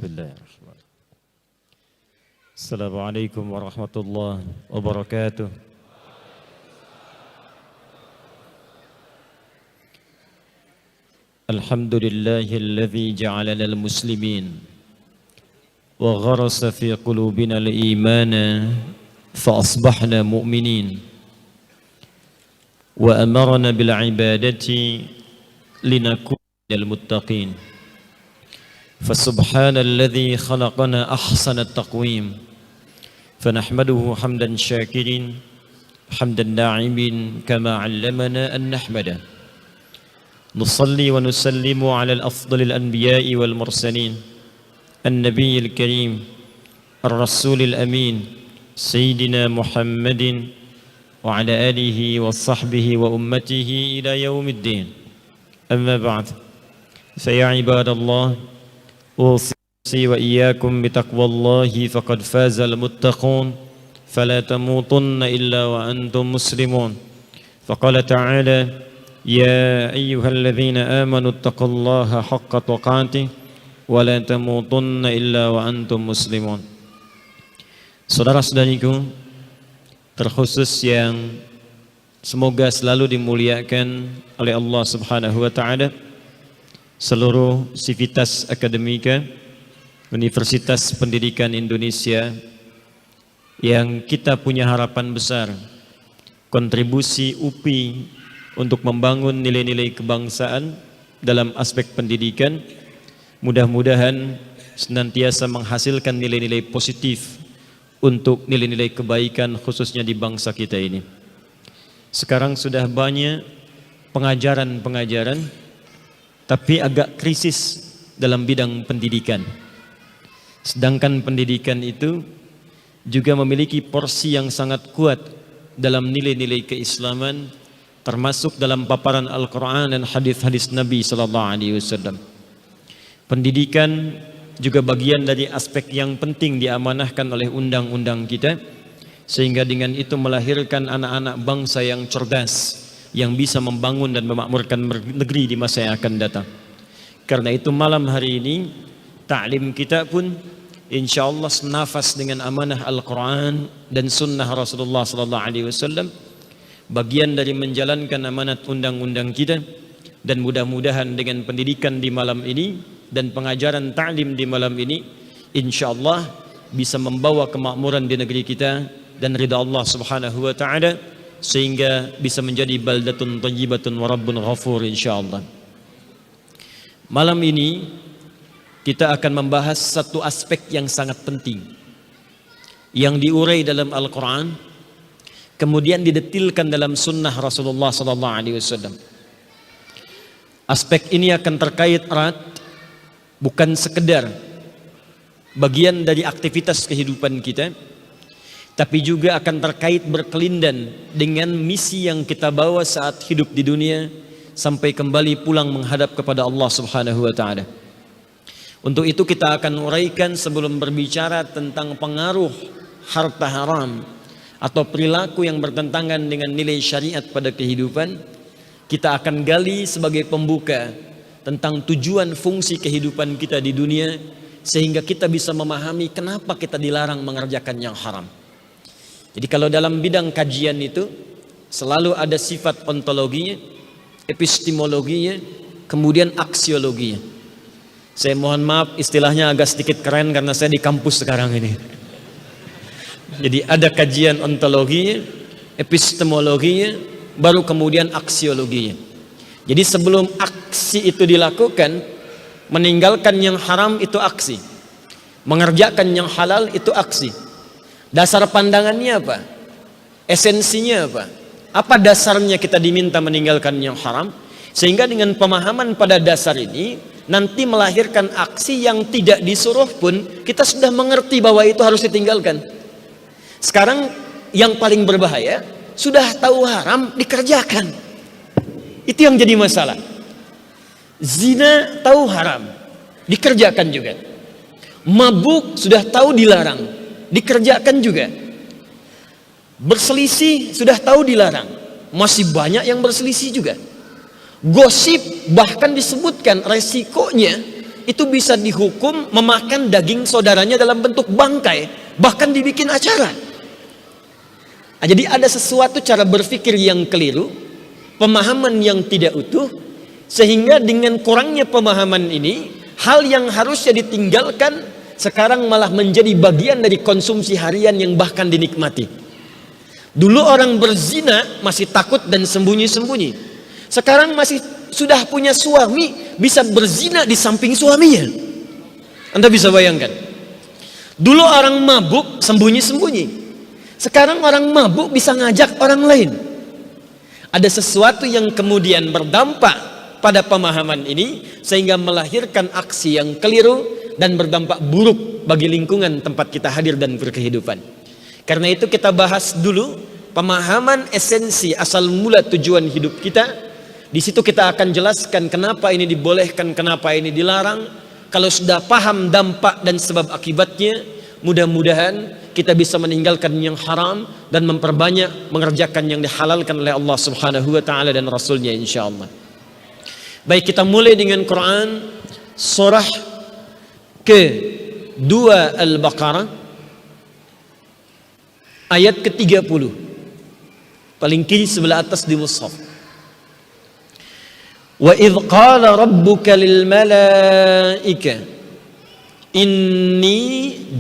Bismillahirrahmanirrahim. Assalamualaikum warahmatullahi wabarakatuh. Alhamdulillahilladzi ja'alana al-muslimin wa gharasa fi qulubina al-imana fa asbahna mu'minin wa amarna bil ibadati linakuna minal muttaqin. فسبحان الذي خلقنا أحسن التقويم فنحمده حمدا شاكرين حمدا ناعمين كما علمنا أن نحمده نصلي ونسلم على الأفضل الأنبياء والمرسلين النبي الكريم الرسول الأمين سيدنا محمد وعلى آله وصحبه وأمته إلى يوم الدين أما بعد فيا عباد الله أوصي وإياكم بتقوى الله فقد فاز المتقون فلا تموتن إلا وأنتم مسلمون فقال تعالى يا أيها الذين آمنوا اتقوا الله حق تقاته ولا تموتن إلا وأنتم مسلمون. Saudara-saudariku, terkhusus yang semoga selalu dimuliakan oleh Allah Subhanahu wa taala, seluruh sivitas akademika Universitas Pendidikan Indonesia yang kita punya harapan besar kontribusi UPI untuk membangun nilai-nilai kebangsaan dalam aspek pendidikan mudah-mudahan senantiasa menghasilkan nilai-nilai positif untuk nilai-nilai kebaikan khususnya di bangsa kita ini. Sekarang sudah banyak pengajaran-pengajaran tapi agak krisis dalam bidang pendidikan. Sedangkan pendidikan itu juga memiliki porsi yang sangat kuat dalam nilai-nilai keislaman, termasuk dalam paparan Al-Quran dan hadis-hadis Nabi sallallahu alaihi wasallam. Pendidikan juga bagian dari aspek yang penting diamanahkan oleh undang-undang kita, sehingga dengan itu melahirkan anak-anak bangsa yang cerdas, yang bisa membangun dan memakmurkan negeri di masa yang akan datang. Karena itu malam hari ini ta'lim kita pun insyaallah senafas dengan amanah Al-Quran dan sunnah Rasulullah sallallahu alaihi wasallam, bagian dari menjalankan amanat undang-undang kita. Dan mudah-mudahan dengan pendidikan di malam ini dan pengajaran ta'lim di malam ini insyaallah bisa membawa kemakmuran di negeri kita dan ridha Allah Subhanahu wa taala, sehingga bisa menjadi baldatun thayyibatun wa rabbun ghafur insyaallah. Malam ini kita akan membahas satu aspek yang sangat penting yang diurai dalam Al-Quran, kemudian didetilkan dalam sunnah Rasulullah sallallahu alaihi wasallam. Aspek ini akan terkait erat, bukan sekedar bagian dari aktivitas kehidupan kita, tapi juga akan terkait berkelindan dengan misi yang kita bawa saat hidup di dunia sampai kembali pulang menghadap kepada Allah Subhanahu wa taala. Untuk itu kita akan uraikan sebelum berbicara tentang pengaruh harta haram atau perilaku yang bertentangan dengan nilai syariat pada kehidupan. Kita akan gali sebagai pembuka tentang tujuan fungsi kehidupan kita di dunia, sehingga kita bisa memahami kenapa kita dilarang mengerjakan yang haram. Jadi kalau dalam bidang kajian itu selalu ada sifat ontologinya, epistemologinya, kemudian aksiologinya. Saya mohon maaf istilahnya agak sedikit keren karena saya di kampus sekarang ini. Jadi ada kajian ontologinya, epistemologinya, baru kemudian aksiologinya. Jadi sebelum aksi itu dilakukan, meninggalkan yang haram itu aksi, mengerjakan yang halal itu aksi. Dasar pandangannya apa? Esensinya apa? Apa dasarnya kita diminta meninggalkan yang haram? Sehingga dengan pemahaman pada dasar ini nanti melahirkan aksi yang tidak disuruh pun kita sudah mengerti bahwa itu harus ditinggalkan. Sekarang yang paling berbahaya, sudah tahu haram dikerjakan. Itu yang jadi masalah. Zina tahu haram dikerjakan juga. Mabuk sudah tahu dilarang, dikerjakan juga. Berselisih sudah tahu dilarang, masih banyak yang berselisih juga. Gosip bahkan disebutkan resikonya itu bisa dihukum memakan daging saudaranya dalam bentuk bangkai, bahkan dibikin acara. Nah, jadi ada sesuatu cara berpikir yang keliru, pemahaman yang tidak utuh, sehingga dengan kurangnya pemahaman ini, hal yang harusnya ditinggalkan sekarang malah menjadi bagian dari konsumsi harian yang bahkan dinikmati. Dulu orang berzina masih takut dan sembunyi-sembunyi. Sekarang masih sudah punya suami bisa berzina di samping suaminya. Anda bisa bayangkan. Dulu orang mabuk sembunyi-sembunyi. Sekarang orang mabuk bisa ngajak orang lain. Ada sesuatu yang kemudian berdampak pada pemahaman ini sehingga melahirkan aksi yang keliru dan berdampak buruk bagi lingkungan tempat kita hadir dan berkehidupan. Karena itu kita bahas dulu pemahaman esensi asal mula tujuan hidup kita. Di situ kita akan jelaskan kenapa ini dibolehkan, kenapa ini dilarang. Kalau sudah paham dampak dan sebab akibatnya, mudah-mudahan kita bisa meninggalkan yang haram dan memperbanyak mengerjakan yang dihalalkan oleh Allah Subhanahu wa taala dan Rasulnya insyaallah. Baik, kita mulai dengan Quran surah ke-2 Al-Baqarah ayat ke-30, paling kiri sebelah atas di mushaf. Wa idh qala rabbuka lil malaika inni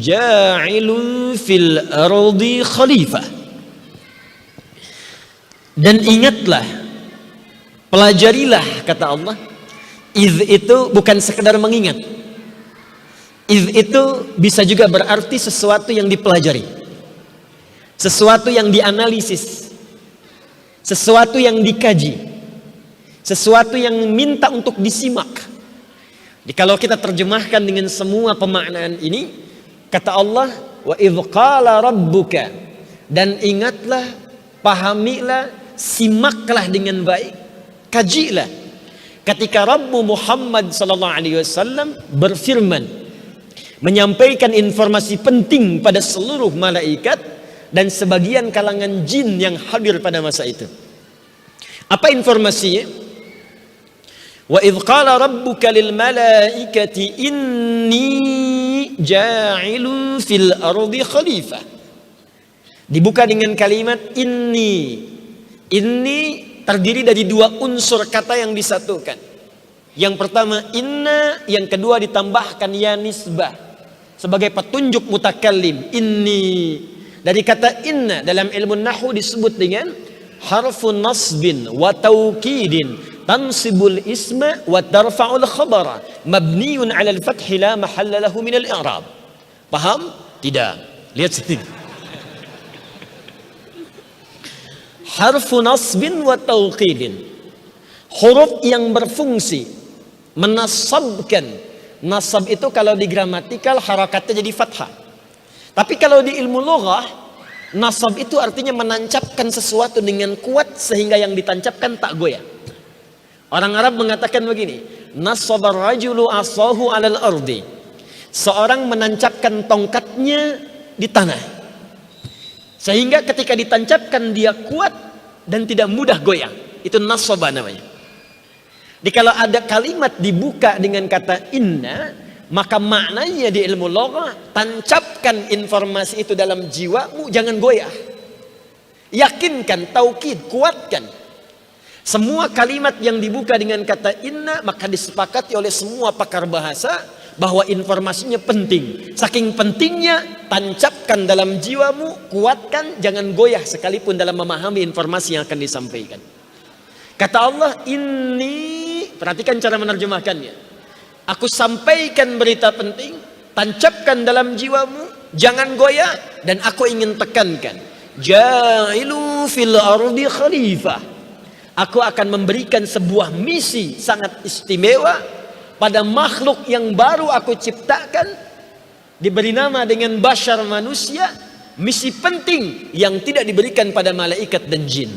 ja'ilun fil ardi khalifah. Dan ingatlah, pelajarilah, kata Allah. Idh itu bukan sekedar mengingat. Idh itu bisa juga berarti sesuatu yang dipelajari, sesuatu yang dianalisis, sesuatu yang dikaji, sesuatu yang minta untuk disimak. Jadi kalau kita terjemahkan dengan semua pemaknaan ini, kata Allah, wa idh qala rabbuka, dan ingatlah, pahamilah, simaklah dengan baik, kajilah. Ketika Rabbu Muhammad sallallahu alaihi wasallam berfirman, menyampaikan informasi penting pada seluruh malaikat dan sebagian kalangan jin yang hadir pada masa itu. Apa informasinya? Wa idh qala rabbuka lil malaikati inni ja'ilun fil ardi khalifah. Dibuka dengan kalimat inni. Inni terdiri dari dua unsur kata yang disatukan. Yang pertama inna, yang kedua ditambahkan ya nisbah sebagai petunjuk mutakallim. Inni, dari kata inna dalam ilmu nahwu disebut dengan harfun nasbin wa taukidin tansibul isma wa tarfa'ul khabara mabniun 'ala al-fath la mahalla lahu min al-i'rab. Paham? Tidak. Lihat sini. Harfu nasbin wa taukidin, huruf yang berfungsi menasabkan. Nasab itu kalau di gramatikal harakatnya jadi fathah. Tapi kalau di ilmu lughah, nasab itu artinya menancapkan sesuatu dengan kuat sehingga yang ditancapkan tak goyah. Orang Arab mengatakan begini, nasabar rajulu asahu 'alal ardi. Seorang menancapkan tongkatnya di tanah, sehingga ketika ditancapkan dia kuat dan tidak mudah goyah. Itu nasaba namanya. Jadi kalau ada kalimat dibuka dengan kata inna, maka maknanya di ilmu logha, tancapkan informasi itu dalam jiwamu, jangan goyah. Yakinkan, taukid, kuatkan. Semua kalimat yang dibuka dengan kata inna, maka disepakati oleh semua pakar bahasa bahwa informasinya penting. Saking pentingnya, tancapkan dalam jiwamu, kuatkan, jangan goyah sekalipun dalam memahami informasi yang akan disampaikan. Kata Allah, ini, perhatikan cara menerjemahkannya. Aku sampaikan berita penting, tancapkan dalam jiwamu, jangan goyah, dan aku ingin tekankan, ja'ilu fil ardi khalifah. Aku akan memberikan sebuah misi sangat istimewa pada makhluk yang baru aku ciptakan, diberi nama dengan bashar manusia, misi penting yang tidak diberikan pada malaikat dan jin.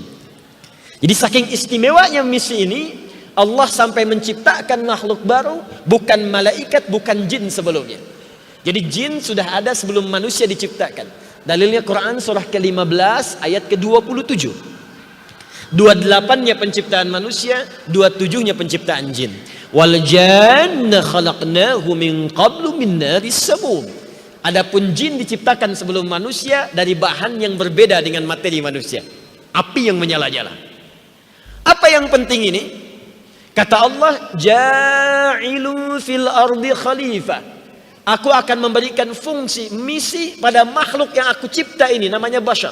Jadi saking istimewanya misi ini, Allah sampai menciptakan makhluk baru, bukan malaikat, bukan jin sebelumnya. Jadi jin sudah ada sebelum manusia diciptakan. Dalilnya Quran surah ke-15 ayat ke-27. 28-nya penciptaan manusia, 27-nya penciptaan jin. Wal janna khalaqnahu min qablu min naris samum. Adapun jin diciptakan sebelum manusia dari bahan yang berbeda dengan materi manusia, api yang menyala-nyala. Apa yang penting ini? Kata Allah, ja'ilu fil ardi khalifah. Aku akan memberikan fungsi, misi pada makhluk yang aku cipta ini, namanya bashar.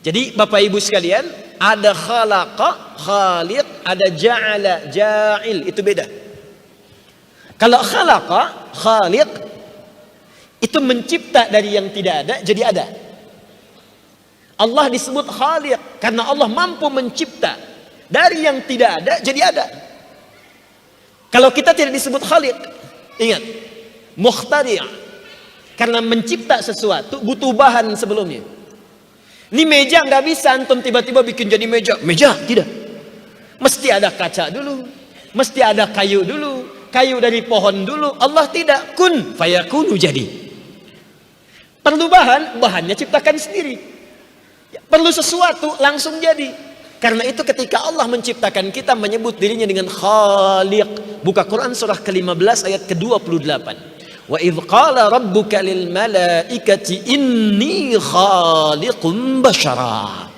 Jadi Bapak Ibu sekalian, ada khalaqa, khaliq, ada ja'ala, ja'il, itu beda. Kalau khalaqa, khaliq, itu mencipta dari yang tidak ada jadi ada. Allah disebut khaliq karena Allah mampu mencipta dari yang tidak ada jadi ada. Kalau kita tidak disebut khaliq, ingat, mukhtari', karena mencipta sesuatu butuh bahan sebelumnya. Ini meja nggak bisa antum tiba-tiba bikin jadi meja. Meja tidak. Mesti ada kaca dulu, mesti ada kayu dulu, kayu dari pohon dulu. Allah tidak, kun fayakunu, jadi. Perlu bahan, bahannya ciptakan sendiri. Perlu sesuatu, langsung jadi. Karena itu ketika Allah menciptakan kita, menyebut dirinya dengan khaliq. Buka Quran surah ke-15 ayat ke-28. Wa idh qala rabbuka lil malaikati inni khaliqun bashara.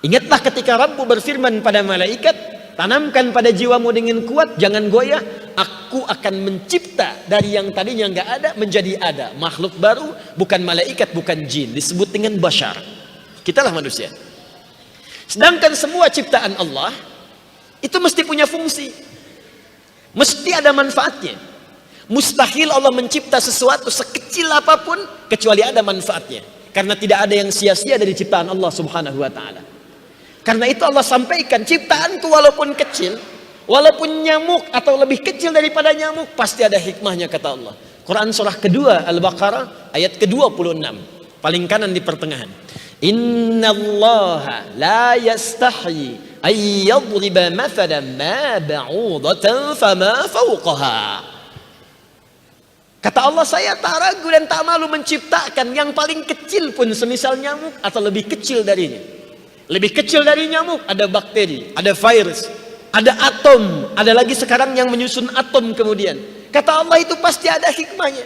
Ingatlah ketika Rabbu berfirman pada malaikat, tanamkan pada jiwamu dengan kuat, jangan goyah. Aku akan mencipta dari yang tadinya nggak ada menjadi ada, makhluk baru, bukan malaikat, bukan jin, disebut dengan bashar. Kitalah manusia. Sedangkan semua ciptaan Allah itu mesti punya fungsi, mesti ada manfaatnya. Mustahil Allah mencipta sesuatu sekecil apapun kecuali ada manfaatnya, karena tidak ada yang sia-sia dari ciptaan Allah Subhanahu wa taala. Karena itu Allah sampaikan, ciptaanku walaupun kecil, walaupun nyamuk atau lebih kecil daripada nyamuk, pasti ada hikmahnya, kata Allah. Quran surah kedua Al-Baqarah ayat ke-26, paling kanan di pertengahan. Innallaha la yastahi ay yadriba mathalan ma ba'udatan fama fawqaha. Kata Allah, saya tak ragu dan tak malu menciptakan yang paling kecil pun semisal nyamuk atau lebih kecil darinya. Lebih kecil dari nyamuk ada bakteri, ada virus, ada atom, ada lagi sekarang yang menyusun atom kemudian. Kata Allah, itu pasti ada hikmahnya.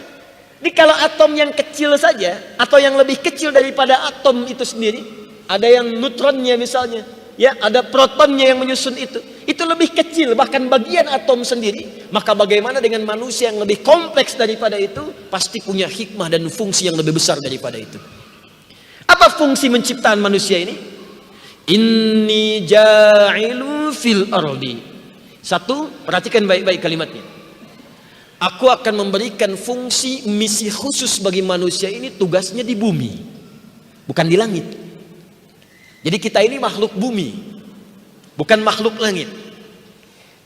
Jadi kalau atom yang kecil saja atau yang lebih kecil daripada atom itu sendiri, ada yang neutronnya misalnya, ya, ada protonnya yang menyusun itu lebih kecil bahkan bagian atom sendiri. Maka bagaimana dengan manusia yang lebih kompleks daripada itu, pasti punya hikmah dan fungsi yang lebih besar daripada itu. Apa fungsi menciptaan manusia ini? Inni ja'ilu fil ardi. Satu, perhatikan baik-baik kalimatnya. Aku akan memberikan fungsi misi khusus bagi manusia ini, tugasnya di bumi, bukan di langit. Jadi kita ini makhluk bumi, bukan makhluk langit.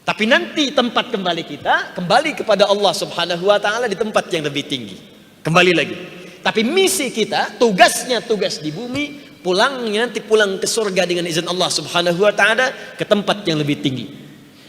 Tapi nanti tempat kembali kita kembali kepada Allah Subhanahu wa taala di tempat yang lebih tinggi. Kembali lagi. Tapi misi kita, tugasnya tugas di bumi, pulangnya nanti pulang ke surga dengan izin Allah Subhanahu wa taala ke tempat yang lebih tinggi.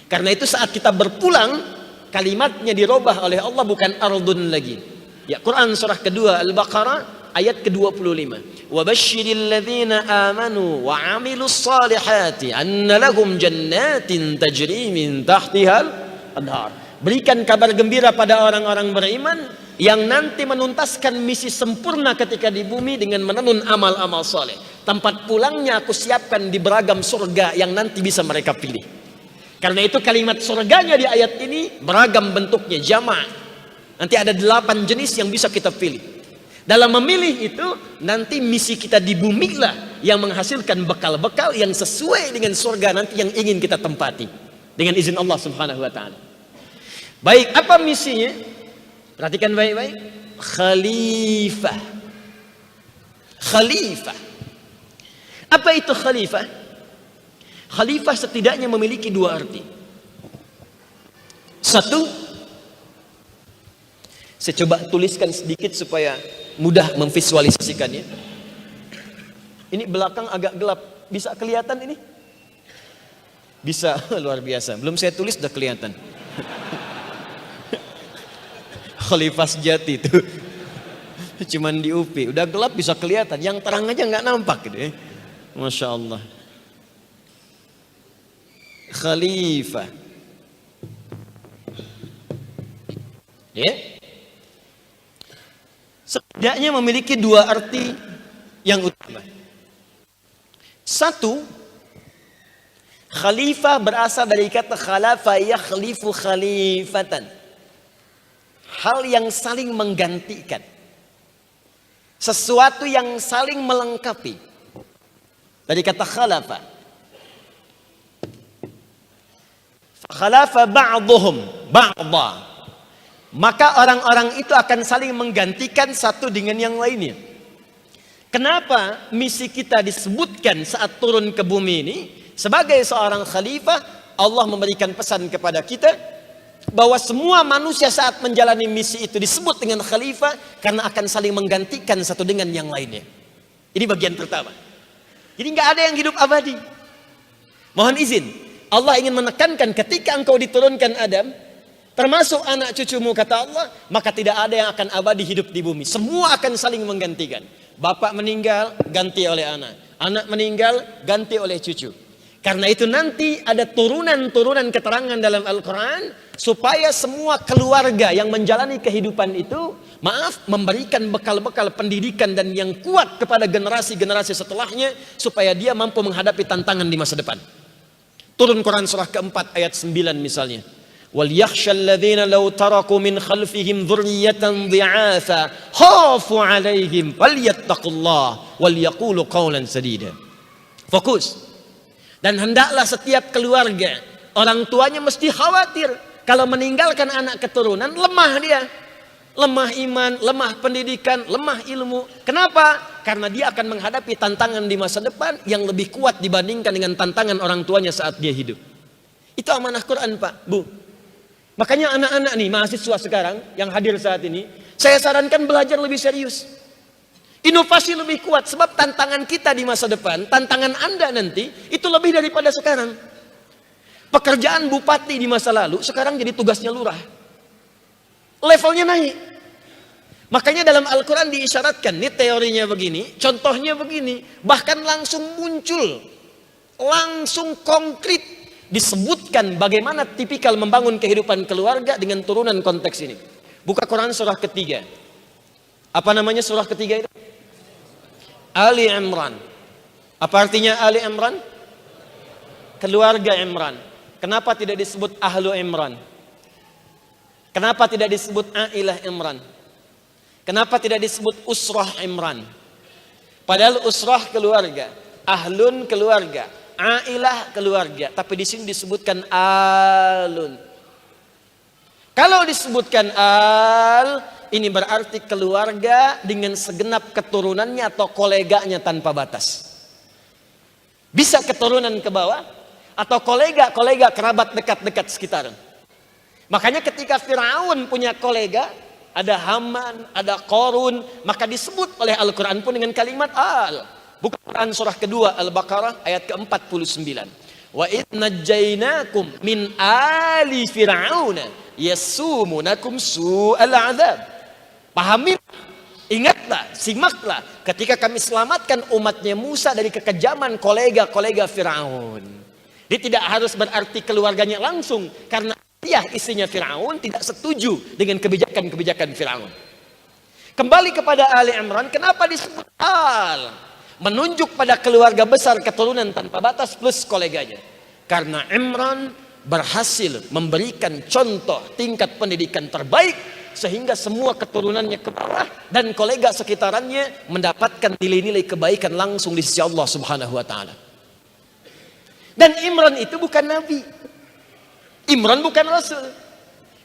Karena itu saat kita berpulang, kalimatnya dirubah oleh Allah, bukan ardun lagi. Ya, Quran surah kedua Al-Baqarah ayat ke-25. Wa basyiril ladzina amanu wa 'amilus salihati anna lahum jannatin tajri min tahtihal anhar. Berikan kabar gembira pada orang-orang beriman yang nanti menuntaskan misi sempurna ketika di bumi dengan menenun amal-amal saleh. Tempat pulangnya aku siapkan di beragam surga yang nanti bisa mereka pilih. Karena itu kalimat surganya di ayat ini beragam bentuknya, jama'. Nanti ada 8 jenis yang bisa kita pilih. Dalam memilih itu, nanti misi kita di bumi lah yang menghasilkan bekal-bekal yang sesuai dengan surga nanti yang ingin kita tempati dengan izin Allah Subhanahu wa taala. Baik, apa misinya? Perhatikan baik-baik. Khalifah. Khalifah. Apa itu khalifah? Khalifah setidaknya memiliki 2 arti. Satu, saya coba tuliskan sedikit supaya mudah memvisualisasikannya. Ini belakang agak gelap, bisa kelihatan ini? Bisa, luar biasa. Belum saya tulis udah kelihatan. Khalifah sejati itu. Cuman di UP, udah gelap bisa kelihatan. Yang terang aja nggak nampak gitu ya. Masya Allah. khalifah. Ya. Setidaknya memiliki dua arti yang utama. Satu, khalifah berasal dari kata khalafa yakhlifu khalifatan. Hal yang saling menggantikan. Sesuatu yang saling melengkapi. Dari kata khalafa. Khalafa ba'duhum ba'da. Maka orang-orang itu akan saling menggantikan satu dengan yang lainnya. Kenapa misi kita disebutkan saat turun ke bumi ini? Sebagai seorang khalifah, Allah memberikan pesan kepada kita bahwa semua manusia saat menjalani misi itu disebut dengan khalifah karena akan saling menggantikan satu dengan yang lainnya. Ini bagian pertama. Jadi nggak ada yang hidup abadi. Mohon izin, Allah ingin menekankan ketika engkau diturunkan Adam, termasuk anak cucumu kata Allah, maka tidak ada yang akan abadi hidup di bumi. Semua akan saling menggantikan. Bapak meninggal, ganti oleh anak. Anak meninggal, ganti oleh cucu. Karena itu nanti ada turunan-turunan keterangan dalam Al-Quran, supaya semua keluarga yang menjalani kehidupan itu, memberikan bekal-bekal pendidikan dan yang kuat kepada generasi-generasi setelahnya, supaya dia mampu menghadapi tantangan di masa depan. Turun Quran surah keempat ayat 9 misalnya. وَلْيَخْشَ الَّذِينَ لَوْ تَرَكُوا مِنْ خَلْفِهِمْ ذُرِّيَّةً ضِعَافًا خَافُوا عَلَيْهِمْ فَلْيَتَّقُوا اللَّهَ وَلْيَقُولُوا قَوْلًا سَدِيدًا. Fokus. Dan hendaklah setiap keluarga, orang tuanya mesti khawatir kalau meninggalkan anak keturunan, lemah dia. Lemah iman, lemah pendidikan, lemah ilmu. Kenapa? Karena dia akan menghadapi tantangan di masa depan yang lebih kuat dibandingkan dengan tantangan orang tuanya saat dia hidup. Itu amanah Quran, Pak, Bu. Makanya anak-anak nih, mahasiswa sekarang yang hadir saat ini, saya sarankan belajar lebih serius. Inovasi lebih kuat, sebab tantangan kita di masa depan, tantangan Anda nanti, itu lebih daripada sekarang. Pekerjaan bupati di masa lalu, sekarang jadi tugasnya lurah. Levelnya naik. Makanya dalam Al-Quran diisyaratkan, ini teorinya begini, contohnya begini, bahkan langsung muncul, langsung konkret, disebutkan bagaimana tipikal membangun kehidupan keluarga dengan turunan konteks ini. Buka Quran surah ketiga. Apa namanya surah ketiga itu? Ali Imran. Apa artinya Ali Imran? Keluarga Imran. Kenapa tidak disebut Ahlu Imran? Kenapa tidak disebut Ailah Imran? Kenapa tidak disebut Usrah Imran? Padahal Usrah keluarga, Ahlun keluarga, Ailah keluarga, tapi di sini disebutkan alun. Kalau disebutkan al, ini berarti keluarga dengan segenap keturunannya atau koleganya tanpa batas. Bisa keturunan ke bawah atau kolega-kolega kerabat dekat-dekat sekitar. Makanya ketika Firaun punya kolega, ada Haman, ada Qarun, maka disebut oleh Al-Quran pun dengan kalimat al. Buka Quran surah kedua Al-Baqarah ayat ke-49. Wa idh najjaynakum min ali fir'auna yasumunakum su'al 'adzab. Pahami, ingatlah, simaklah ketika kami selamatkan umatnya Musa dari kekejaman kolega-kolega Firaun. Dia tidak harus berarti keluarganya langsung, karena dia istrinya Firaun tidak setuju dengan kebijakan-kebijakan Firaun. Kembali kepada Ali Imran, kenapa disebut al? Menunjuk pada keluarga besar keturunan tanpa batas plus koleganya. Karena Imran berhasil memberikan contoh tingkat pendidikan terbaik, sehingga semua keturunannya ke bawah dan kolega sekitarannya mendapatkan nilai-nilai kebaikan langsung di sisi Allah Subhanahu wa taala. Dan Imran itu bukan nabi. Imran bukan rasul.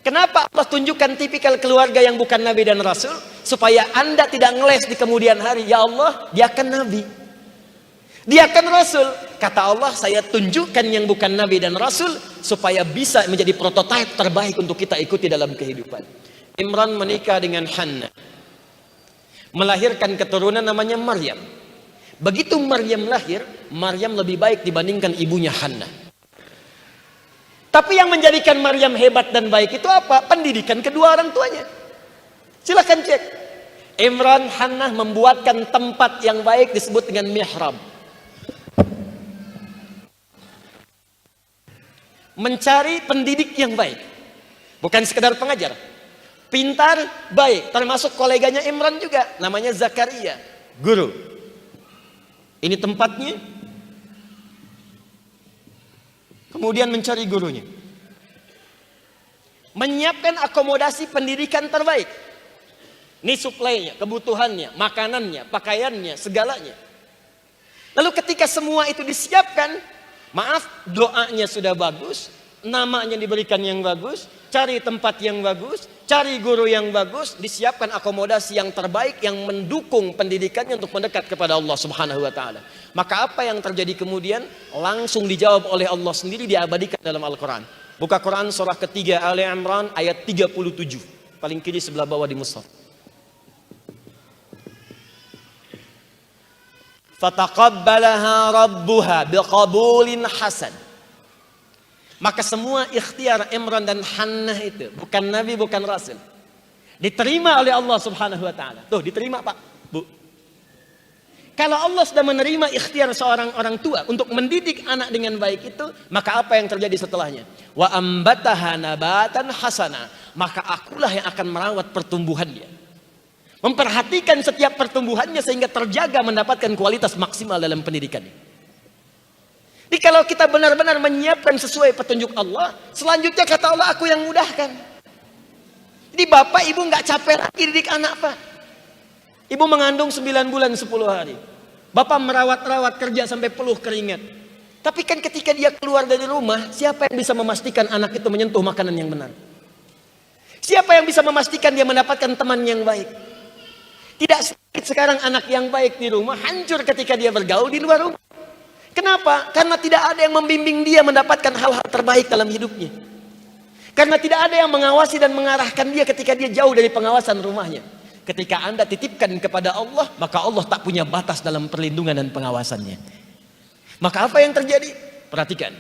Kenapa Allah tunjukkan tipikal keluarga yang bukan nabi dan rasul? Supaya Anda tidak ngeles di kemudian hari. Ya Allah, dia kan nabi, dia kan rasul. Kata Allah, saya tunjukkan yang bukan nabi dan rasul supaya bisa menjadi prototipe terbaik untuk kita ikuti dalam kehidupan. Imran menikah dengan Hannah, melahirkan keturunan namanya Maryam. Begitu Maryam lahir, Maryam lebih baik dibandingkan ibunya Hannah. Tapi yang menjadikan Maryam hebat dan baik itu apa? Pendidikan kedua orang tuanya. Silakan cek. Imran Hannah membuatkan tempat yang baik disebut dengan mihrab. mencari pendidik yang baik. Bukan sekedar pengajar. Pintar, baik. Termasuk koleganya Imran juga, namanya Zakaria, guru. Ini tempatnya. Kemudian mencari gurunya. Menyiapkan akomodasi pendidikan terbaik. Ini suplainya, kebutuhannya, makanannya, pakaiannya, segalanya. Lalu ketika semua itu disiapkan, maaf, doanya sudah bagus, namanya diberikan yang bagus, cari tempat yang bagus, cari guru yang bagus, disiapkan akomodasi yang terbaik yang mendukung pendidikannya untuk mendekat kepada Allah Subhanahu wa taala. Maka apa yang terjadi kemudian? Langsung dijawab oleh Allah sendiri, diabadikan dalam Al-Qur'an. Buka Quran surah ketiga Ali Imran ayat 37. Paling kiri sebelah bawah di mushaf. Fataqabbalaha rabbuha biqabulin hasan. Maka semua ikhtiar Imran dan Hannah itu, bukan Nabi, bukan Rasul, diterima oleh Allah Subhanahu wa taala. Tuh, diterima Pak, Bu. Kalau Allah sudah menerima ikhtiar seorang orang tua untuk mendidik anak dengan baik itu, maka apa yang terjadi setelahnya? Wa ambataha nabatan hasana. Maka akulah yang akan merawat pertumbuhannya. Memperhatikan setiap pertumbuhannya sehingga terjaga mendapatkan kualitas maksimal dalam pendidikannya. Jadi kalau kita benar-benar menyiapkan sesuai petunjuk Allah, selanjutnya kata Allah, aku yang mudahkan. Jadi bapak ibu nggak capek lagi didik anak Pak. Ibu mengandung 9 bulan 10 hari. Bapak merawat-rawat kerja sampai peluh keringat. Tapi kan ketika dia keluar dari rumah, siapa yang bisa memastikan anak itu menyentuh makanan yang benar? Siapa yang bisa memastikan dia mendapatkan teman yang baik? Tidak sedikit sekarang anak yang baik di rumah hancur ketika dia bergaul di luar rumah. Kenapa? Karena tidak ada yang membimbing dia mendapatkan hal-hal terbaik dalam hidupnya. Karena tidak ada yang mengawasi dan mengarahkan dia ketika dia jauh dari pengawasan rumahnya. Ketika Anda titipkan kepada Allah, maka Allah tak punya batas dalam perlindungan dan pengawasannya. Maka apa yang terjadi? Perhatikan.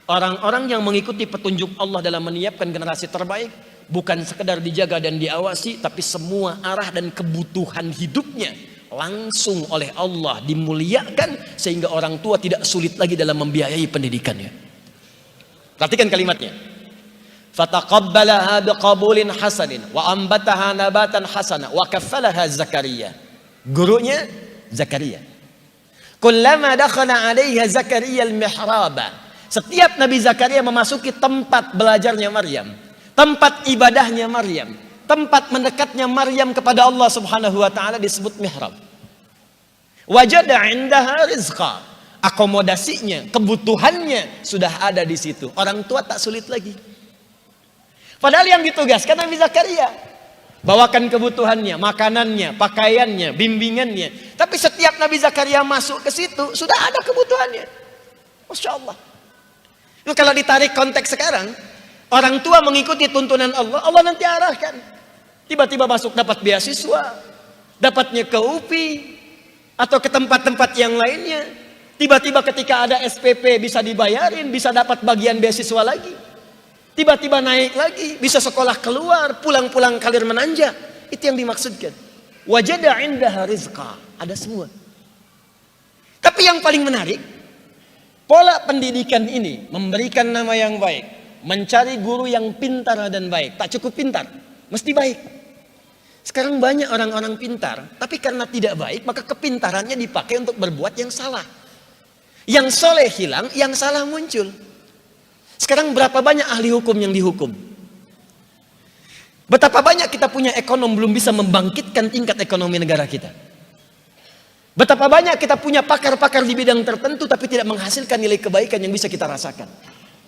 Orang-orang yang mengikuti petunjuk Allah dalam menyiapkan generasi terbaik, bukan sekedar dijaga dan diawasi, tapi semua arah dan kebutuhan hidupnya langsung oleh Allah dimuliakan, sehingga orang tua tidak sulit lagi dalam membiayai pendidikannya. Perhatikan kalimatnya. Fataqabbalaha biqabulin hasanin wa ambataha nabatan hasana wa kaffalaha Zakaria. Gurunya Zakaria. Kullama dakhala 'alaiha Zakaria al-mihraba. Setiap Nabi Zakaria memasuki tempat belajarnya Maryam, tempat ibadahnya Maryam, tempat mendekatnya Maryam kepada Allah Subhanahu wa taala disebut mihrab. Wajada 'indaha rizqa. Akomodasinya, kebutuhannya sudah ada di situ. Orang tua tak sulit lagi. Padahal yang ditugaskan Nabi Zakaria, bawakan kebutuhannya, makanannya, pakaiannya, bimbingannya. Tapi setiap Nabi Zakaria masuk ke situ, sudah ada kebutuhannya. Masya Allah. Itu kalau ditarik konteks sekarang, orang tua mengikuti tuntunan Allah, Allah nanti arahkan. Tiba-tiba masuk dapat beasiswa, dapatnya ke UPI, atau ke tempat-tempat yang lainnya. Tiba-tiba ketika ada SPP bisa dibayarin, bisa dapat bagian beasiswa lagi. Tiba-tiba naik lagi, bisa sekolah keluar, pulang-pulang kalir menanjak. Itu yang dimaksudkan. Wajada 'indaha rizqa. Ada semua. Tapi yang paling menarik, pola pendidikan ini memberikan nama yang baik, mencari guru yang pintar dan baik. Tak cukup pintar, mesti baik. Sekarang banyak orang-orang pintar, tapi karena tidak baik, maka kepintarannya dipakai untuk berbuat yang salah. Yang soleh hilang, yang salah muncul. Sekarang berapa banyak ahli hukum yang dihukum? Betapa banyak kita punya ekonom belum bisa membangkitkan tingkat ekonomi negara kita. Betapa banyak kita punya pakar-pakar di bidang tertentu tapi tidak menghasilkan nilai kebaikan yang bisa kita rasakan.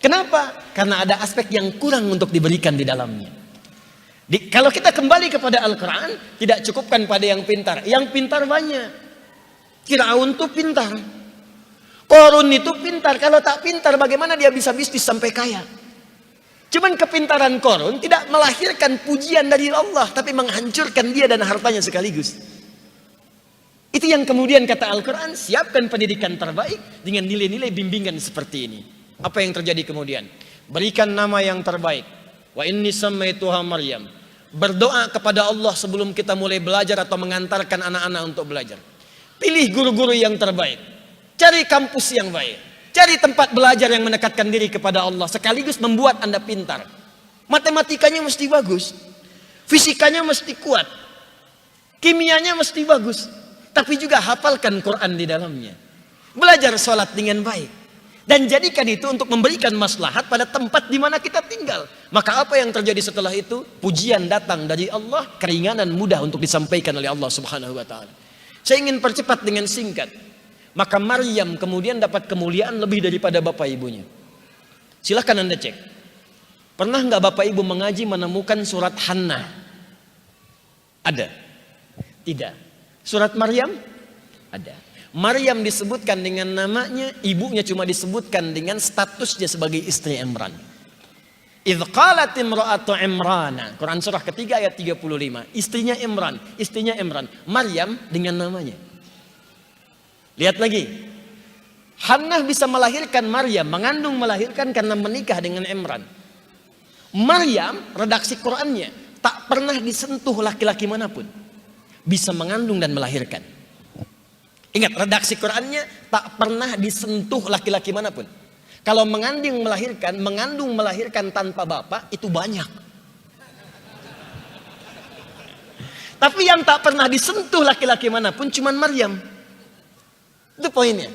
Kenapa? Karena ada aspek yang kurang untuk diberikan di dalamnya. Kalau kita kembali kepada Al-Quran, tidak cukupkan pada yang pintar. Yang pintar banyak. Firaun itu pintar. Korun itu pintar. Kalau tak pintar, bagaimana dia bisa bisnis sampai kaya? Cuman kepintaran Korun tidak melahirkan pujian dari Allah, tapi menghancurkan dia dan hartanya sekaligus. Itu yang kemudian kata Al-Quran, siapkan pendidikan terbaik dengan nilai-nilai bimbingan seperti ini. Apa yang terjadi kemudian? Berikan nama yang terbaik. Wa inni sammaituha Maryam. Berdoa kepada Allah sebelum kita mulai belajar atau mengantarkan anak-anak untuk belajar. Pilih guru-guru yang terbaik. Cari kampus yang baik. Cari tempat belajar yang mendekatkan diri kepada Allah, sekaligus membuat Anda pintar. Matematikanya mesti bagus, fisikanya mesti kuat, kimianya mesti bagus, tapi juga hafalkan Quran di dalamnya. Belajar sholat dengan baik. Dan jadikan itu untuk memberikan maslahat pada tempat di mana kita tinggal. Maka apa yang terjadi setelah itu? Pujian datang dari Allah, keringanan mudah untuk disampaikan oleh Allah Subhanahu wa taala. Saya ingin percepat dengan singkat. Maka Maryam kemudian dapat kemuliaan lebih daripada bapak ibunya. Silahkan Anda cek. Pernah nggak bapak ibu mengaji menemukan surat Hannah? Ada? Tidak. Surat Maryam? Ada. Maryam disebutkan dengan namanya, ibunya cuma disebutkan dengan statusnya sebagai istri Imran. Idz qalat imra'atu Imran, Quran surah ketiga ayat 35. Istrinya Imran, Maryam dengan namanya. Lihat lagi. Hannah bisa melahirkan Maryam, mengandung melahirkan karena menikah dengan Imran. Maryam, redaksi Qurannya, tak pernah disentuh laki-laki manapun. Bisa mengandung dan melahirkan. Ingat, redaksi Qurannya tak pernah disentuh laki-laki manapun. Kalau mengandung melahirkan tanpa bapak itu banyak. Tapi yang tak pernah disentuh laki-laki manapun cuman Maryam. Itu poinnya.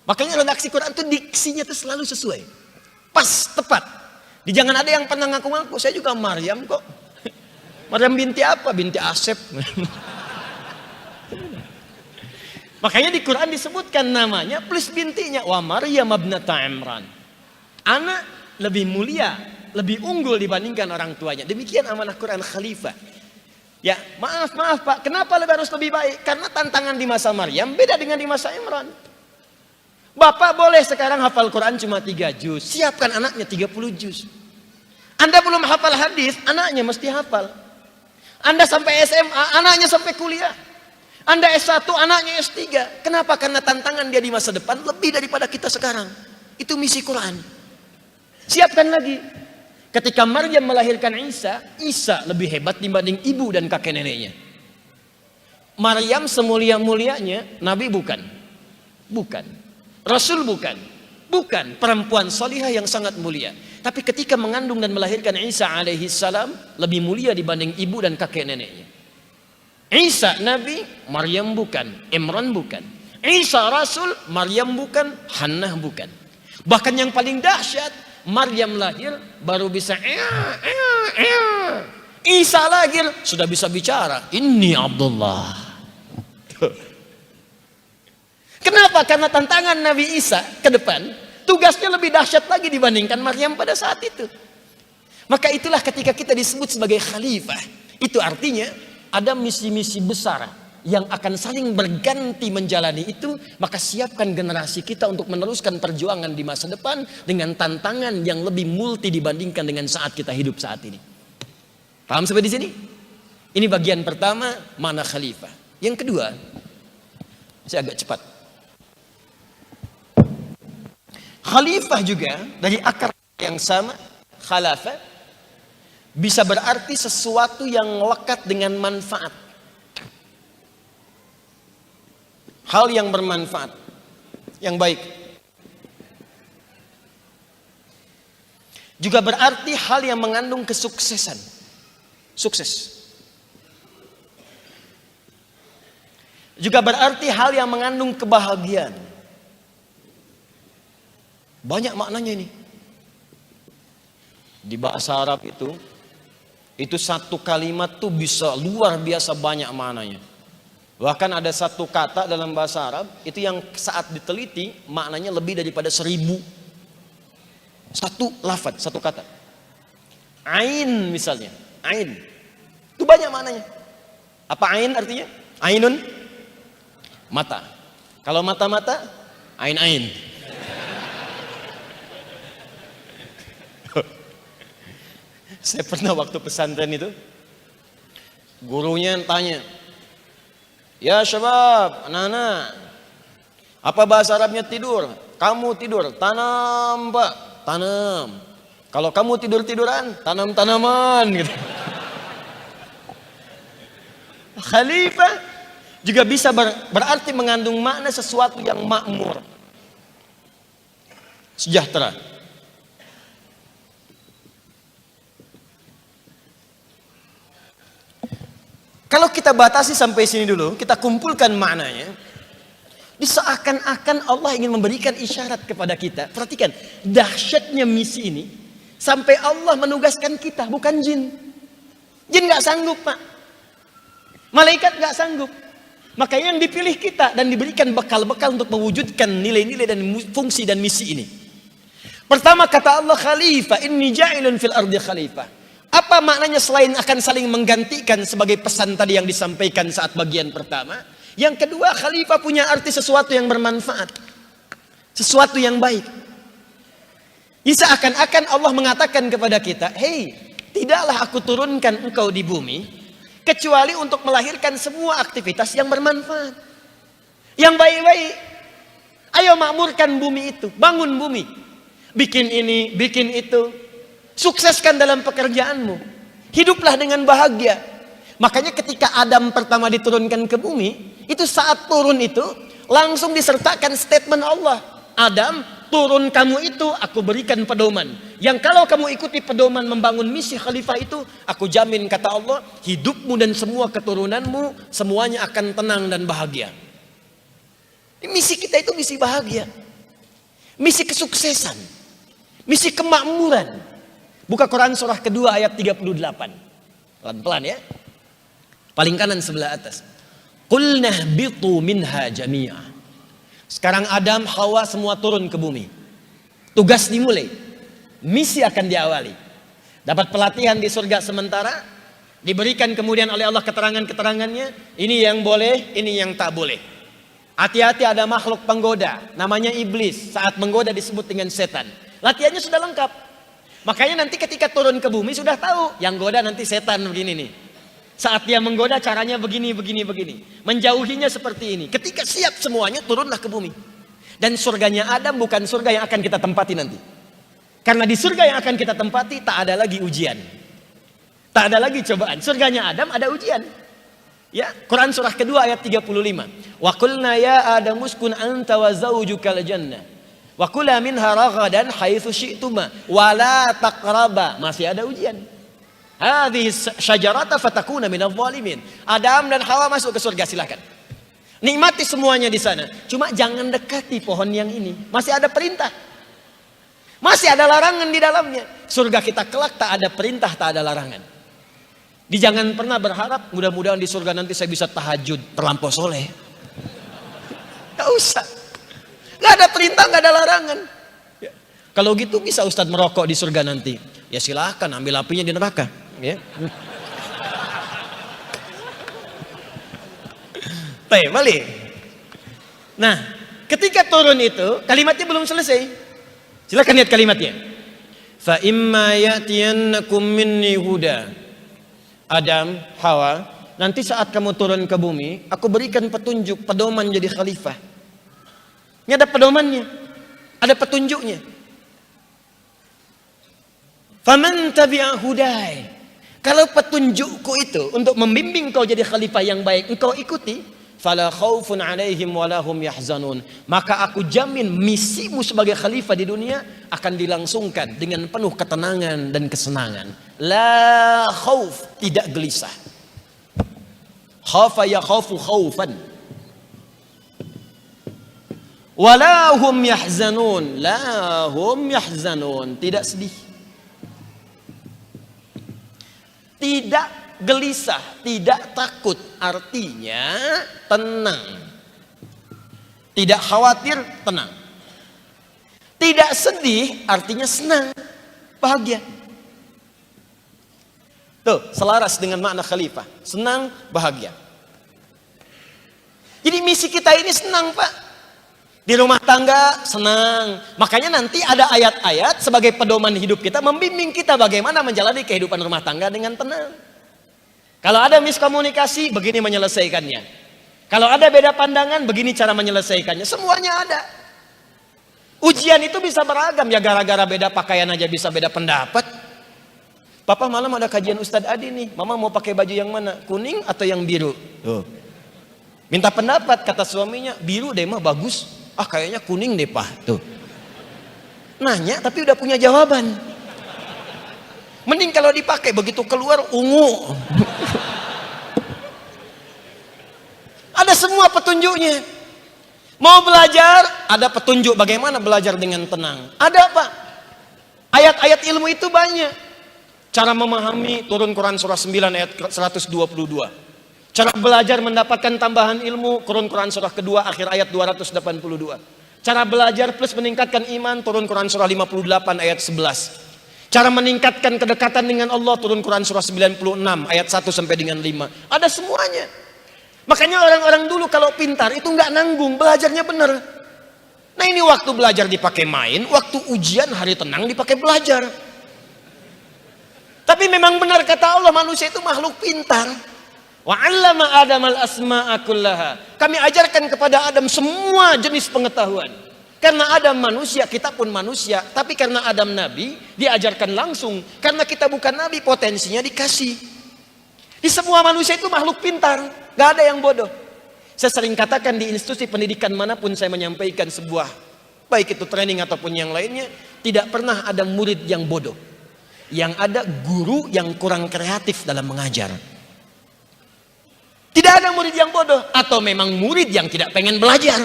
Makanya redaksi Quran itu diksinya itu selalu sesuai. Pas, tepat. Jangan ada yang pernah ngaku-ngaku, saya juga Maryam kok. Maryam binti apa? Binti Asep. Makanya di Quran disebutkan namanya plus bintinya. Wa Maryam ibnata Imran. Anak lebih mulia, lebih unggul dibandingkan orang tuanya. Demikian amanah Quran khalifah. Ya, maaf Pak, kenapa harus lebih baik? Karena tantangan di masa Maryam beda dengan di masa Imran. Bapak boleh sekarang hafal Quran cuma 3 juz. Siapkan anaknya 30 juz. Anda belum hafal hadis, anaknya mesti hafal. Anda sampai SMA, anaknya sampai kuliah. Anda S1, anaknya S3. Kenapa? Karena tantangan dia di masa depan lebih daripada kita sekarang. Itu misi Quran. Siapkan lagi. Ketika Maryam melahirkan Isa lebih hebat dibanding ibu dan kakek neneknya. Maryam semulia-mulianya, Nabi bukan. Bukan. Rasul bukan. Bukan. Perempuan salihah yang sangat mulia. Tapi ketika mengandung dan melahirkan Isa alaihi salam, lebih mulia dibanding ibu dan kakek neneknya. Isa Nabi, Maryam bukan, Imran bukan. Isa Rasul, Maryam bukan, Hannah bukan. Bahkan yang paling dahsyat, Maryam lahir baru bisa Isa lahir sudah bisa bicara. Inni Abdullah. Kenapa? Karena tantangan Nabi Isa ke depan, tugasnya lebih dahsyat lagi dibandingkan Maryam pada saat itu. Maka itulah ketika kita disebut sebagai khalifah. Itu artinya ada misi-misi besar yang akan saling berganti menjalani itu. Maka siapkan generasi kita untuk meneruskan perjuangan di masa depan dengan tantangan yang lebih multi dibandingkan dengan saat kita hidup saat ini. Paham sampai di sini? Ini bagian pertama, mana khalifah. Yang kedua, saya agak cepat. Khalifah juga dari akar yang sama, khalafah bisa berarti sesuatu yang lekat dengan manfaat. Hal yang bermanfaat, yang baik. Juga berarti hal yang mengandung kesuksesan. Sukses. Juga berarti hal yang mengandung kebahagiaan. Banyak maknanya ini. Di bahasa Arab itu satu kalimat tuh bisa luar biasa banyak maknanya. Bahkan ada satu kata dalam bahasa Arab itu yang saat diteliti maknanya lebih daripada 1000. Satu lafaz, satu kata. Ain misalnya, ain. Itu banyak maknanya. Apa ain artinya? Ainun, mata. Kalau mata-mata, ain-ain. Saya pernah waktu pesantren itu, gurunya tanya, ya syabab, anak-anak, apa bahasa Arabnya tidur? Kamu tidur, tanam pak, tanam. Kalau kamu tidur-tiduran, tanam tanaman gitu. Khalifah juga bisa berarti mengandung makna sesuatu yang makmur. sejahtera. Kalau kita batasi sampai sini dulu, kita kumpulkan maknanya. Seakan-akan Allah ingin memberikan isyarat kepada kita. Perhatikan, dahsyatnya misi ini. Sampai Allah menugaskan kita, bukan jin. Jin gak sanggup, Pak. Malaikat gak sanggup. Makanya yang dipilih kita dan diberikan bekal-bekal untuk mewujudkan nilai-nilai dan fungsi dan misi ini. Pertama kata Allah, khalifah, inni ja'ilun fil ardi khalifah. Apa maknanya selain akan saling menggantikan sebagai pesan tadi yang disampaikan saat bagian pertama? Yang kedua, khalifah punya arti sesuatu yang bermanfaat. Sesuatu yang baik. Seakan-akan Allah mengatakan kepada kita, hei, tidaklah aku turunkan engkau di bumi, kecuali untuk melahirkan semua aktivitas yang bermanfaat. Yang baik-baik. Ayo makmurkan bumi itu, bangun bumi. Bikin ini, bikin itu. Sukseskan dalam pekerjaanmu. Hiduplah dengan bahagia. Makanya ketika Adam pertama diturunkan ke bumi, itu saat turun itu langsung disertakan statement Allah. Adam, turun kamu itu aku berikan pedoman. Yang kalau kamu ikuti pedoman membangun misi khalifah itu, aku jamin kata Allah, hidupmu dan semua keturunanmu semuanya akan tenang dan bahagia. Misi kita itu misi bahagia. Misi kesuksesan. Misi kemakmuran. Buka Quran surah kedua ayat 38. Pelan-pelan ya. Paling kanan sebelah atas. Qul nahbitu minha jami'a. Sekarang Adam, Hawa semua turun ke bumi. Tugas dimulai. Misi akan diawali. Dapat pelatihan di surga sementara. Diberikan kemudian oleh Allah keterangan-keterangannya. Ini yang boleh, ini yang tak boleh. Hati-hati ada makhluk penggoda. Namanya iblis. Saat menggoda disebut dengan setan. Latihannya sudah lengkap. Makanya nanti ketika turun ke bumi sudah tahu. Yang goda nanti setan begini nih. Saat dia menggoda caranya begini, begini, begini. Menjauhinya seperti ini. Ketika siap semuanya turunlah ke bumi. Dan surganya Adam bukan surga yang akan kita tempati nanti. Karena di surga yang akan kita tempati tak ada lagi ujian. Tak ada lagi cobaan. Surganya Adam ada ujian. Ya, Quran surah kedua ayat 35. Wa qulna ya Adam uskun anta wa zawjukal jannah. Wa kula minha ragadan haitsu syi'tuma wa la taqraba. Masih ada ujian. Hadhihi syajarata fatakuna minadh dhalimin. Adam dan Hawa masuk ke surga, silakan. Nikmati semuanya di sana. Cuma jangan dekati pohon yang ini. Masih ada perintah. Masih ada larangan di dalamnya. Surga kita kelak tak ada perintah, tak ada larangan. Jangan pernah berharap mudah-mudahan di surga nanti saya bisa tahajud terlampau soleh. Gak usah. Gak ada perintah, gak ada larangan. Ya. Kalau gitu bisa Ustadz merokok di surga nanti. Ya silahkan, ambil apinya di neraka. Ya. Balik. Nah, ketika turun itu, kalimatnya belum selesai. Silakan lihat kalimatnya. Fa imma ya'tiyannakum minni huda. Adam, Hawa, nanti saat kamu turun ke bumi, aku berikan petunjuk, pedoman jadi khalifah. Ini ada pedomannya, ada petunjuknya. Faman tabi'a hudai. Kalau petunjukku itu untuk membimbing kau jadi khalifah yang baik, engkau ikuti, fala khaufun 'alaihim wa lahum yahzanun. Maka aku jamin misimu sebagai khalifah di dunia akan dilangsungkan dengan penuh ketenangan dan kesenangan. La khauf, tidak gelisah. Khafa ya khaufu khaufan. Walahum yahzanun, lahum yahzanun, tidak sedih, tidak gelisah, tidak takut, artinya tenang, tidak khawatir, tenang, tidak sedih, artinya senang, bahagia. Tuh, selaras dengan makna khalifah, senang, bahagia. Jadi misi kita ini senang, Pak. Di rumah tangga senang. Makanya nanti ada ayat-ayat sebagai pedoman hidup kita, membimbing kita bagaimana menjalani kehidupan rumah tangga dengan tenang. Kalau ada miskomunikasi, begini menyelesaikannya. Kalau ada beda pandangan, begini cara menyelesaikannya. Semuanya ada. Ujian itu bisa beragam. Ya gara-gara beda pakaian aja bisa beda pendapat. Papa malam ada kajian Ustadz Adi nih. Mama mau pakai baju yang mana? Kuning atau yang biru? Tuh. Minta pendapat, kata suaminya, biru deh mah bagus. Ah kayaknya kuning deh Pak. Tuh. Nanya tapi udah punya jawaban. Mending kalau dipakai begitu keluar ungu. Ada semua petunjuknya. Mau belajar, ada petunjuk bagaimana belajar dengan tenang. Ada apa? Ayat-ayat ilmu itu banyak. Cara memahami, turun Quran surah 9 ayat 122. Cara belajar mendapatkan tambahan ilmu, turun Quran surah kedua akhir ayat 282. Cara belajar plus meningkatkan iman, turun Quran surah 58 ayat 11. Cara meningkatkan kedekatan dengan Allah, turun Quran surah 96 ayat 1 sampai dengan 5. Ada semuanya. Makanya orang-orang dulu kalau pintar itu nggak nanggung, belajarnya benar. Nah ini waktu belajar dipakai main, waktu ujian hari tenang dipakai belajar. Tapi memang benar kata Allah, manusia itu makhluk pintar. Wa 'allama Adamal asma'a kullaha. Kami ajarkan kepada Adam semua jenis pengetahuan. Karena Adam manusia, kita pun manusia. Tapi karena Adam nabi, diajarkan langsung. Karena kita bukan nabi, potensinya dikasih. Di semua manusia itu makhluk pintar, gak ada yang bodoh. Saya sering katakan di institusi pendidikan manapun saya menyampaikan sebuah, baik itu training ataupun yang lainnya, tidak pernah ada murid yang bodoh. Yang ada guru yang kurang kreatif dalam mengajar. Tidak ada murid yang bodoh, atau memang murid yang tidak pengen belajar.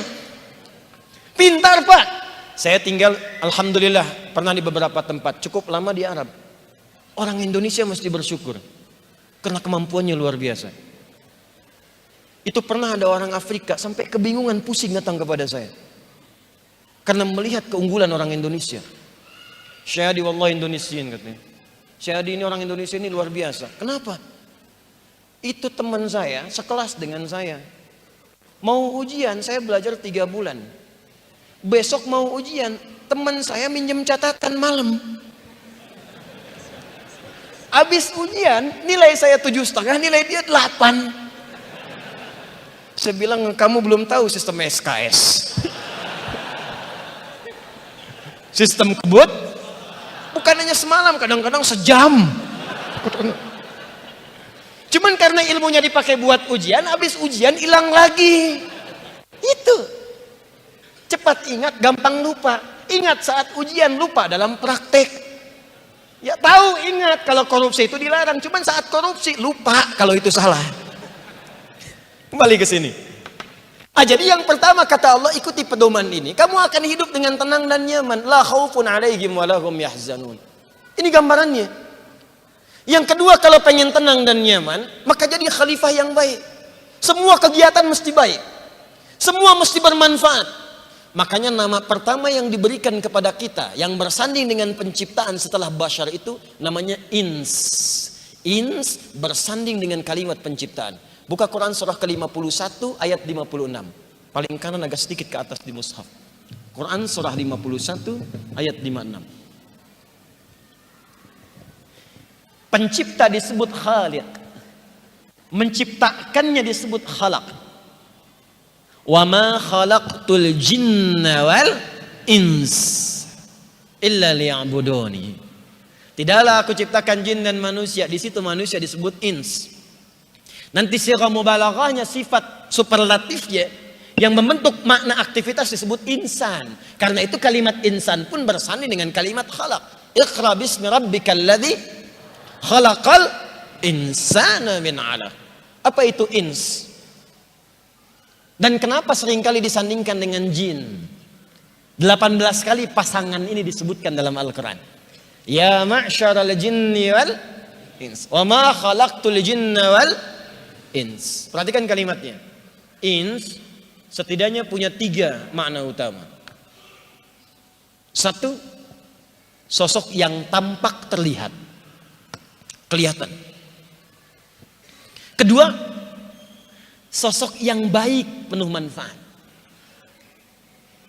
Pintar Pak. Saya tinggal, alhamdulillah, pernah di beberapa tempat, cukup lama di Arab. Orang Indonesia mesti bersyukur. Karena kemampuannya luar biasa. Itu pernah ada orang Afrika sampai kebingungan, pusing datang kepada saya. Karena melihat keunggulan orang Indonesia. Syahadi wallah Indonesian katanya. Syahadi ini orang Indonesia ini luar biasa. Kenapa? Itu teman saya, sekelas dengan saya. Mau ujian, saya belajar 3 bulan. Besok mau ujian, teman saya minjem catatan malam. Habis ujian, nilai saya 7,5, nilai dia 8. Saya bilang, kamu belum tahu sistem SKS. Sistem kebut, bukan hanya semalam, kadang-kadang sejam. Cuman karena ilmunya dipakai buat ujian, habis ujian hilang lagi. Itu. Cepat ingat, gampang lupa. Ingat saat ujian, lupa dalam praktek. Ya tahu, ingat kalau korupsi itu dilarang, cuman saat korupsi lupa kalau itu salah. Kembali ke sini. Jadi yang pertama kata Allah, ikuti pedoman ini, kamu akan hidup dengan tenang dan nyaman. La khaufun 'alaihim wa lahum yahzanun. Ini gambarannya. Yang kedua, kalau pengen tenang dan nyaman, maka jadi khalifah yang baik. Semua kegiatan mesti baik. Semua mesti bermanfaat. Makanya nama pertama yang diberikan kepada kita yang bersanding dengan penciptaan setelah Bashar itu namanya Ins. Ins bersanding dengan kalimat penciptaan. Buka Quran surah ke-51 ayat 56. Paling kanan agak sedikit ke atas di mushaf. Quran surah 51 ayat 56. Pencipta disebut Khaliq. Menciptakannya disebut Khalaq. Wa ma khalaqtul jinna wal ins illa liya'buduni. Tidaklah aku ciptakan jin dan manusia. Di situ manusia disebut ins. Nanti sirah mubalaghahnya sifat superlatifnya yang membentuk makna aktivitas disebut insan. Karena itu kalimat insan pun bersanding dengan kalimat khalaq. Iqra bismi rabbikal ladzi khalaqal insana min 'alaq. Apa itu ins? Dan kenapa seringkali disandingkan dengan jin? 18 kali pasangan ini disebutkan dalam Al-Quran. Ya ma'syaral jinni wal ins. Wa ma khalaqtul jinna wal ins. Perhatikan kalimatnya. Ins setidaknya punya 3 makna utama. 1, sosok yang tampak terlihat. Kelihatan. Kedua, sosok yang baik penuh manfaat.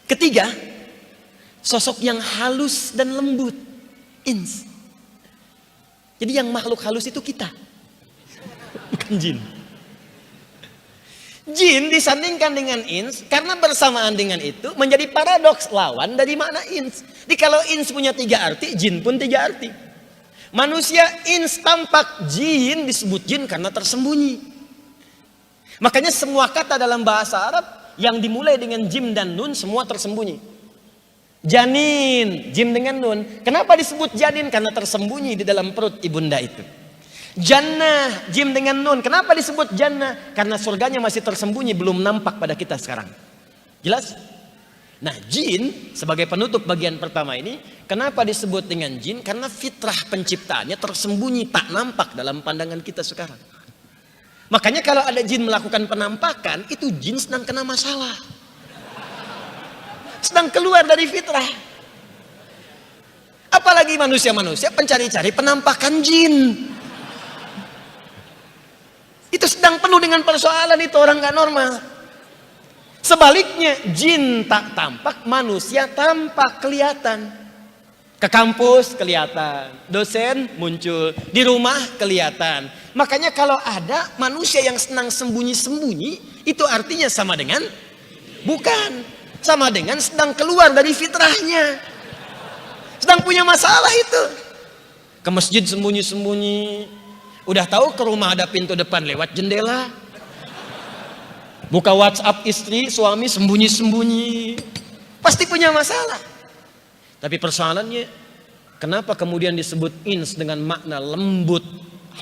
Ketiga, sosok yang halus dan lembut. Ins. Jadi yang makhluk halus itu kita, bukan jin. Jin disandingkan dengan ins karena bersamaan dengan itu menjadi paradoks lawan dari makna ins. Jadi kalau ins punya 3 arti, jin pun 3 arti. Manusia ins tampak, jin disebut jin karena tersembunyi. Makanya semua kata dalam bahasa Arab yang dimulai dengan jim dan nun semua tersembunyi. Janin, jim dengan nun. Kenapa disebut janin? Karena tersembunyi di dalam perut ibunda itu. Jannah, jim dengan nun. Kenapa disebut jannah? Karena surganya masih tersembunyi, belum nampak pada kita sekarang. Jelas? Nah, jin sebagai penutup bagian pertama ini, kenapa disebut dengan jin? Karena fitrah penciptaannya tersembunyi, tak nampak dalam pandangan kita sekarang. Makanya kalau ada jin melakukan penampakan, itu jin sedang kena masalah. Sedang keluar dari fitrah. Apalagi manusia-manusia pencari-cari penampakan jin. Itu sedang penuh dengan persoalan, itu orang gak normal. Sebaliknya, jin tak tampak, manusia tampak, kelihatan. Ke kampus kelihatan, dosen muncul, di rumah kelihatan. Makanya kalau ada manusia yang senang sembunyi-sembunyi, itu artinya sama dengan bukan, sama dengan sedang keluar dari fitrahnya, sedang punya masalah itu. Ke masjid sembunyi-sembunyi, udah tahu ke rumah ada pintu depan lewat jendela. Buka WhatsApp istri, suami sembunyi-sembunyi, pasti punya masalah. Tapi persoalannya, kenapa kemudian disebut ins dengan makna lembut,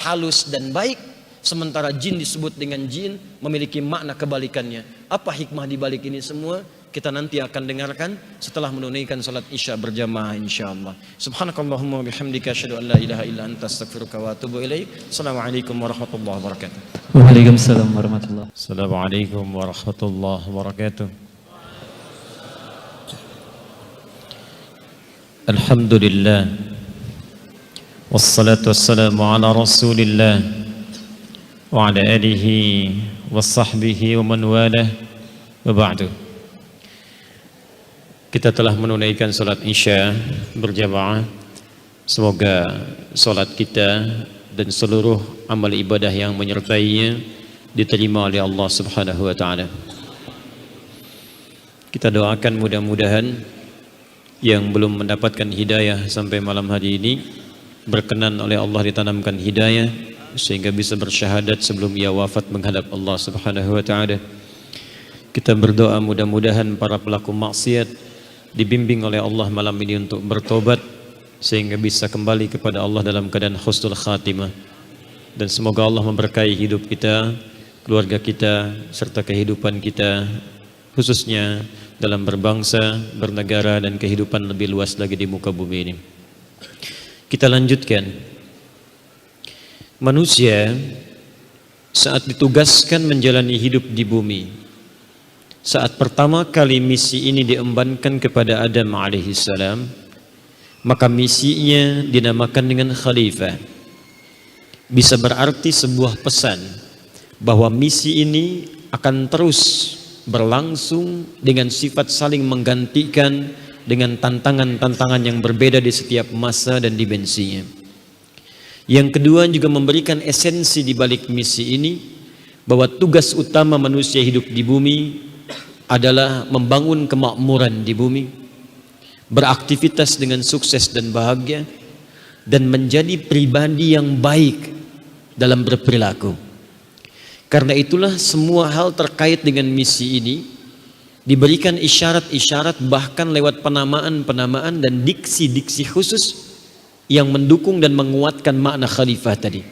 halus dan baik, sementara jin disebut dengan jin memiliki makna kebalikannya? Apa hikmah di balik ini semua? Kita nanti akan dengarkan setelah menunaikan salat Isya berjamaah insyaallah. Subhanakallahumma wa bihamdika asyhadu an la ilaha illa anta astaghfiruka wa atubu ilaik. Assalamualaikum warahmatullahi wabarakatuh. Waalaikumsalam warahmatullahi. Assalamualaikum warahmatullahi wabarakatuh. Alhamdulillah. Wassalatu wassalamu ala Rasulillah wa ala alihi wa sahbihi wa man walah. Wa ba'du. Kita telah menunaikan salat Isya berjamaah. Semoga salat kita dan seluruh amal ibadah yang menyertainya diterima oleh Allah Subhanahu wa taala. Kita doakan mudah-mudahan yang belum mendapatkan hidayah sampai malam hari ini berkenan oleh Allah ditanamkan hidayah sehingga bisa bersyahadat sebelum ia wafat menghadap Allah Subhanahu wa taala. Kita berdoa mudah-mudahan para pelaku maksiat dibimbing oleh Allah malam ini untuk bertobat sehingga bisa kembali kepada Allah dalam keadaan husnul khatimah. Dan semoga Allah memberkahi hidup kita, keluarga kita, serta kehidupan kita, khususnya dalam berbangsa, bernegara, dan kehidupan lebih luas lagi di muka bumi ini. Kita lanjutkan. Manusia saat ditugaskan menjalani hidup di bumi, saat pertama kali misi ini diembankan kepada Adam alaihissalam, maka misinya dinamakan dengan khalifah. Bisa berarti sebuah pesan bahwa misi ini akan terus berlangsung dengan sifat saling menggantikan dengan tantangan-tantangan yang berbeda di setiap masa dan dimensinya. Yang kedua juga memberikan esensi di balik misi ini bahwa tugas utama manusia hidup di bumi adalah membangun kemakmuran di bumi, beraktivitas dengan sukses dan bahagia, dan menjadi pribadi yang baik dalam berperilaku. Karena itulah semua hal terkait dengan misi ini diberikan isyarat-isyarat, bahkan lewat penamaan-penamaan dan diksi-diksi khusus yang mendukung dan menguatkan makna khalifah tadi.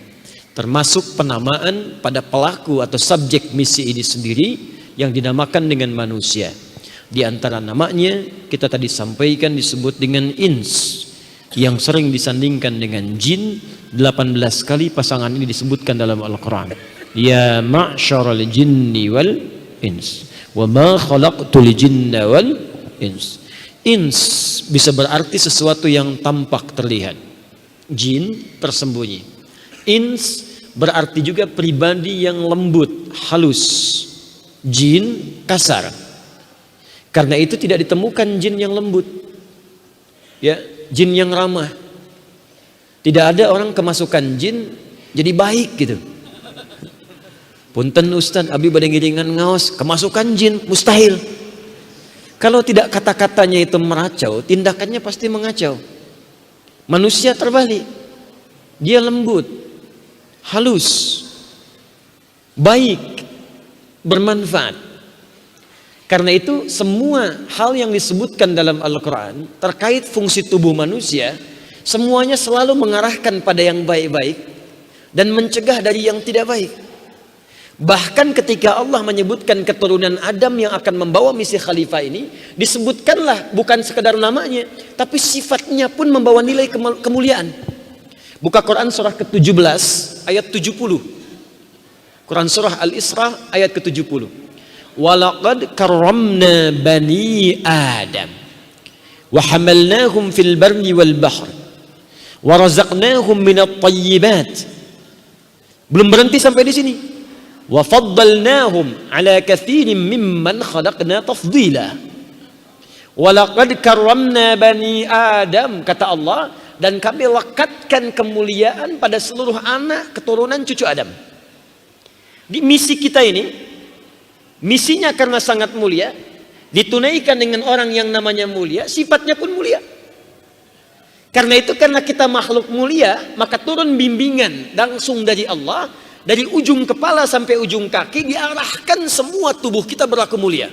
Termasuk penamaan pada pelaku atau subjek misi ini sendiri yang dinamakan dengan manusia. Di antara namanya kita tadi sampaikan disebut dengan ins, yang sering disandingkan dengan jin. 18 kali pasangan ini disebutkan dalam Al-Quran. Ya ma'syaral jinni wal ins wa ma khalaqtul jinna wal ins. Ins bisa berarti sesuatu yang tampak terlihat, jin tersembunyi. Ins berarti juga pribadi yang lembut, halus. Jin kasar. Karena itu tidak ditemukan jin yang lembut, ya, jin yang ramah. Tidak ada orang kemasukan jin jadi baik gitu. Punten Ustaz, abi bade ngiringan ngaos, kemasukan jin mustahil. Kalau tidak kata-katanya itu meracau, tindakannya pasti mengacau. Manusia terbalik. Dia lembut, halus, baik, bermanfaat. Karena itu semua hal yang disebutkan dalam Al-Quran terkait fungsi tubuh manusia, semuanya selalu mengarahkan pada yang baik-baik dan mencegah dari yang tidak baik. Bahkan ketika Allah menyebutkan keturunan Adam yang akan membawa misi khalifah ini, disebutkanlah bukan sekedar namanya, tapi sifatnya pun membawa nilai kemuliaan. Buka Quran surah ke-17 ayat 70. Quran surah Al-Isra ayat ke-70. Walaqad karramna bani Adam wa hamalnahum fil barri wal bahr wa razaqnahum minat thayyibat. Belum berhenti sampai di sini. Wa faddalnahum ala katsirin mimman khalaqna tafdila. Walaqad karramna bani Adam, kata Allah, dan kami lekatkan kemuliaan pada seluruh anak keturunan cucu Adam. Di misi kita ini, misinya karena sangat mulia, ditunaikan dengan orang yang namanya mulia, sifatnya pun mulia. Karena itu, karena kita makhluk mulia, maka turun bimbingan langsung dari Allah, dari ujung kepala sampai ujung kaki, diarahkan semua tubuh kita berlaku mulia.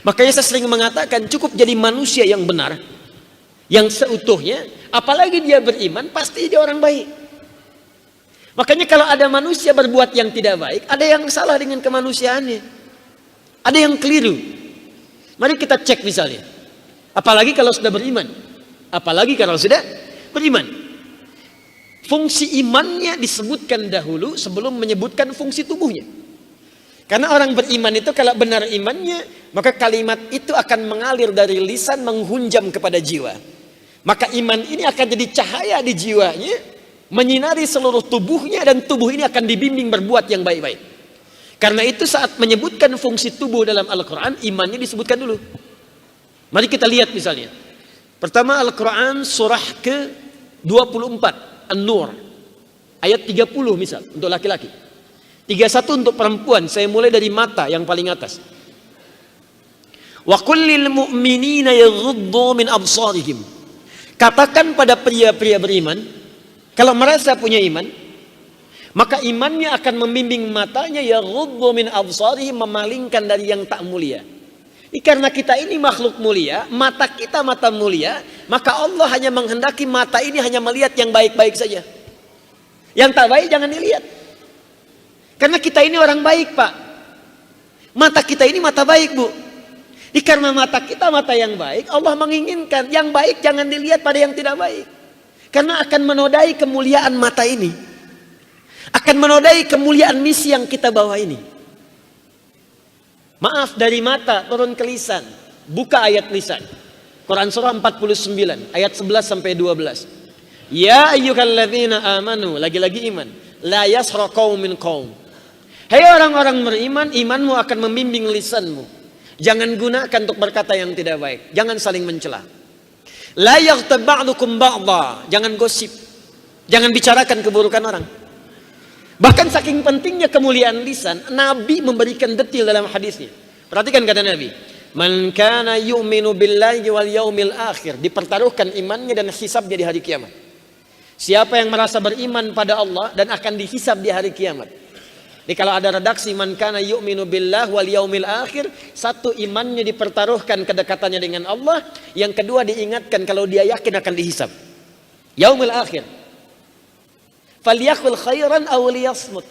Makanya saya sering mengatakan, cukup jadi manusia yang benar, yang seutuhnya, apalagi dia beriman, pasti dia orang baik. Makanya kalau ada manusia berbuat yang tidak baik, ada yang salah dengan kemanusiaannya, ada yang keliru. Mari kita cek misalnya, apalagi kalau sudah beriman, fungsi imannya disebutkan dahulu sebelum menyebutkan fungsi tubuhnya. Karena orang beriman itu kalau benar imannya, maka kalimat itu akan mengalir dari lisan menghunjam kepada jiwa. Maka iman ini akan jadi cahaya di jiwanya, menyinari seluruh tubuhnya, dan tubuh ini akan dibimbing berbuat yang baik-baik. Karena itu saat menyebutkan fungsi tubuh dalam Al-Quran, imannya disebutkan dulu. Mari kita lihat misalnya. Pertama, Al-Quran surah ke-24, An-Nur, ayat 30 misal, untuk laki-laki. 31 untuk perempuan. Saya mulai dari mata yang paling atas. Wa kullil mu'minina yaghuddu min absarihim. Katakan pada pria-pria beriman, kalau merasa punya iman, maka imannya akan membimbing matanya, yaghuddu min absarihim, memalingkan dari yang tak mulia. Karena kita ini makhluk mulia, mata kita mata mulia, maka Allah hanya menghendaki mata ini hanya melihat yang baik-baik saja. Yang tak baik jangan dilihat. Karena kita ini orang baik, Pak. Mata kita ini mata baik, Bu. Karena mata kita mata yang baik, Allah menginginkan yang baik jangan dilihat pada yang tidak baik. Karena akan menodai kemuliaan mata ini, akan menodai kemuliaan misi yang kita bawa ini. Maaf, dari mata turun ke lisan. Buka ayat lisan, Quran surah 49 ayat 11 sampai 12. Ya ayyuhalladzina amanu, lagi-lagi iman, la yasra qaumin qaum. Hai orang-orang beriman, imanmu akan membimbing lisanmu. Jangan gunakan untuk berkata yang tidak baik, jangan saling mencela. La yaghtab ba'dukum ba'dha, jangan gosip, jangan bicarakan keburukan orang. Bahkan saking pentingnya kemuliaan lisan, Nabi memberikan detil dalam hadisnya. Perhatikan kata Nabi, man kana yu'minu billahi wal yaumil akhir, dipertaruhkan imannya dan hisabnya di hari kiamat. Siapa yang merasa beriman pada Allah dan akan dihisab di hari kiamat. Jadi kalau ada redaksi man kana yu'minu billahi wal yaumil akhir, satu, imannya dipertaruhkan kedekatannya dengan Allah, yang kedua diingatkan kalau dia yakin akan dihisab. Yaumil akhir. Falyaqul khairan aw liyasmut.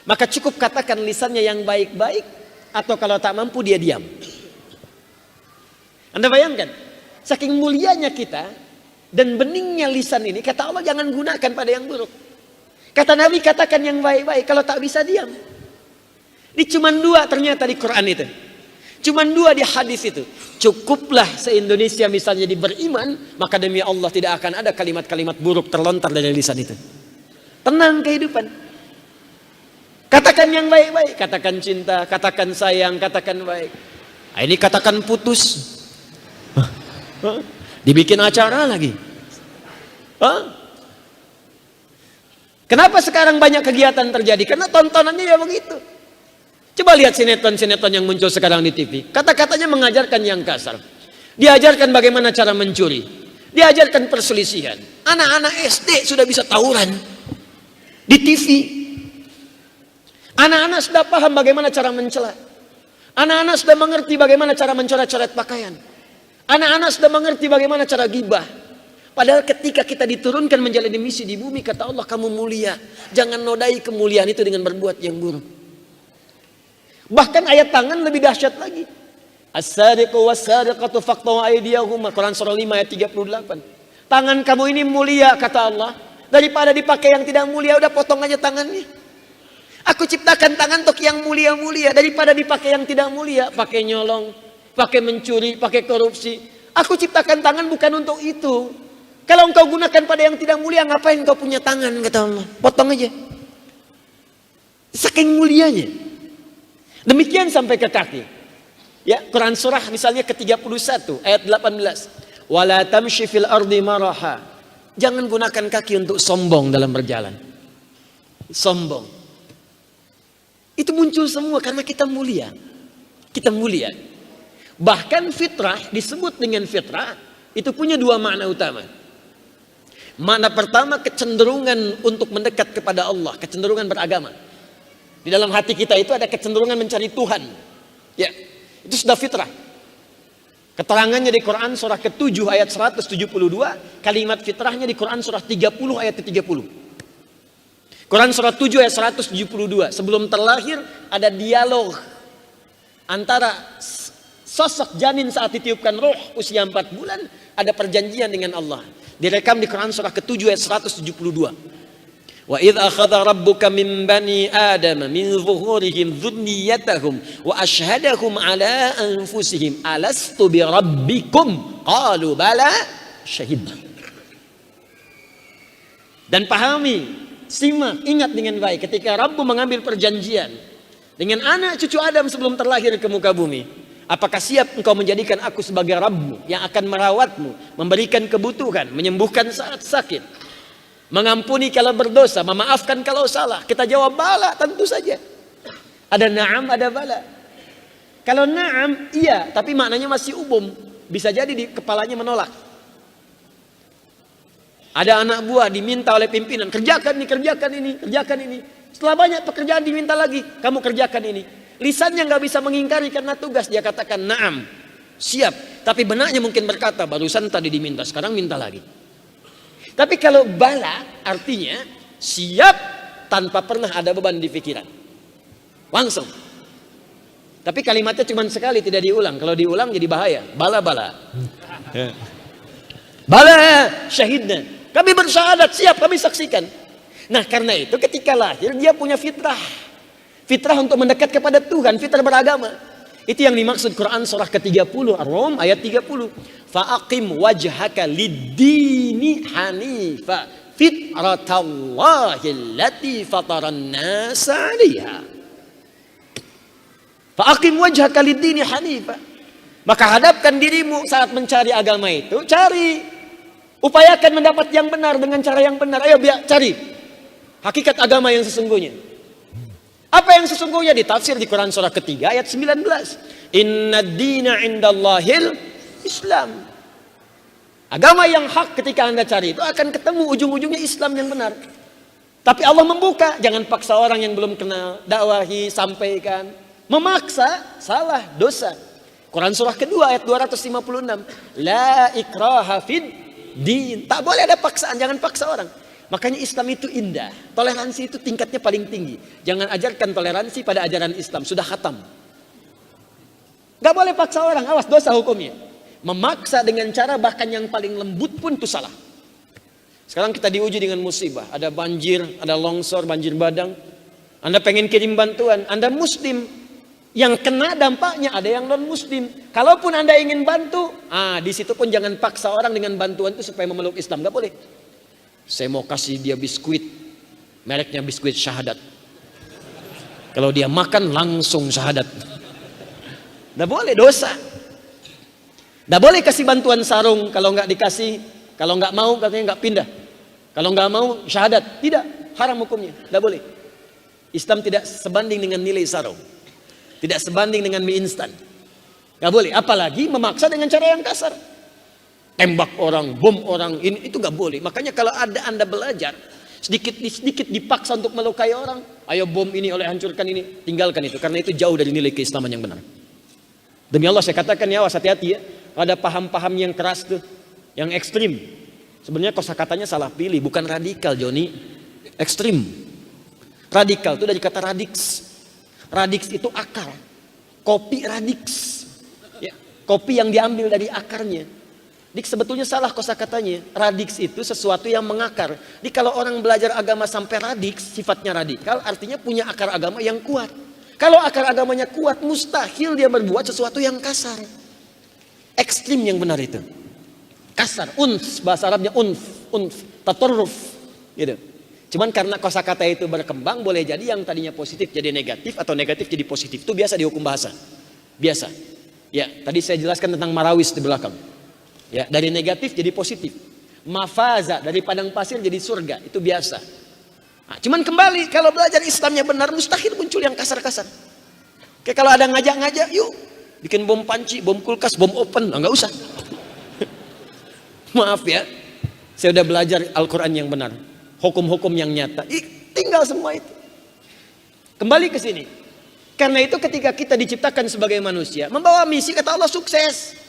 Maka cukup katakan lisannya yang baik-baik, atau kalau tak mampu dia diam. Anda bayangkan, saking mulianya kita dan beningnya lisan ini, kata Allah jangan gunakan pada yang buruk. Kata Nabi katakan yang baik-baik, kalau tak bisa diam. Ini cuma dua ternyata di Quran itu. Cuma dua di hadis itu. Cukuplah se-Indonesia misalnya beriman, maka demi Allah tidak akan ada kalimat-kalimat buruk terlontar dari lisan itu. Tenang kehidupan. Katakan yang baik-baik, katakan cinta, katakan sayang, katakan baik. Nah, ini katakan putus. Dibikin acara lagi. Kenapa sekarang banyak kegiatan terjadi? Karena tontonannya ya begitu. Coba lihat sinetron-sinetron yang muncul sekarang di TV. Kata-katanya mengajarkan yang kasar. Diajarkan bagaimana cara mencuri. Diajarkan perselisihan. Anak-anak SD sudah bisa tawuran di TV. Anak-anak sudah paham bagaimana cara mencela. Anak-anak sudah mengerti bagaimana cara mencoret-coret pakaian. Anak-anak sudah mengerti bagaimana cara gibah. Padahal ketika kita diturunkan menjalani misi di bumi, kata Allah, kamu mulia. Jangan nodai kemuliaan itu dengan berbuat yang buruk. Bahkan ayat tangan lebih dahsyat lagi. As-sariqu was-sariqatu faqta'u aydiyahuma. Quran surah 5 ayat 38. Tangan kamu ini mulia, kata Allah. Daripada dipakai yang tidak mulia, udah potong aja tangannya. Aku ciptakan tangan untuk yang mulia-mulia. Daripada dipakai yang tidak mulia. Pakai nyolong, pakai mencuri, pakai korupsi. Aku ciptakan tangan bukan untuk itu. Kalau engkau gunakan pada yang tidak mulia, ngapain engkau punya tangan, kata Allah. Potong aja. Saking mulianya. Demikian sampai ke kaki. Ya, Quran surah misalnya ke-31 ayat 18. Wala tamshi fil ardi maraha. Jangan gunakan kaki untuk sombong dalam berjalan. Sombong. Itu muncul semua karena kita mulia. Kita mulia. Bahkan fitrah disebut dengan fitrah itu punya dua makna utama. Makna pertama kecenderungan untuk mendekat kepada Allah, kecenderungan beragama. Di dalam hati kita itu ada kecenderungan mencari Tuhan. Ya, itu sudah fitrah. Keterangannya di Quran surah ke-7 ayat 172, kalimat fitrahnya di Quran surah 30 ayat ke-30. Quran surah 7 ayat 172, sebelum terlahir ada dialog antara sosok janin saat ditiupkan roh usia 4 bulan, ada perjanjian dengan Allah. Direkam di Quran surah ke-7 ayat 172. Wa idh akhadha rabbuka min bani Adam min zuhurihim dzurriyyatahum wa ashhadahum ala anfusihim alastu bi rabbikum qalu bala syahidna. Dan pahami, simak, ingat dengan baik ketika Rabbu mengambil perjanjian dengan anak cucu Adam sebelum terlahir ke muka bumi. Apakah siap engkau menjadikan aku sebagai Rabbmu yang akan merawatmu, memberikan kebutuhan, menyembuhkan saat sakit, mengampuni kalau berdosa, memaafkan kalau salah? Kita jawab bala, tentu saja. Ada na'am, ada bala. Kalau na'am, iya, tapi maknanya masih umum. Bisa jadi di kepalanya menolak. Ada anak buah diminta oleh pimpinan, kerjakan ini, kerjakan ini, kerjakan ini. Setelah banyak pekerjaan diminta lagi, kamu kerjakan ini. Lisannya nggak bisa mengingkari karena tugas, dia katakan na'am, siap. Tapi benaknya mungkin berkata, barusan tadi diminta, sekarang minta lagi. Tapi kalau bala artinya siap tanpa pernah ada beban di pikiran, langsung. Tapi kalimatnya cuma sekali, tidak diulang. Kalau diulang jadi bahaya. Bala-bala. Bala syahidna, kami bersyahadat, siap, kami saksikan. Nah karena itu ketika lahir dia punya fitrah. Fitrah untuk mendekat kepada Tuhan, fitrah beragama. Itu yang dimaksud Quran surah ke-30 Ar-Rum ayat 30. Fa'aqim wajhaka lid-dini hanifa fitratallahi allati fataran nas 'alaiha. Fa'aqim wajhaka lid-dini hanifa. Maka hadapkan dirimu saat mencari agama itu, cari. Upayakan mendapat yang benar dengan cara yang benar. Ayo biar cari hakikat agama yang sesungguhnya. Apa yang sesungguhnya ditafsir di Quran surah ketiga ayat 19. Inna dina indallahil Islam. Agama yang hak ketika Anda cari itu akan ketemu ujung-ujungnya Islam yang benar. Tapi Allah membuka, jangan paksa orang yang belum kenal, dakwahi, sampaikan. Memaksa, salah, dosa. Quran surah kedua ayat 256. La ikraha fid din. Tak boleh ada paksaan, jangan paksa orang. Makanya Islam itu indah. Toleransi itu tingkatnya paling tinggi. Jangan ajarkan toleransi pada ajaran Islam. Sudah khatam. Gak boleh paksa orang. Awas, dosa hukumnya. Memaksa dengan cara bahkan yang paling lembut pun itu salah. Sekarang kita diuji dengan musibah. Ada banjir, ada longsor, banjir bandang. Anda pengen kirim bantuan. Anda muslim. Yang kena dampaknya ada yang non muslim. Kalaupun Anda ingin bantu, di situ pun jangan paksa orang dengan bantuan itu supaya memeluk Islam. Gak boleh. Saya mau kasih dia biskuit, mereknya biskuit syahadat. Kalau dia makan langsung syahadat. Nggak boleh, dosa. Nggak boleh kasih bantuan sarung, kalau nggak dikasih, kalau nggak mau katanya nggak pindah. Kalau nggak mau syahadat, tidak, haram hukumnya, nggak boleh. Islam tidak sebanding dengan nilai sarung, tidak sebanding dengan mie instan. Nggak boleh, apalagi memaksa dengan cara yang kasar. Tembak orang, bom orang, ini itu nggak boleh. Makanya kalau ada Anda belajar sedikit dipaksa untuk melukai orang, ayo bom ini oleh hancurkan ini, tinggalkan itu, karena itu jauh dari nilai keislaman yang benar. Demi Allah saya katakan ya, hati-hati ya. Ada paham-paham yang keras tuh, yang ekstrim. Sebenarnya kosakatanya salah pilih, bukan radikal Joni. Ekstrim. Radikal itu dari kata radix. Radix itu akar. Kopi radix. Ya, kopi yang diambil dari akarnya. Dik sebetulnya salah kosakatanya. Radix itu sesuatu yang mengakar. Jadi kalau orang belajar agama sampai radix, sifatnya radikal, artinya punya akar agama yang kuat. Kalau akar agamanya kuat, mustahil dia berbuat sesuatu yang kasar. Ekstrim yang benar itu. Kasar, unf, bahasa Arabnya unf, tatorruf, gitu. Cuman karena kosakata itu berkembang, boleh jadi yang tadinya positif jadi negatif atau negatif jadi positif. Itu biasa di hukum bahasa. Biasa. Ya, tadi saya jelaskan tentang marawis di belakang. Ya, dari negatif jadi positif. Mafaza dari padang pasir jadi surga, itu biasa. Nah, cuman kembali kalau belajar Islamnya benar, mustahil muncul yang kasar-kasar. Kayak kalau ada ngajak-ngajak, yuk bikin bom panci, bom kulkas, bom open, nggak usah. Maaf ya, saya udah belajar Al-Quran yang benar, hukum-hukum yang nyata. Tinggal semua itu. Kembali ke sini. Karena itu ketika kita diciptakan sebagai manusia, membawa misi, kata Allah, sukses.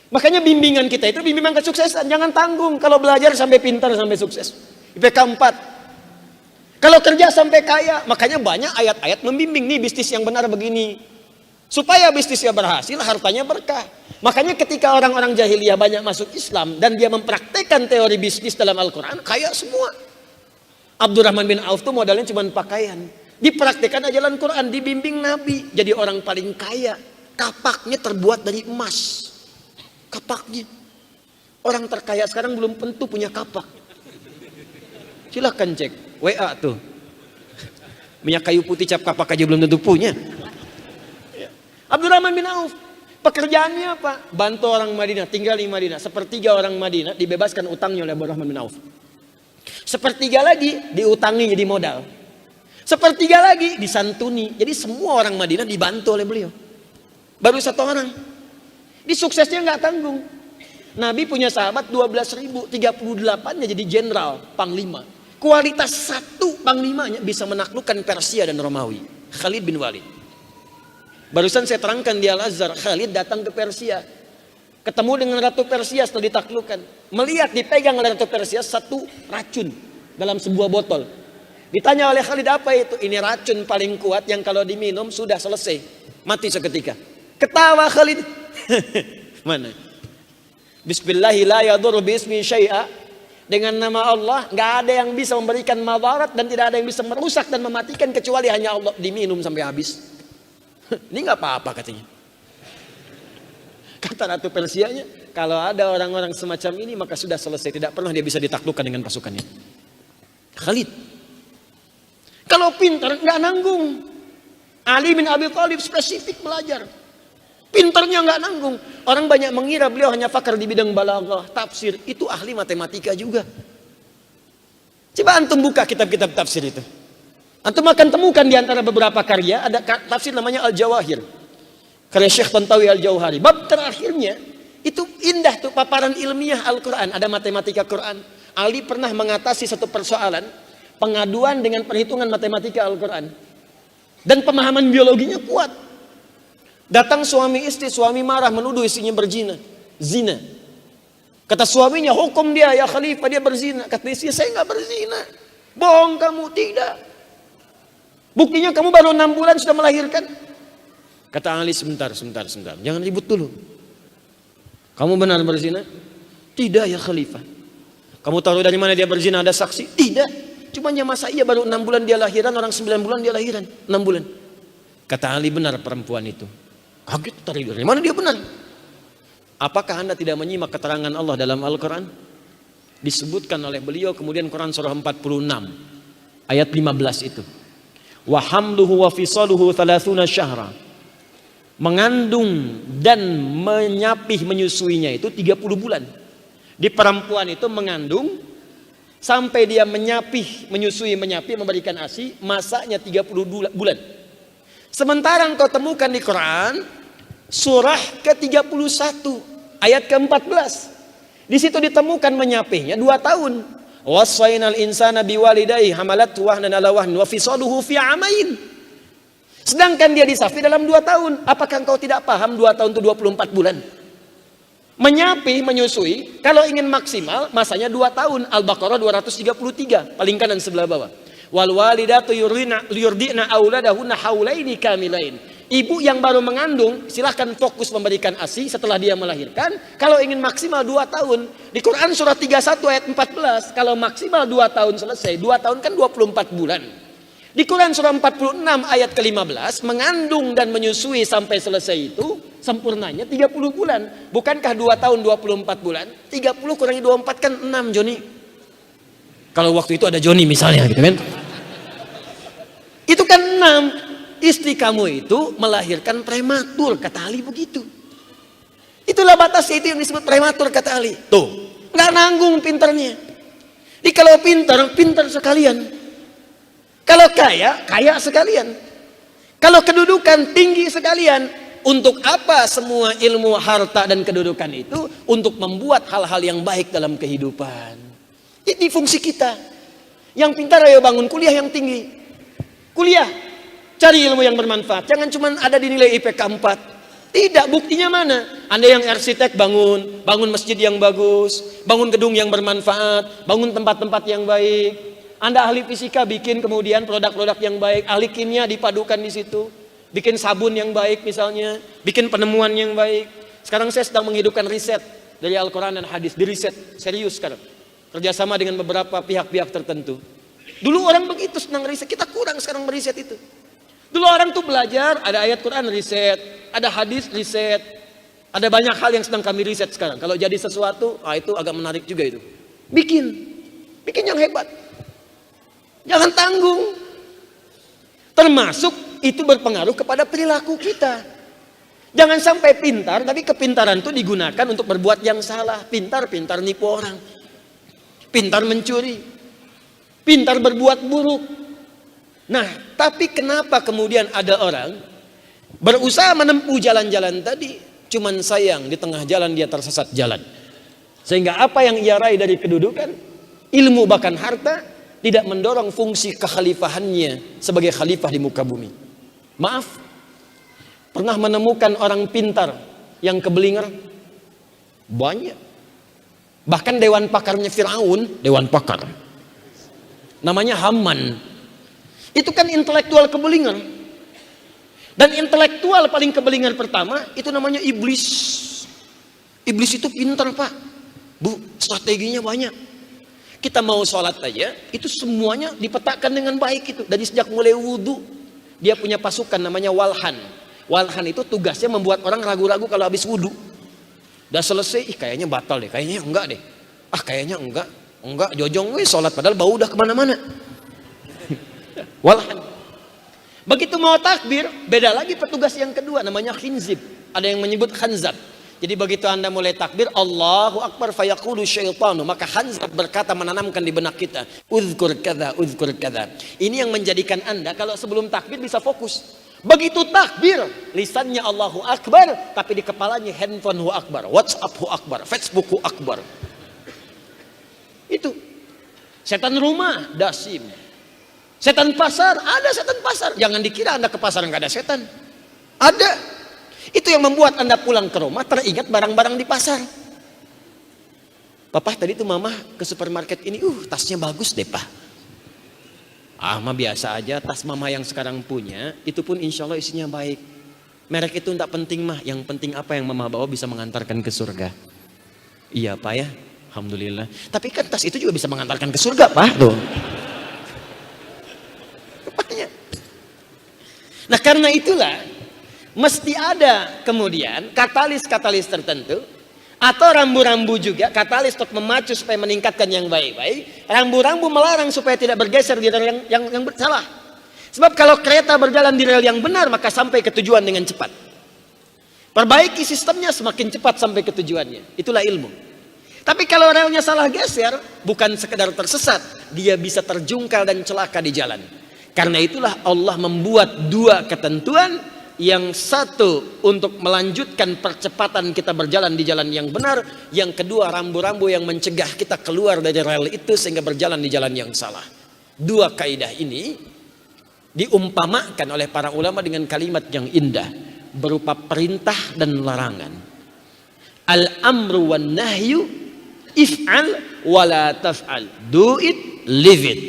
Makanya bimbingan kita itu bimbingan kesuksesan. Jangan tanggung kalau belajar sampai pintar sampai sukses. IPK 4. Kalau kerja sampai kaya, makanya banyak ayat-ayat membimbing nih bisnis yang benar begini. Supaya bisnisnya berhasil, hartanya berkah. Makanya ketika orang-orang jahiliyah banyak masuk Islam dan dia mempraktekkan teori bisnis dalam Al-Quran, kaya semua. Abdurrahman bin Auf itu modalnya cuma pakaian. Dipraktekkan ajaran Quran, dibimbing Nabi. Jadi orang paling kaya. Kapaknya terbuat dari emas. Kapaknya. Orang terkaya sekarang belum tentu punya kapak. Silahkan cek. WA tuh. Minyak kayu putih cap kapak aja belum tentu punya. Abdurrahman bin Auf. Pekerjaannya apa? Bantu orang Madinah. Tinggal di Madinah. Sepertiga orang Madinah dibebaskan utangnya oleh Abdurrahman bin Auf. Sepertiga lagi diutangi jadi modal. Sepertiga lagi disantuni. Jadi semua orang Madinah dibantu oleh beliau. Baru satu orang. Di suksesnya nggak tanggung. Nabi punya sahabat 12.000, 38-nya jadi jenderal, panglima. Kualitas satu panglimanya bisa menaklukkan Persia dan Romawi. Khalid bin Walid. Barusan saya terangkan di Al-Azhar, Khalid datang ke Persia. Ketemu dengan Ratu Persia setelah ditaklukkan. Melihat dipegang oleh Ratu Persia satu racun dalam sebuah botol. Ditanya oleh Khalid, apa itu? Ini racun paling kuat yang kalau diminum sudah selesai. Mati seketika. Ketawa Khalid. Mana? Bismillahi la yadurru bismi syai'a. Dengan nama Allah nggak ada yang bisa memberikan madarat dan tidak ada yang bisa merusak dan mematikan kecuali hanya Allah. Diminum sampai habis. Ini nggak apa-apa katanya. Kata Ratu Persianya, kalau ada orang-orang semacam ini maka sudah selesai, tidak pernah dia bisa ditaklukkan dengan pasukannya. Khalid. Kalau pintar nggak nanggung. Ali bin Abi Thalib spesifik belajar. Pinternya nggak nanggung. Orang banyak mengira beliau hanya pakar di bidang balaghah, tafsir. Itu ahli matematika juga. Coba antum buka kitab-kitab tafsir itu. Antum akan temukan di antara beberapa karya ada tafsir namanya Al-Jawahir. Karya Syekh Tantawi Al-Jauhari. Bab terakhirnya itu indah tuh paparan ilmiah Al-Quran. Ada matematika Quran. Ali pernah mengatasi satu persoalan pengaduan dengan perhitungan matematika Al-Quran. Dan pemahaman biologinya kuat. Datang suami istri, suami marah menuduh istrinya berzina. Zina. Kata suaminya, hukum dia ya khalifah, dia berzina. Kata istrinya, saya nggak berzina. Bohong kamu, tidak. Buktinya kamu baru 6 bulan sudah melahirkan. Kata Ali, sebentar. Jangan ribut dulu. Kamu benar berzina? Tidak ya khalifah. Kamu tahu dari mana dia berzina, ada saksi? Tidak. Cuma masa iya baru 6 bulan dia lahiran, orang 9 bulan dia lahiran. 6 bulan. Kata Ali, benar perempuan itu. Kaget dari mana dia benar? Apakah anda tidak menyimak keterangan Allah dalam Al-Quran? Disebutkan oleh beliau kemudian Quran surah 46 ayat 15 itu. Wa hamluhu wa fisaluhu 30 syahra. Mengandung dan menyapih menyusuinya itu 30 bulan. Di perempuan itu mengandung sampai dia menyapih, menyusui, memberikan ASI, masanya 30 bulan. Sementara engkau temukan di Quran surah ke-31 ayat ke-14. Di situ ditemukan menyapihnya 2 tahun. Wassainal insana biwalidayhi hamalathu wahnan ala wahnin wa fisaluhu fi amain. Sedangkan dia disafi dalam 2 tahun. Apakah engkau tidak paham 2 tahun itu 24 bulan? Menyapih, menyusui, kalau ingin maksimal, masanya 2 tahun. Al-Baqarah 233, paling kanan sebelah bawah. Wal walidatu yurdi'na auladahunna haulaini kamilain. Ibu yang baru mengandung, silahkan fokus memberikan ASI setelah dia melahirkan. Kalau ingin maksimal 2 tahun, di Quran surah 31 ayat 14, kalau maksimal 2 tahun selesai, 2 tahun kan 24 bulan. Di Quran surah 46 ayat ke-15, mengandung dan menyusui sampai selesai itu, sempurnanya 30 bulan. Bukankah 2 tahun 24 bulan? 30 kurangi 24 kan 6, Joni. Kalau waktu itu ada Joni misalnya gitu kan. Itu kan 6. Istri kamu itu melahirkan prematur, kata Ali begitu. Itulah batasnya, itu yang disebut prematur, kata Ali. Tuh, nggak nanggung pinternya. Jadi kalau pinter sekalian. Kalau kaya, kaya sekalian. Kalau kedudukan, tinggi sekalian. Untuk apa semua ilmu, harta, dan kedudukan itu? Untuk membuat hal-hal yang baik dalam kehidupan. Ini fungsi kita. Yang pintar ayo bangun kuliah yang tinggi. Kuliah, cari ilmu yang bermanfaat. Jangan cuma ada di nilai IPK 4. Tidak, buktinya mana? Anda yang arsitek bangun masjid yang bagus, bangun gedung yang bermanfaat, bangun tempat-tempat yang baik. Anda ahli fisika, bikin kemudian produk-produk yang baik, ahli kimia dipadukan di situ, bikin sabun yang baik misalnya, bikin penemuan yang baik. Sekarang saya sedang menghidupkan riset dari Al-Quran dan hadis, di riset serius sekarang, kerjasama dengan beberapa pihak-pihak tertentu. Dulu orang begitu senang riset, kita kurang sekarang meriset itu. Dulu orang tuh belajar, ada ayat Quran riset, ada hadis riset, ada banyak hal yang sedang kami riset sekarang. Kalau jadi sesuatu, itu agak menarik juga itu. Bikin yang hebat. Jangan tanggung. Termasuk itu berpengaruh kepada perilaku kita. Jangan sampai pintar, tapi kepintaran itu digunakan untuk berbuat yang salah. Pintar nipu orang. Pintar mencuri. Pintar berbuat buruk. Nah, tapi kenapa kemudian ada orang berusaha menempuh jalan-jalan tadi, cuman sayang di tengah jalan dia tersesat jalan. Sehingga apa yang ia raih dari kedudukan, ilmu bahkan harta, tidak mendorong fungsi kekhalifahannya sebagai khalifah di muka bumi. Maaf, pernah menemukan orang pintar yang kebelinger? Banyak. Bahkan dewan pakarnya Firaun, dewan pakar, namanya Haman. Itu kan intelektual kebelinger. Dan intelektual paling kebelinger pertama itu namanya iblis. Iblis itu pintar, Pak. Bu, strateginya banyak. Kita mau sholat aja, itu semuanya dipetakan dengan baik itu. Dari sejak mulai wudhu, dia punya pasukan namanya Walhan. Walhan itu tugasnya membuat orang ragu-ragu kalau habis wudhu. Udah selesai, kayaknya batal deh, kayaknya enggak deh. Kayaknya enggak, jojong weh sholat, padahal bau udah kemana-mana. Walhan. Begitu mau takbir, beda lagi petugas yang kedua, namanya khinzib. Ada yang menyebut khanzab. Jadi begitu Anda mulai takbir, Allahu Akbar fayaqulu syaitanu, maka Hanzab berkata, menanamkan di benak kita, uzkur kadza, uzkur kadza. Ini yang menjadikan Anda kalau sebelum takbir bisa fokus. Begitu takbir, lisannya Allahu Akbar, tapi di kepalanya handphone hu akbar, WhatsApp hu akbar, Facebook hu akbar. Itu. Setan rumah, dasim. Setan pasar, ada setan pasar. Jangan dikira Anda ke pasar nggak ada setan. Ada. Itu yang membuat Anda pulang ke rumah teringat barang-barang di pasar. Papa tadi tuh mama ke supermarket ini, tasnya bagus deh pak. Mah biasa aja, tas mama yang sekarang punya, itu pun insya Allah isinya baik. Merek itu tidak penting mah, yang penting apa yang mama bawa bisa mengantarkan ke surga. Iya pak ya, alhamdulillah. Tapi kan tas itu juga bisa mengantarkan ke surga pak. Tuh. Nah karena itulah, mesti ada kemudian katalis-katalis tertentu atau rambu-rambu juga, katalis untuk memacu supaya meningkatkan yang baik-baik. Rambu-rambu melarang supaya tidak bergeser di rel yang salah. Sebab kalau kereta berjalan di rel yang benar, maka sampai ke tujuan dengan cepat. Perbaiki sistemnya, semakin cepat sampai ke tujuannya. Itulah ilmu. Tapi kalau relnya salah geser, bukan sekedar tersesat, dia bisa terjungkal dan celaka di jalan. Karena itulah Allah membuat dua ketentuan. Yang satu untuk melanjutkan percepatan kita berjalan di jalan yang benar. Yang kedua rambu-rambu yang mencegah kita keluar dari rel itu sehingga berjalan di jalan yang salah. Dua kaidah ini diumpamakan oleh para ulama dengan kalimat yang indah berupa perintah dan larangan. Al-amru wan nahyu if'al wala taf'al. Do it, leave it.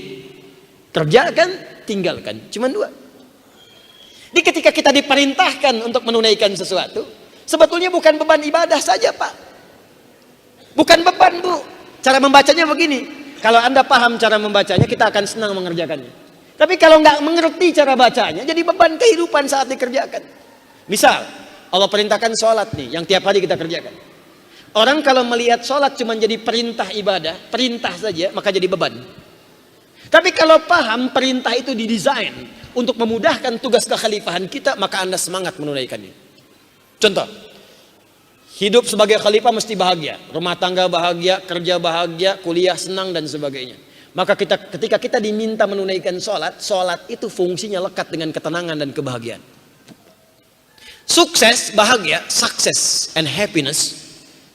Kerjakan, tinggalkan. Cuman dua. Jadi ketika kita diperintahkan untuk menunaikan sesuatu, sebetulnya bukan beban ibadah saja, Pak. Bukan beban, Bu. Cara membacanya begini. Kalau Anda paham cara membacanya, kita akan senang mengerjakannya. Tapi kalau nggak mengerti cara bacanya, jadi beban kehidupan saat dikerjakan. Misal, Allah perintahkan sholat nih, yang tiap hari kita kerjakan. Orang kalau melihat sholat cuma jadi perintah ibadah, perintah saja, maka jadi beban. Tapi kalau paham perintah itu didesain untuk memudahkan tugas kekhalifahan kita, maka Anda semangat menunaikannya. Contoh, hidup sebagai khalifah mesti bahagia, rumah tangga bahagia, kerja bahagia, kuliah senang dan sebagainya. Maka ketika kita diminta menunaikan sholat itu fungsinya lekat dengan ketenangan dan kebahagiaan. Sukses, bahagia, success and happiness,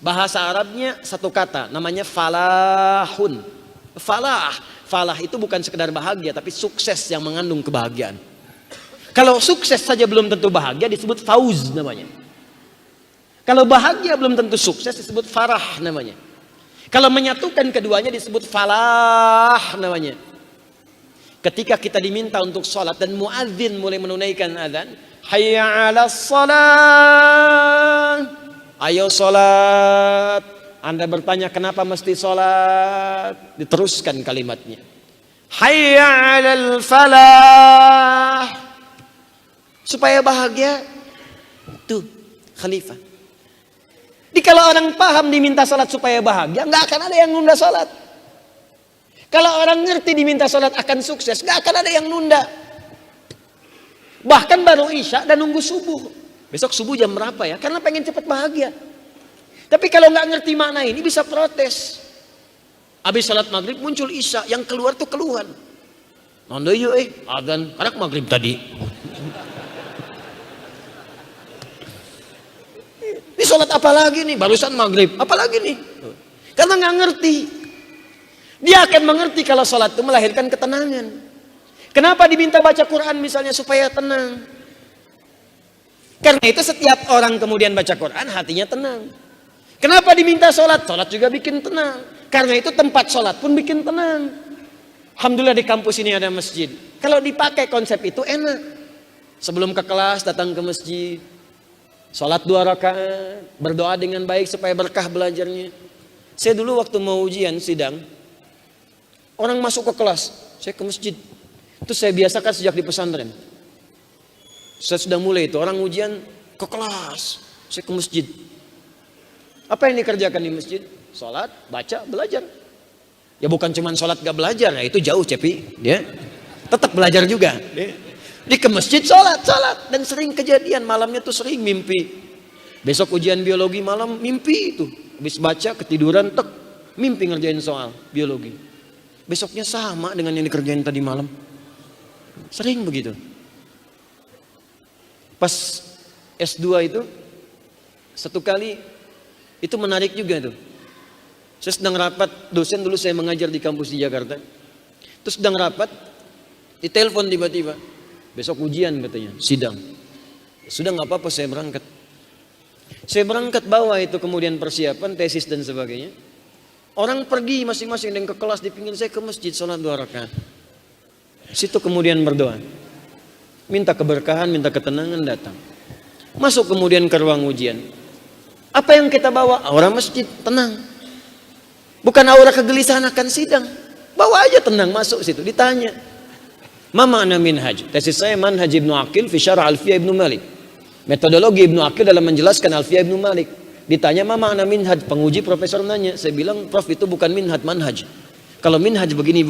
bahasa Arabnya satu kata, namanya falahun. Falah itu bukan sekedar bahagia, tapi sukses yang mengandung kebahagiaan. Kalau sukses saja belum tentu bahagia, disebut fauz namanya. Kalau bahagia belum tentu sukses, disebut farah namanya. Kalau menyatukan keduanya disebut falah namanya. Ketika kita diminta untuk sholat dan muadzin mulai menunaikan azan, hayya 'alas shalah, ayo sholat. Anda bertanya kenapa mesti sholat? Diteruskan kalimatnya, hayya 'alal falah, supaya bahagia. Tuh khalifah. Jadi kalau orang paham diminta sholat supaya bahagia, nggak akan ada yang nunda sholat. Kalau orang ngerti diminta sholat akan sukses, nggak akan ada yang nunda. Bahkan baru isya dan nunggu subuh. Besok subuh jam berapa ya? Karena pengen cepat bahagia. Tapi kalau nggak ngerti makna ini bisa protes. Habis sholat maghrib muncul isya, yang keluar tuh keluhan. Nondo yuk adzan, anak maghrib tadi. Ini sholat apa lagi nih? Barusan maghrib. Apa lagi nih? Karena nggak ngerti. Dia akan mengerti kalau sholat itu melahirkan ketenangan. Kenapa diminta baca Quran misalnya supaya tenang? Karena itu setiap orang kemudian baca Quran hatinya tenang. Kenapa diminta sholat? Sholat juga bikin tenang. Karena itu tempat sholat pun bikin tenang. Alhamdulillah di kampus ini ada masjid. Kalau dipakai konsep itu enak. Sebelum ke kelas datang ke masjid. Sholat 2 rakaat, berdoa dengan baik supaya berkah belajarnya. Saya dulu waktu mau ujian sidang, orang masuk ke kelas, saya ke masjid. Itu saya biasakan sejak di pesantren. Saya sudah mulai itu, orang ujian ke kelas, saya ke masjid. Apa yang dikerjakan di masjid? Sholat, baca, belajar. Ya bukan cuma sholat gak belajar, ya itu jauh Cepi. Ya. Tetap belajar juga. Ya. Di ke masjid sholat. Dan sering kejadian malamnya tuh sering mimpi. Besok ujian biologi malam mimpi itu. Habis baca ketiduran tek. Mimpi ngerjain soal biologi. Besoknya sama dengan yang dikerjain tadi malam. Sering begitu. Pas S2 itu satu kali itu menarik juga tuh. Saya sedang rapat, dosen dulu saya mengajar di kampus di Jakarta. Terus sedang rapat, ditelepon tiba-tiba. Besok ujian katanya, sidang. Sudah nggak apa-apa saya berangkat. Saya berangkat bawa itu kemudian persiapan, tesis dan sebagainya. Orang pergi masing-masing dan ke kelas di pinggir, saya ke masjid sholat 2 rakaat. Situ kemudian berdoa. Minta keberkahan, minta ketenangan datang. Masuk kemudian ke ruang ujian. Apa yang kita bawa? Aura masjid, tenang. Bukan aura kegelisahan akan sidang. Bawa aja tenang masuk situ, ditanya. Ma makna minhaj? Tesis saya manhaj Ibnu Aqil fi syarah Alfiyah Ibnu Malik. Metodologi Ibnu Aqil dalam menjelaskan Alfiyah Ibnu Malik. Ditanya ma makna minhaj? Penguji profesor nanya. Saya bilang, Prof itu bukan minhaj, manhaj. Kalau minhaj begini,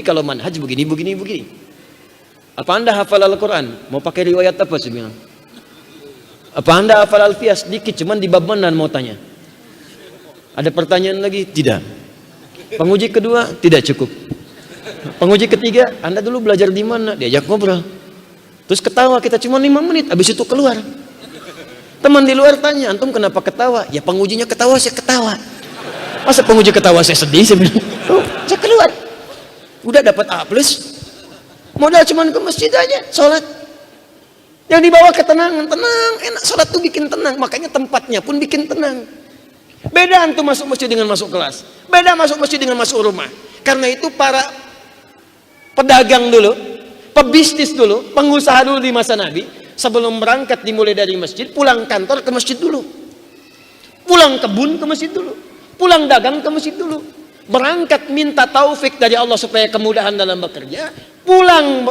kalau manhaj begini. Apa Anda hafal Al-Quran? Mau pakai riwayat apa? Saya bilang. Apa Anda hafal Alfiyah? Sedikit, cuman di bab mana mau tanya. Ada pertanyaan lagi? Tidak. Penguji kedua? Tidak cukup. Penguji ketiga, Anda dulu belajar di mana? Diajak ngobrol. Terus ketawa, kita cuma 5 menit, habis itu keluar. Teman di luar tanya, antum kenapa ketawa? Ya pengujinya ketawa, saya ketawa. Masa penguji ketawa saya sedih? Saya bilang, oh, saya keluar. Udah dapat A+. Modal cuma ke masjid aja, sholat. Yang dibawa ketenangan, tenang, enak. Sholat tuh bikin tenang, makanya tempatnya pun bikin tenang. Beda antum masuk masjid dengan masuk kelas. Beda masuk masjid dengan masuk rumah. Karena itu para pedagang dulu, pebisnis dulu, pengusaha dulu di masa Nabi, sebelum berangkat dimulai dari masjid, pulang kantor ke masjid dulu. Pulang kebun ke masjid dulu. Pulang dagang ke masjid dulu. Berangkat minta taufik dari Allah supaya kemudahan dalam bekerja. Pulang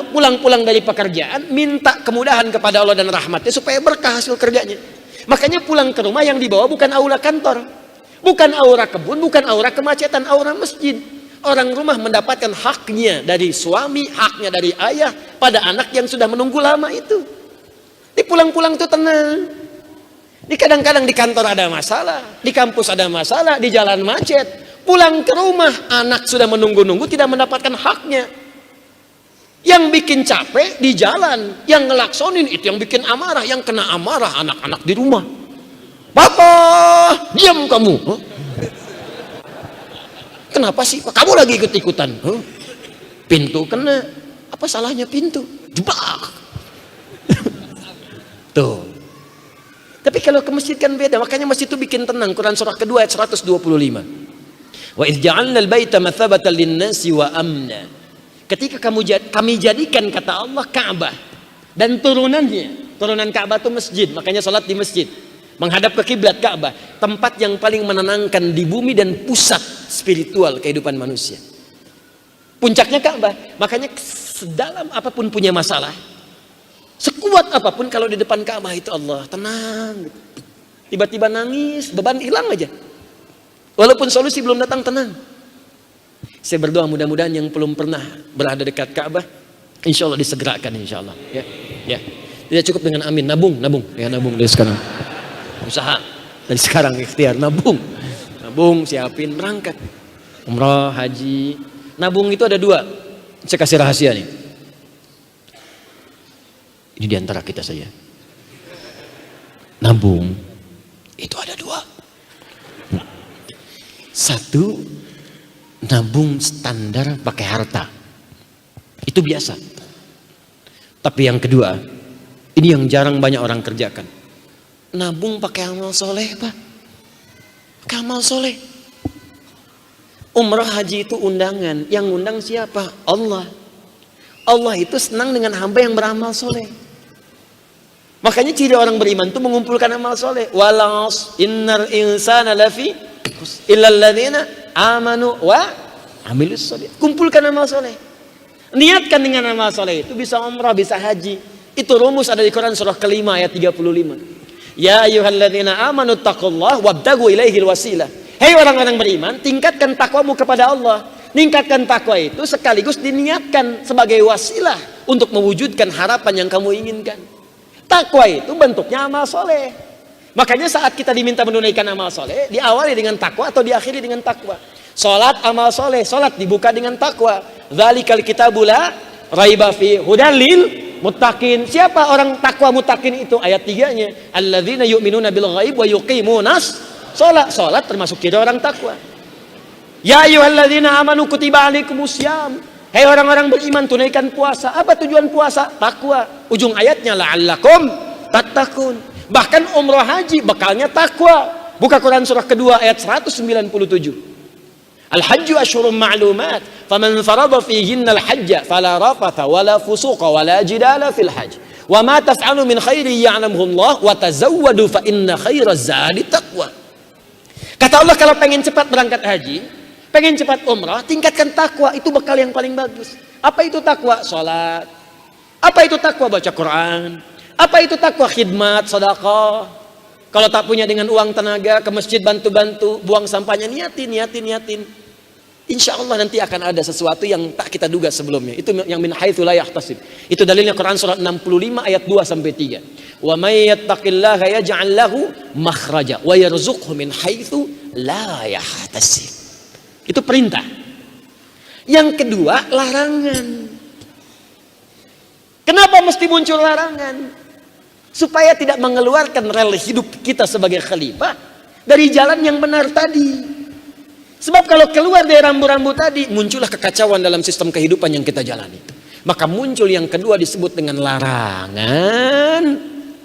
dari pekerjaan minta kemudahan kepada Allah dan rahmatnya supaya berkah hasil kerjanya. Makanya pulang ke rumah yang dibawa bukan aula kantor, bukan aura kebun, bukan aura kemacetan, aura masjid. Orang rumah mendapatkan haknya dari suami, haknya dari ayah pada anak yang sudah menunggu lama itu. Di pulang-pulang tuh tenang. Di kadang-kadang di kantor ada masalah, di kampus ada masalah, di jalan macet. Pulang ke rumah, anak sudah menunggu-nunggu tidak mendapatkan haknya. Yang bikin capek di jalan, yang ngelaksonin itu yang bikin amarah, yang kena amarah anak-anak di rumah. Papa, diam kamu. Huh? Kenapa sih? Kamu lagi ikut-ikutan. Huh? Pintu kena. Apa salahnya pintu? Jebak. Tuh. Tapi kalau ke masjid kan beda. Makanya masjid itu bikin tenang. Quran surah kedua ayat 125. Wa idh ja'alna al-baita mathabatan lin-nasi wa amna. Ketika kami jadikan kata Allah Ka'bah dan turunannya, turunan Ka'bah itu masjid, makanya salat di masjid, menghadap ke kiblat Ka'bah, tempat yang paling menenangkan di bumi dan pusat spiritual kehidupan manusia. Puncaknya Ka'bah, makanya sedalam apapun punya masalah, sekuat apapun kalau di depan Ka'bah itu Allah tenang. Tiba-tiba nangis, beban hilang aja. Walaupun solusi belum datang, tenang. Saya berdoa mudah-mudahan yang belum pernah berada dekat Ka'bah, insya Allah disegerakan, insya Allah. Ya. Tidak cukup dengan amin, nabung, ya nabung dari sekarang. Usaha dari sekarang ikhtiar, nabung, siapin berangkat. Umrah, haji, nabung itu ada dua. Saya kasih rahasia nih. Ini diantara kita saja. Nabung itu ada dua. Satu, nabung standar pakai harta. Itu biasa. Tapi yang kedua, ini yang jarang banyak orang kerjakan. Nabung pakai amal soleh, Pak. Pakai amal soleh. Umrah haji itu undangan. Yang undang siapa? Allah. Allah itu senang dengan hamba yang beramal soleh. Makanya ciri orang beriman itu mengumpulkan amal soleh. Walas innar insana lafi illal ladzina amanu wa amilus soleh. Kumpulkan amal soleh. Niatkan dengan amal soleh itu bisa umrah, bisa haji. Itu rumus ada di Quran surah kelima ayat 35. Ya ayyuhalladzina amanu taqullaha wabtagu ilaihil wasilah. Hei orang-orang beriman, tingkatkan takwamu kepada Allah. Tingkatkan takwa itu sekaligus diniatkan sebagai wasilah untuk mewujudkan harapan yang kamu inginkan. Takwa itu bentuknya amal soleh. Makanya saat kita diminta menunaikan amal soleh, diawali dengan takwa atau diakhiri dengan takwa. Salat amal soleh, salat dibuka dengan takwa. Dzalikal kitabul la raiba fi hudal lil muttaqin. Siapa orang takwa muttaqin itu? Ayat 3-nya. Alladzina yu'minuna bil ghaib wa yuqimunas shalah. Salat termasuk ciri orang takwa. Ya ayyuhalladzina amanu kutiba alaikumusiyam. Hei orang-orang beriman, tunaikan puasa. Apa tujuan puasa? Takwa. Ujung ayatnya la'allakum tattaqun. Bahkan umrah haji bekalnya takwa. Buka Quran surah kedua ayat 197. Al-hajju asyhurum ma'lumat, faman farada fihinna al-hajja fala rafatha wala fusuqa wala jidala fil hajj. Wa ma taf'alu min khairin ya'lamuhu Allah wa tazawwadu fa inna khairaz zadi taqwa. Kata Allah, kalau pengen cepat berangkat haji, pengen cepat umrah, tingkatkan takwa, itu bekal yang paling bagus. Apa itu takwa? Salat. Apa itu takwa? Baca Quran. Apa itu takwa? Khidmat, sedekah. Kalau tak punya dengan uang tenaga, ke masjid bantu-bantu, buang sampahnya, niatin. Insya Allah nanti akan ada sesuatu yang tak kita duga sebelumnya. Itu yang min haitsu la yahtasib. Itu dalilnya Quran surat 65 ayat 2 sampai 3. Wa may yattaqillaha yaj'al lahu makhraja wa yarzuqhu min haitsu la yahtasib. Itu perintah. Yang kedua, larangan. Kenapa mesti muncul larangan? Supaya tidak mengeluarkan rel hidup kita sebagai khalifah dari jalan yang benar tadi. Sebab kalau keluar dari rambu-rambu tadi, muncullah kekacauan dalam sistem kehidupan yang kita jalani. Maka muncul yang kedua disebut dengan larangan.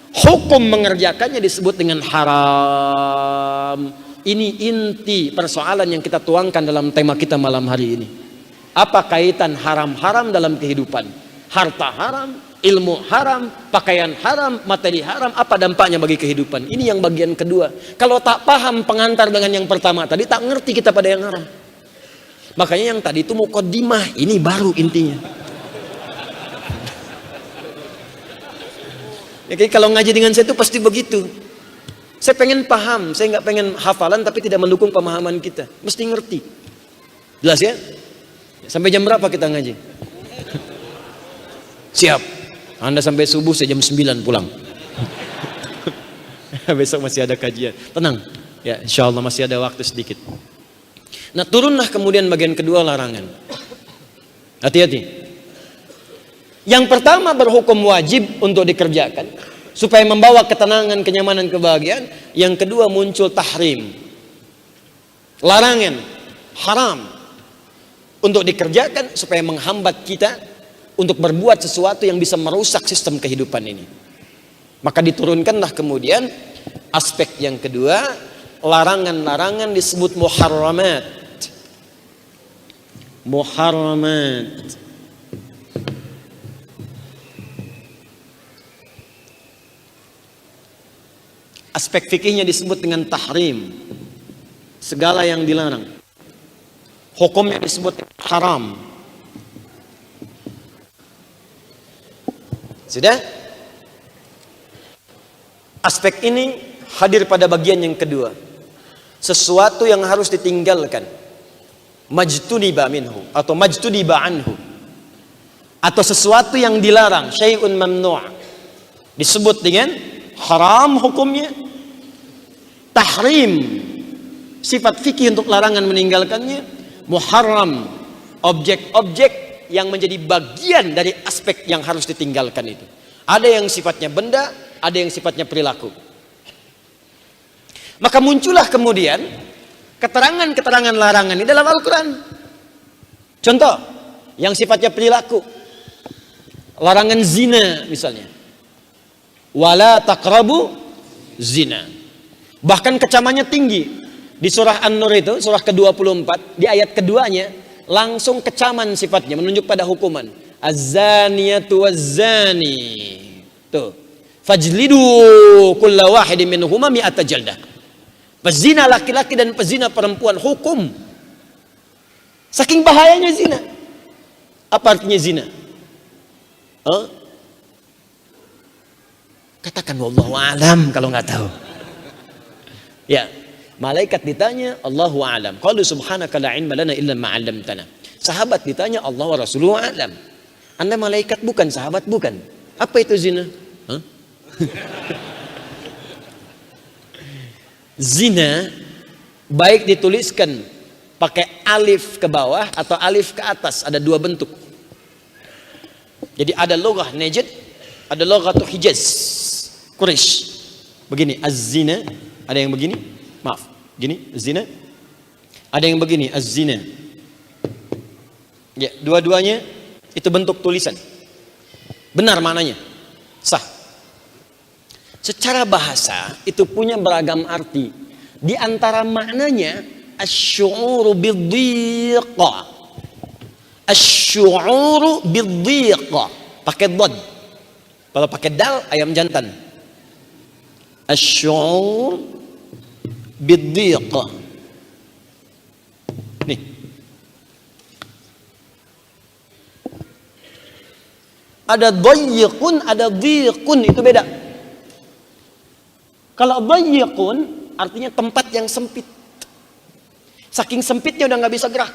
Hukum mengerjakannya disebut dengan haram. Ini inti persoalan yang kita tuangkan dalam tema kita malam hari ini. Apa kaitan haram-haram dalam kehidupan? Harta haram, ilmu haram, pakaian haram, materi haram, apa dampaknya bagi kehidupan? Ini yang bagian kedua. Kalau tak paham pengantar dengan yang pertama tadi, tak ngerti kita pada yang haram. Makanya yang tadi itu muqaddimah, ini baru intinya. Ya, kalau ngaji dengan saya itu pasti begitu. Saya pengen paham, saya nggak pengen hafalan tapi tidak mendukung pemahaman kita. Mesti ngerti. Jelas ya? Sampai jam berapa kita ngaji? Siap. Anda sampai subuh, saya jam 9 pulang. Besok masih ada kajian. Tenang. Ya, insya Allah masih ada waktu sedikit. Nah, turunlah kemudian bagian kedua larangan. Hati-hati. Yang pertama berhukum wajib untuk dikerjakan supaya membawa ketenangan, kenyamanan, kebahagiaan. Yang kedua muncul tahrim, larangan, haram untuk dikerjakan supaya menghambat kita untuk berbuat sesuatu yang bisa merusak sistem kehidupan ini. Maka diturunkanlah kemudian aspek yang kedua, larangan-larangan disebut muharramat. Muharramat. Aspek fikihnya disebut dengan tahrim. Segala yang dilarang. Hukumnya disebut haram. Sudah? Aspek ini hadir pada bagian yang kedua. Sesuatu yang harus ditinggalkan. Majtuniba minhu atau majtuniba anhu. Atau sesuatu yang dilarang, syai'un mamnu'. Disebut dengan haram hukumnya. Tahrim, sifat fikih untuk larangan meninggalkannya. Muharram, objek-objek yang menjadi bagian dari aspek yang harus ditinggalkan itu. Ada yang sifatnya benda, ada yang sifatnya perilaku. Maka muncullah kemudian keterangan-keterangan larangan ini dalam Al-Quran. Contoh, yang sifatnya perilaku. Larangan zina misalnya. Wala taqrabu zina. Bahkan kecamannya tinggi. Di surah An-Nur itu, surah ke-24, di ayat keduanya, langsung kecaman sifatnya, menunjuk pada hukuman. Az-zaniyatu waz-zani. Tuh. Fajlidu kulla wahidin minhuma mi'ata jaldah. Pezina laki-laki dan pezina perempuan, hukum. Saking bahayanya zina. Apa artinya zina? Katakan wallahu alam kalau nggak tahu. Ya, malaikat ditanya, Allahu a'lam. Qalu subhanaka la ilma lana illa ma 'allamtana. Sahabat ditanya, Allah wa rasuluhu a'lam. Anda malaikat bukan, sahabat bukan. Apa itu zina? Zina baik dituliskan pakai alif ke bawah atau alif ke atas, ada dua bentuk. Jadi ada loghah Najd, ada loghatu Hijaz, Quraisy. Begini, az-zina. Ada yang begini, maaf, gini, zina. Ada yang begini, az-zina. Ya, dua-duanya itu bentuk tulisan. Benar maknanya, sah. Secara bahasa itu punya beragam arti. Di antara maknanya, asy-syu'uru bidhiqa. Asy-syu'uru bidhiqa. Pakai dhad. Kalau pakai dal, ayam jantan. Asy-syu'ur bidhiqa. Nih. Ada dhayyiqun, ada dhiqun, itu beda. Kalau dhayyiqun artinya tempat yang sempit. Saking sempitnya udah nggak bisa gerak.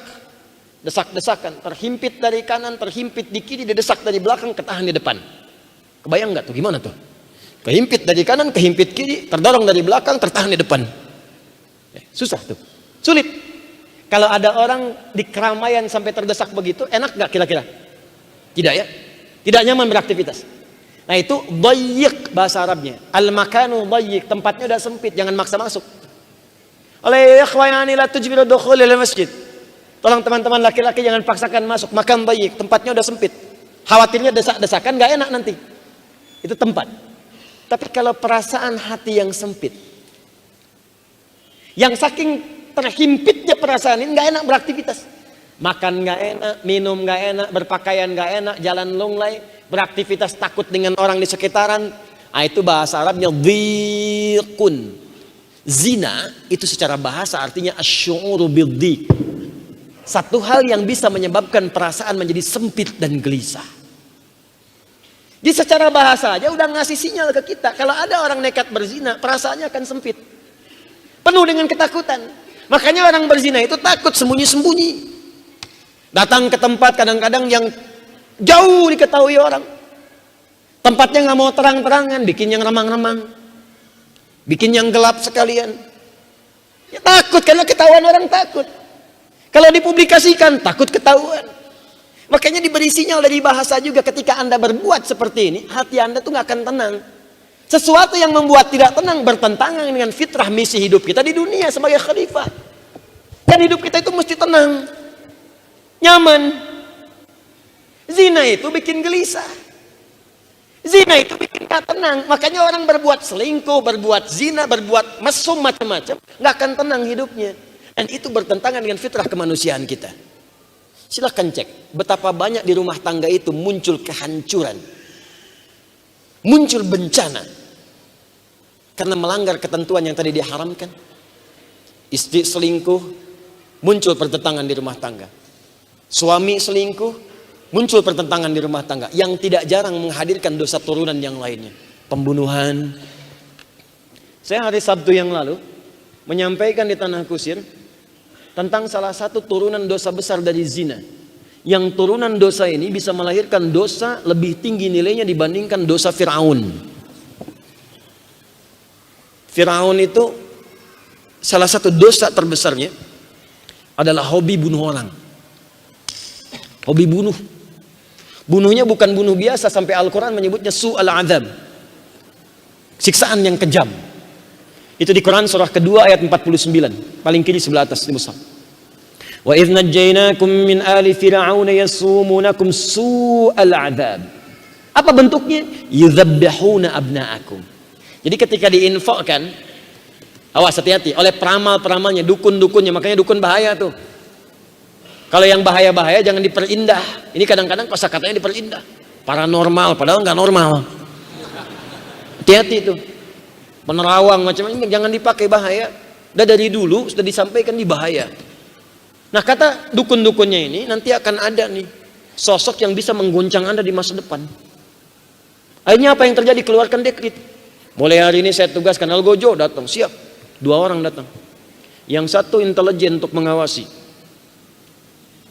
Desak-desakan, terhimpit dari kanan, terhimpit di kiri, didesak dari belakang, ketahan di depan. Kebayang nggak tuh gimana tuh? Kehimpit dari kanan, kehimpit kiri, terdorong dari belakang, tertahan di depan. Susah tuh, sulit. Kalau ada orang di keramaian sampai terdesak begitu, enak gak kira-kira? Tidak ya, tidak nyaman beraktivitas. Nah itu dhayyiq bahasa Arabnya. Al-makanu dhayyiq, tempatnya udah sempit, jangan maksa masuk. Oleh ikhwani la tujbiru dukhul ila masjid. Tolong teman-teman laki-laki jangan paksakan masuk, makan dhayyiq, tempatnya udah sempit. Khawatirnya desak-desakan gak enak nanti. Itu tempat. Tapi kalau perasaan hati yang sempit, yang saking terhimpitnya perasaan ini gak enak beraktivitas. Makan gak enak, minum gak enak, berpakaian gak enak, jalan lunglai, beraktivitas takut dengan orang di sekitaran. Itu bahasa Arabnya dhiqun. Zina itu secara bahasa artinya asy'uru bidhiq. Satu hal yang bisa menyebabkan perasaan menjadi sempit dan gelisah. Di secara bahasa aja udah ngasih sinyal ke kita. Kalau ada orang nekat berzina, perasaannya akan sempit. Penuh dengan ketakutan. Makanya orang berzina itu takut sembunyi-sembunyi. Datang ke tempat kadang-kadang yang jauh diketahui orang. Tempatnya nggak mau terang-terangan, bikin yang remang-remang. Bikin yang gelap sekalian. Ya takut karena ketahuan orang takut. Kalau dipublikasikan takut ketahuan. Makanya diberi sinyal dari bahasa juga ketika Anda berbuat seperti ini, hati Anda tuh nggak akan tenang. Sesuatu yang membuat tidak tenang bertentangan dengan fitrah misi hidup kita di dunia sebagai khalifah. Dan hidup kita itu mesti tenang, nyaman. Zina itu bikin gelisah. Zina itu bikin gak tenang. Makanya orang berbuat selingkuh, berbuat zina, berbuat mesum macam-macam, nggak akan tenang hidupnya. Dan itu bertentangan dengan fitrah kemanusiaan kita. Silahkan cek betapa banyak di rumah tangga itu muncul kehancuran, muncul bencana karena melanggar ketentuan yang tadi diharamkan. Istri selingkuh, muncul pertentangan di rumah tangga. Suami selingkuh, muncul pertentangan di rumah tangga yang tidak jarang menghadirkan dosa turunan yang lainnya. Pembunuhan. Saya hari Sabtu yang lalu menyampaikan di Tanah Kusir tentang salah satu turunan dosa besar dari zina. Yang turunan dosa ini bisa melahirkan dosa lebih tinggi nilainya dibandingkan dosa Fir'aun. Fir'aun itu salah satu dosa terbesarnya adalah hobi bunuh orang. Hobi bunuh. Bunuhnya bukan bunuh biasa, sampai Al-Quran menyebutnya su'al azab. Siksaan yang kejam. Itu di Quran surah kedua ayat 49. Paling kiri sebelah atas di mushaf. Wa idh najjaynakum min ali fir'auna yasumunakum su'al azab. Apa bentuknya? Yudzabbihuna abna'akum. Jadi ketika diinfokkan, awas hati-hati oleh peramal-peramalnya, dukun-dukunnya. Makanya dukun bahaya tuh. Kalau yang bahaya-bahaya jangan diperindah. Ini kadang-kadang kosakatanya diperindah. Paranormal, padahal nggak normal. Hati-hati itu. Penerawang macam-macam jangan dipakai, bahaya. Udah dari dulu sudah disampaikan di bahaya. Nah kata dukun-dukunnya ini nanti akan ada nih sosok yang bisa menggoncang Anda di masa depan. Akhirnya apa yang terjadi? Keluarkan dekret. Mulai hari ini saya tugaskan Algojo datang, siap. 2 orang datang. Yang satu intelijen untuk mengawasi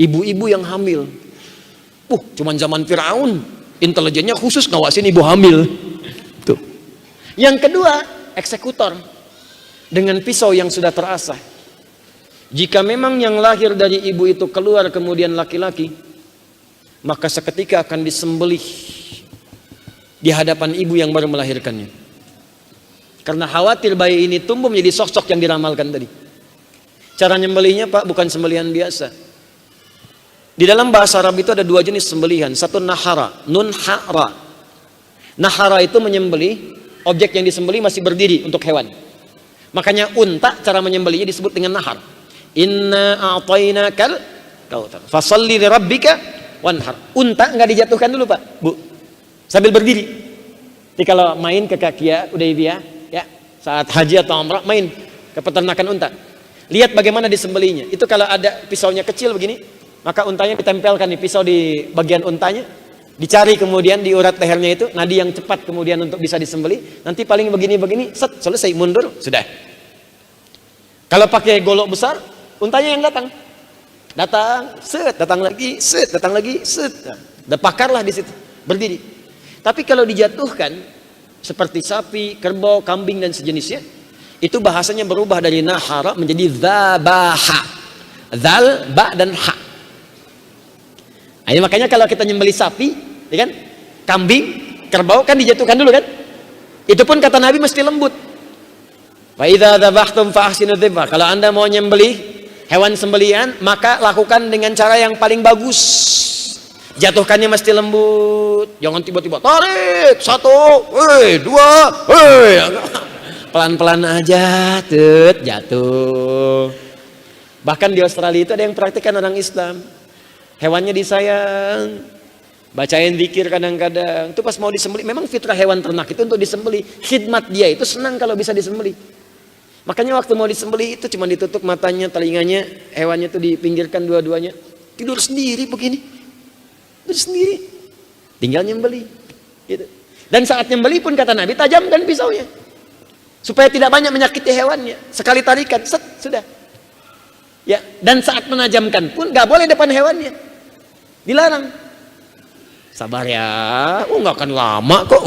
ibu-ibu yang hamil. Cuman zaman Fir'aun intelijennya khusus ngawasin ibu hamil. Tuh. Yang kedua, eksekutor dengan pisau yang sudah terasah. Jika memang yang lahir dari ibu itu keluar kemudian laki-laki, maka seketika akan disembelih di hadapan ibu yang baru melahirkannya. Karena khawatir bayi ini tumbuh menjadi sosok yang diramalkan tadi. Cara nyembelihnya Pak bukan sembelihan biasa. Di dalam bahasa Arab itu ada 2 jenis sembelihan. Satu nahara, nun hara. Nahara itu menyembelih objek yang disembelih masih berdiri untuk hewan. Makanya unta cara menyembelihnya disebut dengan nahar. Inna a'tainakal kautsar. Fashalli li rabbika wanhar. Unta nggak dijatuhkan dulu Pak, Bu. Sambil berdiri. Jadi kalau main ke Kakia Udaybiyah ya, saat haji atau umrah main ke peternakan unta. Lihat bagaimana disembelihnya. Itu kalau ada pisaunya kecil begini, maka untanya ditempelkan di pisau di bagian untanya, dicari kemudian di urat lehernya itu nadi yang cepat kemudian untuk bisa disembelih. Nanti paling begini-begini, set, selesai, mundur, sudah. Kalau pakai golok besar, untanya yang datang, set, datang lagi, set, datang lagi, set. Nah, pakarlah di situ, berdiri. Tapi kalau dijatuhkan seperti sapi, kerbau, kambing dan sejenisnya, itu bahasanya berubah dari nahara menjadi dzabaha. Dzal, ba dan ha. Nah, makanya kalau kita nyembelih sapi, ya kan, kambing, kerbau kan dijatuhkan dulu kan. Itu pun kata Nabi mesti lembut. Fa idza dzabhtum fa ahsinu dzibha. Kalau Anda mau nyembelih hewan sembelihan, maka lakukan dengan cara yang paling bagus. Jatuhkannya mesti lembut. Jangan tiba-tiba tarik 1, 2, pelan-pelan aja, jatuh. Bahkan di Australia itu ada yang praktikkan orang Islam. Hewannya disayang, bacain zikir kadang-kadang. Itu pas mau disembelih, memang fitrah hewan ternak itu untuk disembelih. Khidmat dia itu senang kalau bisa disembelih. Makanya waktu mau disembelih itu cuma ditutup matanya, telinganya, hewannya itu dipinggirkan dua-duanya. Tidur sendiri begini. Tidur sendiri. Tinggal nyembelih. Gitu. Dan saat nyembelih pun kata Nabi, tajamkan pisaunya. Supaya tidak banyak menyakiti hewannya. Sekali tarikan, set, sudah. Ya, dan saat menajamkan pun gak boleh depan hewannya. Dilarang. Sabar ya, nggak akan lama kok.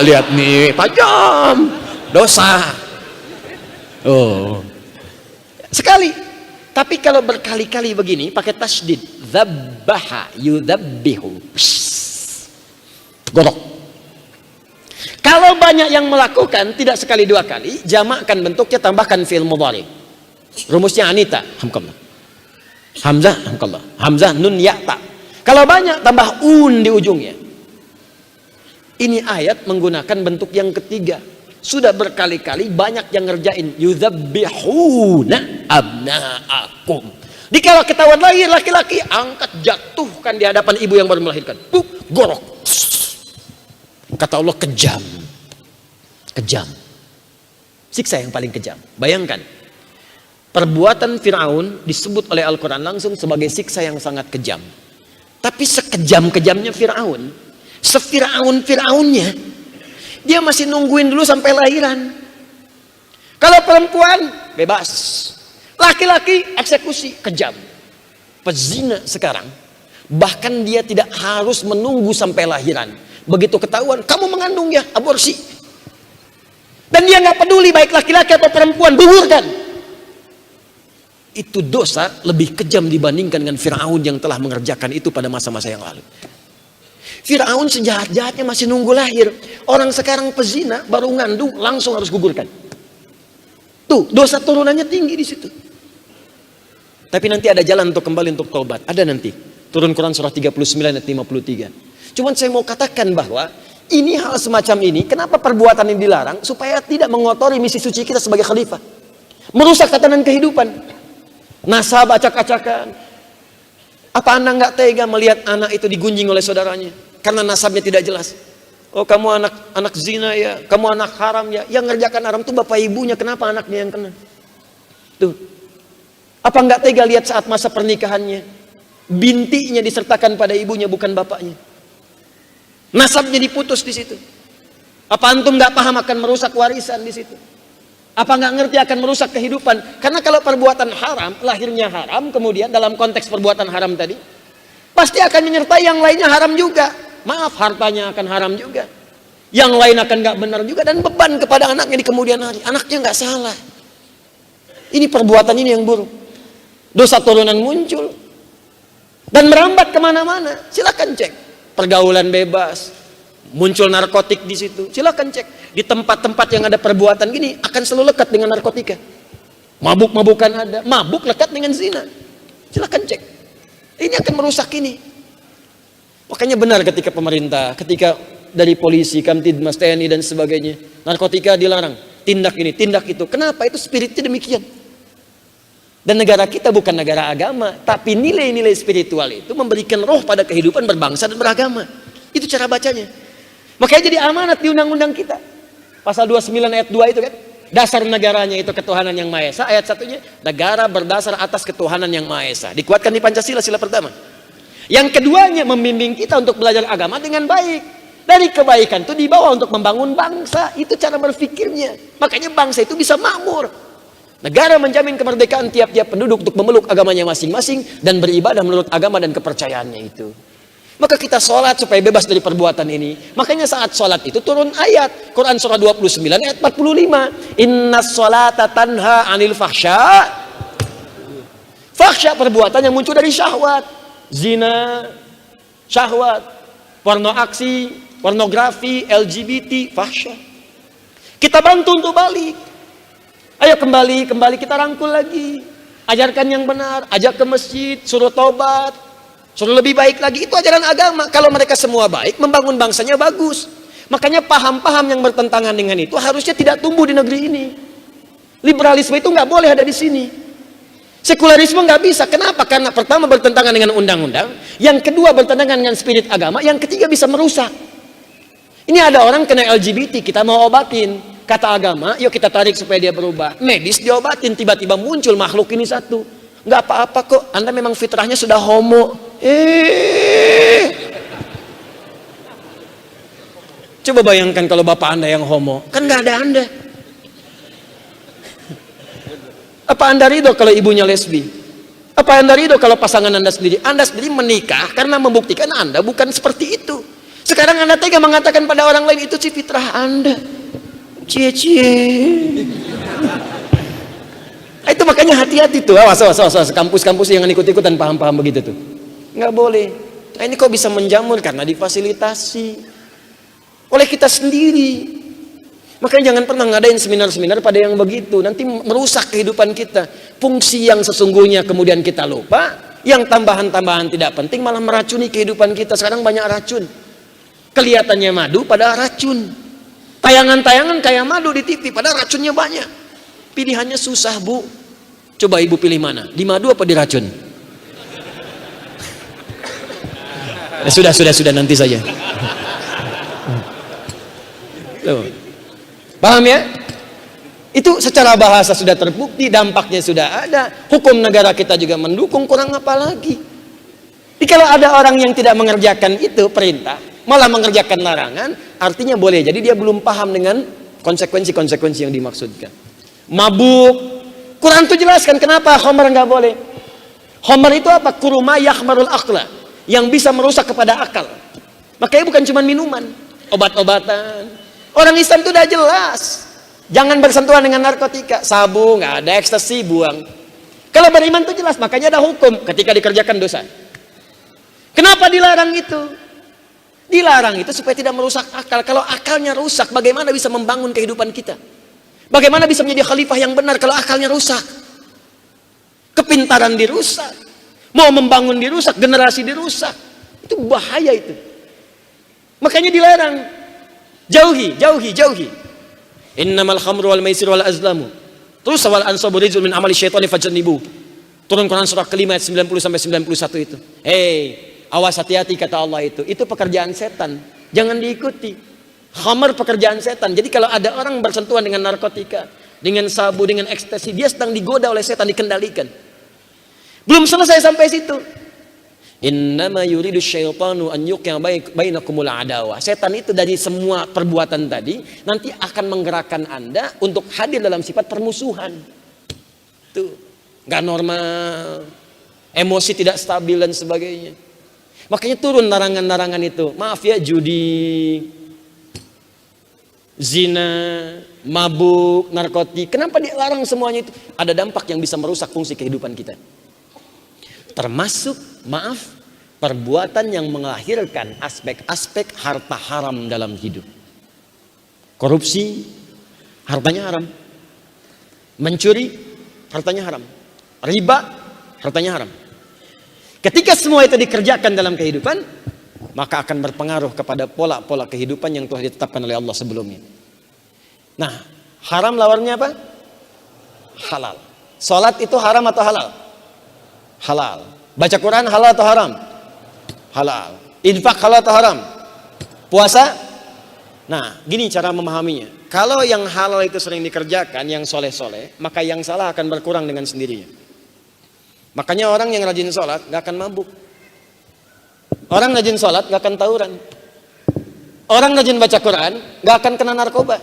Lihat nih, tajam. Dosa. Sekali. Tapi kalau berkali-kali begini, pakai tasdid. Zabbaha, yudabbihu. Gorok. Kalau banyak yang melakukan, tidak sekali dua kali, jamakkan bentuknya, tambahkan fi'il mudhari. Rumusnya Anita, hamkallah. Hamzah, hamkallah. Hamzah, nun, ya, ta. Kalau banyak, tambah un di ujungnya. Ini ayat menggunakan bentuk yang ketiga. Sudah berkali-kali banyak yang ngerjain. Yudzabbihuna abna'akum. Dikala ketahuan lahir laki-laki, angkat, jatuhkan di hadapan ibu yang baru melahirkan. Gorok. Kata Allah, kejam. Kejam. Siksa yang paling kejam. Bayangkan. Perbuatan Fir'aun disebut oleh Al-Quran langsung sebagai siksa yang sangat kejam. Tapi sekejam-kejamnya Fir'aun, sefir'aun-fir'aunnya, dia masih nungguin dulu sampai lahiran. Kalau perempuan, bebas. Laki-laki, eksekusi, kejam. Pezina sekarang, bahkan dia tidak harus menunggu sampai lahiran. Begitu ketahuan, kamu mengandung ya, aborsi. Dan dia nggak peduli baik laki-laki atau perempuan, gugurkan. Itu dosa lebih kejam dibandingkan dengan Fir'aun yang telah mengerjakan itu pada masa-masa yang lalu. Fir'aun sejahat-jahatnya masih nunggu lahir. Orang sekarang pezina baru ngandung langsung harus gugurkan. Tuh, dosa turunannya tinggi di situ. Tapi nanti ada jalan untuk kembali untuk taubat. Ada nanti. Turun Quran surah 39 ayat 53. Cuman saya mau katakan bahwa ini hal semacam ini, kenapa perbuatan ini dilarang? Supaya tidak mengotori misi suci kita sebagai khalifah. Merusak tatanan kehidupan. Nasab acak-acakan. Apa anda nggak tega melihat anak itu digunjing oleh saudaranya karena nasabnya tidak jelas? Oh, kamu anak zina ya, kamu anak haram ya. Yang ngerjakan haram itu bapak ibunya, kenapa anaknya yang kena? Tuh. Apa nggak tega lihat saat masa pernikahannya, bintinya disertakan pada ibunya bukan bapaknya. Nasabnya diputus di situ. Apa antum nggak paham akan merusak warisan di situ? Apa nggak ngerti akan merusak kehidupan? Karena kalau perbuatan haram, lahirnya haram, kemudian dalam konteks perbuatan haram tadi, pasti akan menyertai yang lainnya haram juga. Maaf, hartanya akan haram juga. Yang lain akan nggak benar juga, dan beban kepada anaknya di kemudian hari. Anaknya nggak salah. Ini perbuatan ini yang buruk. Dosa turunan muncul dan merambat kemana-mana. Silakan cek. Pergaulan bebas, muncul narkotik di situ. Silakan cek. Di tempat-tempat yang ada perbuatan gini akan selalu lekat dengan narkotika. Mabuk-mabukan ada, mabuk lekat dengan zina. Silakan cek. Ini akan merusak ini. Makanya benar ketika pemerintah, ketika dari polisi, Kamtidmas, TNI dan sebagainya, narkotika dilarang, tindak ini, tindak itu. Kenapa? Itu spiritnya demikian. Dan negara kita bukan negara agama, tapi nilai-nilai spiritual itu memberikan roh pada kehidupan berbangsa dan beragama. Itu cara bacanya. Makanya jadi amanat di undang-undang kita. Pasal 29 ayat 2 itu kan, dasar negaranya itu ketuhanan yang Maha Esa. Ayat satunya, negara berdasar atas ketuhanan yang Maha Esa. Dikuatkan di Pancasila, sila pertama. Yang keduanya, membimbing kita untuk belajar agama dengan baik. Dari kebaikan itu dibawa untuk membangun bangsa. Itu cara berpikirnya. Makanya bangsa itu bisa makmur. Negara menjamin kemerdekaan tiap-tiap penduduk untuk memeluk agamanya masing-masing dan beribadah menurut agama dan kepercayaannya itu. Maka kita sholat supaya bebas dari perbuatan ini. Makanya saat sholat itu turun ayat. Quran surah 29 ayat 45. Inna sholata tanha anil fahsya. Fahsya perbuatan yang muncul dari syahwat. Zina, syahwat, porno aksi, pornografi, LGBT, fahsya. Kita bantu untuk balik. Ayo kembali kita rangkul lagi. Ajarkan yang benar, ajak ke masjid, suruh tobat. Suruh lebih baik lagi, itu ajaran agama. Kalau mereka semua baik, membangun bangsanya bagus. Makanya paham-paham yang bertentangan dengan itu harusnya tidak tumbuh di negeri ini. Liberalisme itu nggak boleh ada di sini. Sekularisme nggak bisa. Kenapa? Karena pertama bertentangan dengan undang-undang, yang kedua bertentangan dengan spirit agama, yang ketiga bisa merusak. Ini ada orang kena LGBT, kita mau obatin. Kata agama, yuk kita tarik supaya dia berubah. Medis diobatin, tiba-tiba muncul makhluk ini satu. Nggak apa-apa kok, Anda memang fitrahnya sudah homo. Coba bayangkan kalau bapak Anda yang homo, kan nggak ada Anda. Apa Anda ridho kalau ibunya lesbi? Apa Anda ridho kalau pasangan Anda sendiri menikah karena membuktikan Anda bukan seperti itu. Sekarang Anda tega mengatakan pada orang lain itu sih fitrah Anda. Cie-cie. Itu makanya hati-hati tuh. Awas. Kampus-kampus yang ikut-ikutan paham-paham begitu tuh. Nggak boleh. Nah, ini kok bisa menjamur karena difasilitasi oleh kita sendiri. Makanya jangan pernah ngadain seminar-seminar pada yang begitu. Nanti merusak kehidupan kita. Fungsi yang sesungguhnya kemudian kita lupa. Yang tambahan-tambahan tidak penting malah meracuni kehidupan kita. Sekarang banyak racun. Kelihatannya madu padahal racun. Tayangan-tayangan kayak madu di TV padahal racunnya banyak. Pilihannya susah, Bu. Coba ibu pilih mana? Di madu apa di racun? Sudah nanti saja. Paham ya? Itu secara bahasa sudah terbukti, dampaknya sudah ada. Hukum negara kita juga mendukung, kurang apa lagi? Jadi kalau ada orang yang tidak mengerjakan itu perintah, malah mengerjakan larangan, artinya boleh. Jadi dia belum paham dengan konsekuensi-konsekuensi yang dimaksudkan. Mabuk, Quran itu jelaskan kenapa khamar nggak boleh. Khamar itu apa? Kuruma yakhmarul aqla, yang bisa merusak kepada akal. Makanya bukan cuma minuman, obat-obatan. Orang Islam itu udah jelas, jangan bersentuhan dengan narkotika, sabu nggak ada, ekstasi buang. Kalau beriman itu jelas, makanya ada hukum ketika dikerjakan dosa. Kenapa dilarang itu? Dilarang itu supaya tidak merusak akal. Kalau akalnya rusak, bagaimana bisa membangun kehidupan kita? Bagaimana bisa menjadi khalifah yang benar kalau akalnya rusak? Kepintaran dirusak, mau membangun dirusak, generasi dirusak. Itu bahaya itu. Makanya dilarang. Jauhi. Innamal khamru wal maisir wal azlamu. Terus wal ansabu rizqun min amali syaitani fajtanibu. Turun Quran surah kelima ayat 90 sampai 91 itu. Awas, hati-hati kata Allah itu. Itu pekerjaan setan. Jangan diikuti. Khamar pekerjaan setan. Jadi kalau ada orang bersentuhan dengan narkotika, dengan sabu, dengan ekstasi, dia sedang digoda oleh setan, dikendalikan. Belum selesai sampai situ. Innama yuridu syaitanu an yuqi'a bainakumul adawah. Setan itu dari semua perbuatan tadi nanti akan menggerakkan Anda untuk hadir dalam sifat permusuhan. Tuh, nggak normal, emosi tidak stabil dan sebagainya. Makanya turun larangan-larangan itu. Maaf ya, judi, zina, mabuk, narkotik. Kenapa dilarang semuanya itu? Ada dampak yang bisa merusak fungsi kehidupan kita. Termasuk, maaf, perbuatan yang melahirkan aspek-aspek harta haram dalam hidup. Korupsi, hartanya haram. Mencuri, hartanya haram. Riba, hartanya haram. Ketika semua itu dikerjakan dalam kehidupan, maka akan berpengaruh kepada pola-pola kehidupan yang telah ditetapkan oleh Allah sebelumnya. Nah, haram lawannya apa? Halal. Salat itu haram atau halal? Halal. Baca Quran halal atau haram? Halal. Infak halal atau haram? Puasa? Nah, gini cara memahaminya. Kalau yang halal itu sering dikerjakan, yang soleh-soleh, maka yang salah akan berkurang dengan sendirinya. Makanya orang yang rajin sholat gak akan mabuk. Orang rajin sholat gak akan tawuran. Orang rajin baca Quran gak akan kena narkoba.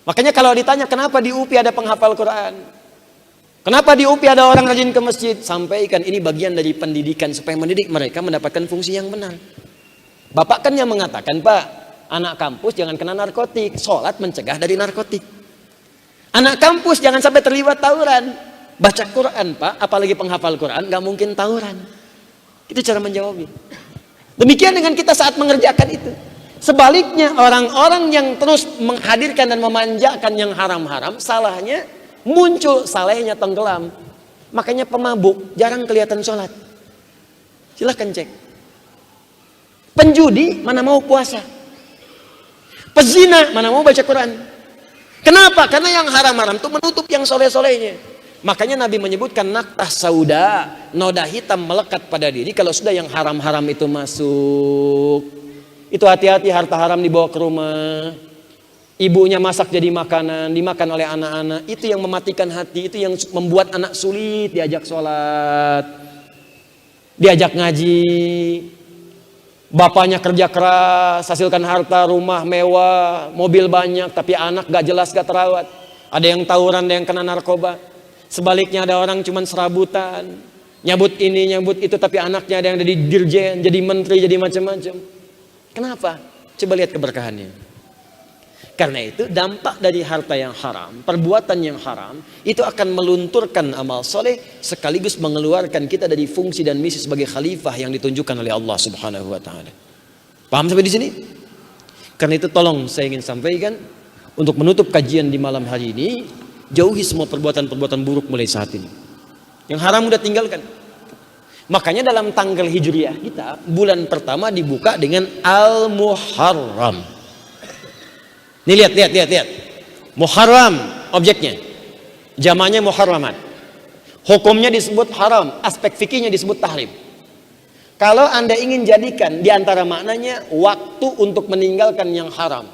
Makanya kalau ditanya kenapa di UPI ada penghafal Quran, kenapa di UPI ada orang rajin ke masjid, sampaikan ini bagian dari pendidikan supaya mendidik mereka mendapatkan fungsi yang benar. Bapak kan yang mengatakan, Pak, anak kampus jangan kena narkotik, sholat mencegah dari narkotik. Anak kampus jangan sampai terlibat tawuran, baca Quran, Pak, apalagi penghafal Quran gak mungkin tawuran. Itu cara menjawabnya. Demikian dengan kita saat mengerjakan itu. Sebaliknya, orang-orang yang terus menghadirkan dan memanjakan yang haram-haram, salahnya muncul, salehnya tenggelam. Makanya pemabuk jarang kelihatan sholat. Silahkan cek. Penjudi mana mau puasa. Pezina mana mau baca Quran. Kenapa? Karena yang haram-haram itu menutup yang soleh-solehnya. Makanya Nabi menyebutkan naktah sauda, noda hitam melekat pada diri kalau sudah yang haram-haram itu masuk. Itu hati-hati, harta haram dibawa ke rumah. Ibunya masak jadi makanan, dimakan oleh anak-anak. Itu yang mematikan hati, itu yang membuat anak sulit diajak sholat, diajak ngaji. Bapaknya kerja keras, hasilkan harta, rumah mewah, mobil banyak, tapi anak gak jelas, gak terawat. Ada yang tawuran, ada yang kena narkoba. Sebaliknya ada orang cuman serabutan, nyabut ini, nyabut itu, tapi anaknya ada yang jadi dirjen, jadi menteri, jadi macam-macam. Kenapa? Coba lihat keberkahannya. Karena itu dampak dari harta yang haram, perbuatan yang haram, itu akan melunturkan amal soleh sekaligus mengeluarkan kita dari fungsi dan misi sebagai khalifah yang ditunjukkan oleh Allah Subhanahu wa taala. Paham sampai di sini? Karena itu tolong saya ingin sampaikan untuk menutup kajian di malam hari ini, jauhi semua perbuatan-perbuatan buruk mulai saat ini. Yang haram udah tinggalkan. Makanya dalam tanggal Hijriah kita, bulan pertama dibuka dengan Al-Muharram. Nih lihat. Muharram objeknya. Jamaknya muharramat. Hukumnya disebut haram, aspek fikihnya disebut tahrim. Kalau Anda ingin jadikan di antara maknanya waktu untuk meninggalkan yang haram.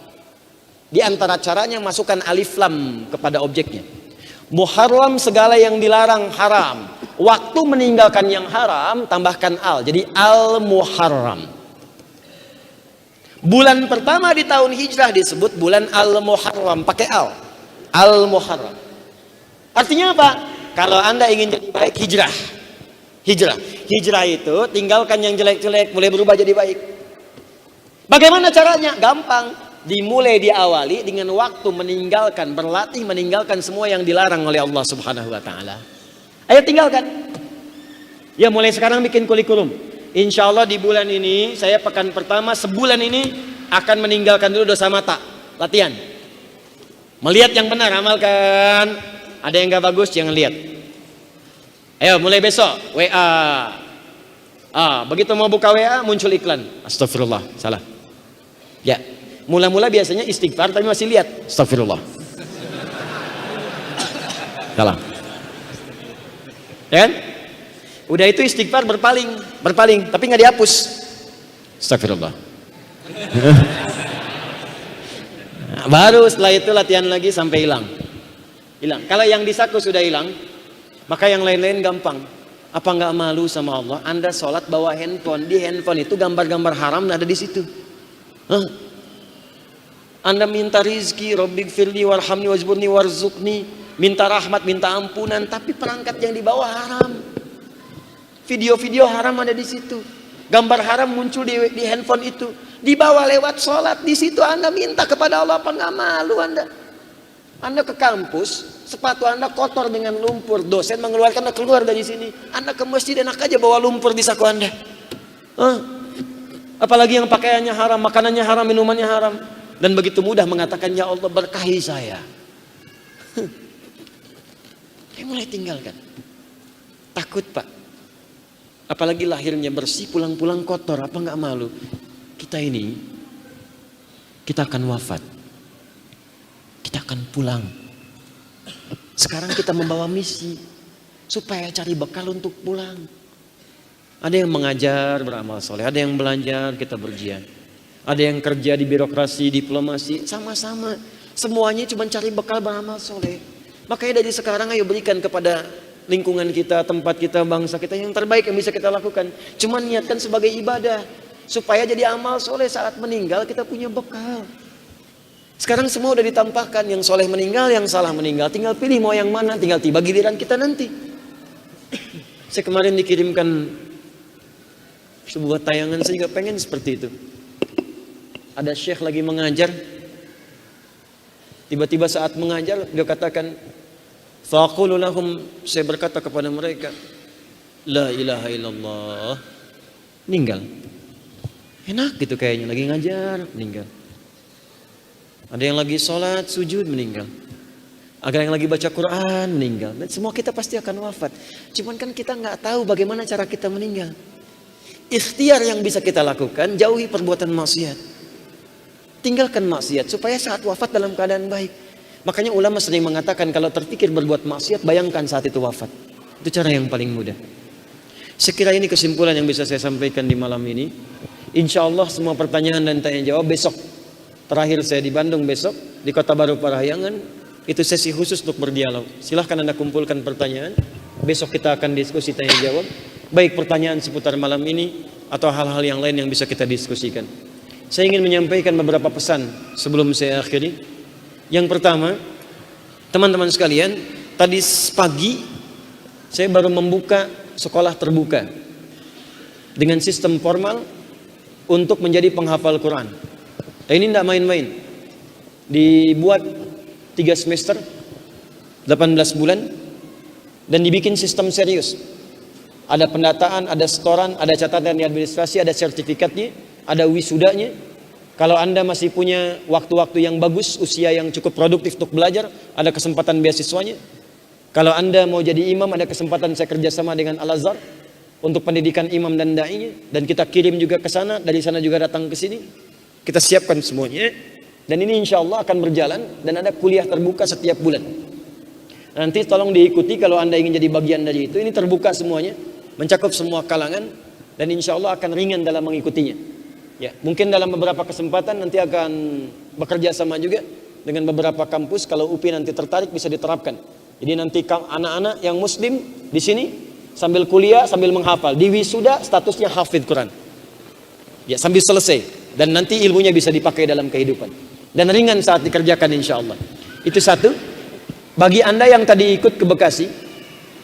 Di antara caranya masukkan alif lam kepada objeknya. Muharram segala yang dilarang haram. Waktu meninggalkan yang haram tambahkan al. Jadi al-muharram. Bulan pertama di tahun hijrah disebut bulan al-muharram, pakai al. Al-muharram. Artinya apa? Kalau Anda ingin jadi baik, hijrah. Hijrah itu tinggalkan yang jelek-jelek, mulai berubah jadi baik. Bagaimana caranya? Gampang. Dimulai diawali dengan waktu meninggalkan, berlatih meninggalkan semua yang dilarang oleh Allah Subhanahu wa taala. Ayo tinggalkan. Ya mulai sekarang bikin kurikulum. Insya Allah di bulan ini, saya pekan pertama sebulan ini akan meninggalkan dulu dosa mata. Latihan. Melihat yang benar, amalkan. Ada yang gak bagus, jangan lihat. Ayo mulai besok, WA. Begitu mau buka WA, muncul iklan. Astagfirullah, salah. Ya, mula-mula biasanya istighfar, tapi masih lihat. Astagfirullah. Salah. Ya kan? Udah itu istighfar berpaling, tapi nggak dihapus. Astagfirullah. Baru setelah itu latihan lagi sampai hilang. Kalau yang di saku sudah hilang, maka yang lain-lain gampang. Apa nggak malu sama Allah? Anda sholat bawa handphone, di handphone itu gambar-gambar haram ada di situ. Anda minta rizki, Rabbighfirli warhamni wajburni warzuqni, minta rahmat, minta ampunan, tapi perangkat yang dibawa haram. Video-video haram ada di situ. Gambar haram muncul di handphone itu. Dibawa lewat sholat. Di situ Anda minta kepada Allah. Apa nggak malu Anda? Anda ke kampus, sepatu Anda kotor dengan lumpur. Dosen mengeluarkan Anda keluar dari sini. Anda ke masjid enak aja bawa lumpur di saku Anda. Apalagi yang pakaiannya haram, makanannya haram, minumannya haram. Dan begitu mudah mengatakan, ya Allah berkahi saya. Mulai tinggalkan. Takut Pak. Apalagi lahirnya bersih, pulang-pulang kotor, apa nggak malu? Kita ini, kita akan wafat, kita akan pulang. Sekarang kita membawa misi supaya cari bekal untuk pulang. Ada yang mengajar beramal soleh, ada yang belajar kita berjihad, ada yang kerja di birokrasi, diplomasi, sama-sama. Semuanya cuma cari bekal beramal soleh. Makanya dari sekarang ayo berikan kepada lingkungan kita, tempat kita, bangsa kita yang terbaik yang bisa kita lakukan. Cuma niatkan sebagai ibadah supaya jadi amal soleh saat meninggal kita punya bekal. Sekarang semua udah ditampakkan, yang soleh meninggal, yang salah meninggal. Tinggal pilih mau yang mana, tinggal tiba giliran kita nanti. Saya kemarin dikirimkan sebuah tayangan, saya juga pengen seperti itu. Ada syekh lagi mengajar, tiba-tiba saat mengajar dia katakan, faqulu lahum, saya berkata kepada mereka, la ilaha illallah, meninggal. Enak gitu kayaknya, lagi ngajar, meninggal. Ada yang lagi sholat, sujud, meninggal. Ada yang lagi baca Quran, meninggal. Dan semua kita pasti akan wafat. Cuman kan kita nggak tahu bagaimana cara kita meninggal. ikhtiar yang bisa kita lakukan, jauhi perbuatan maksiat. Tinggalkan maksiat supaya saat wafat dalam keadaan baik. Makanya ulama sering mengatakan kalau terpikir berbuat maksiat, bayangkan saat itu wafat. Itu cara yang paling mudah. Sekira ini kesimpulan yang bisa saya sampaikan di malam ini. Insya Allah semua pertanyaan dan tanya jawab besok. Terakhir saya di Bandung besok, di Kota Baru Parahyangan. Itu sesi khusus untuk berdialog. Silahkan Anda kumpulkan pertanyaan. Besok kita akan diskusi tanya jawab. Baik pertanyaan seputar malam ini atau hal-hal yang lain yang bisa kita diskusikan. Saya ingin menyampaikan beberapa pesan sebelum saya akhiri. Yang pertama, teman-teman sekalian, tadi pagi saya baru membuka sekolah terbuka dengan sistem formal untuk menjadi penghafal Quran. Ini tidak main-main. Dibuat 3 semester, 18 bulan, dan dibikin sistem serius. Ada pendataan, ada setoran, ada catatan di administrasi, ada sertifikatnya, ada wisudanya. Kalau Anda masih punya waktu-waktu yang bagus, usia yang cukup produktif untuk belajar, ada kesempatan beasiswanya. Kalau Anda mau jadi imam, ada kesempatan saya kerjasama dengan Al-Azhar untuk pendidikan imam dan da'inya, dan kita kirim juga ke sana, dari sana juga datang ke sini. Kita siapkan semuanya, dan ini insya Allah akan berjalan, dan ada kuliah terbuka setiap bulan. Nanti tolong diikuti kalau Anda ingin jadi bagian dari itu. Ini terbuka semuanya, mencakup semua kalangan, dan insya Allah akan ringan dalam mengikutinya. Ya, mungkin dalam beberapa kesempatan nanti akan bekerja sama juga dengan beberapa kampus. Kalau UPI nanti tertarik bisa diterapkan. Jadi nanti anak-anak yang muslim di sini sambil kuliah, sambil menghafal. Di wisuda statusnya hafidh Quran. Ya, sambil selesai. Dan nanti ilmunya bisa dipakai dalam kehidupan. Dan ringan saat dikerjakan insya Allah. Itu satu. Bagi Anda yang tadi ikut ke Bekasi,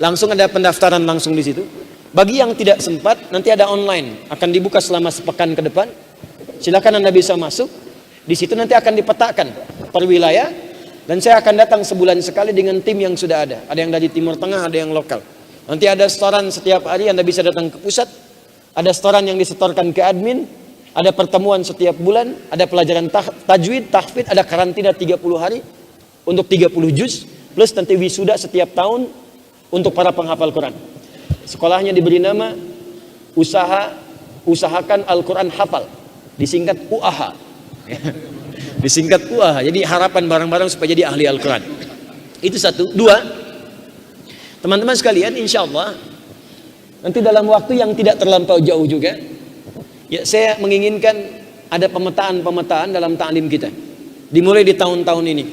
langsung ada pendaftaran langsung di situ. Bagi yang tidak sempat, nanti ada online. Akan dibuka selama sepekan ke depan. Silakan Anda bisa masuk. Di situ nanti akan dipetakan per wilayah. Dan saya akan datang sebulan sekali dengan tim yang sudah ada. Ada yang dari Timur Tengah, ada yang lokal. Nanti ada setoran setiap hari, Anda bisa datang ke pusat. Ada setoran yang disetorkan ke admin. Ada pertemuan setiap bulan. Ada pelajaran tajwid, tahfidz. Ada karantina 30 hari untuk 30 juz. Plus nanti wisuda setiap tahun untuk para penghafal Quran. Sekolahnya diberi nama Usahakan Al-Quran Hafal. Disingkat UAH. Disingkat UAH. Jadi harapan bareng-bareng supaya jadi ahli Al-Quran. Itu satu. Dua, teman-teman sekalian, insya Allah nanti dalam waktu yang tidak terlampau jauh juga, ya saya menginginkan ada pemetaan-pemetaan dalam ta'lim kita. Dimulai di tahun-tahun ini.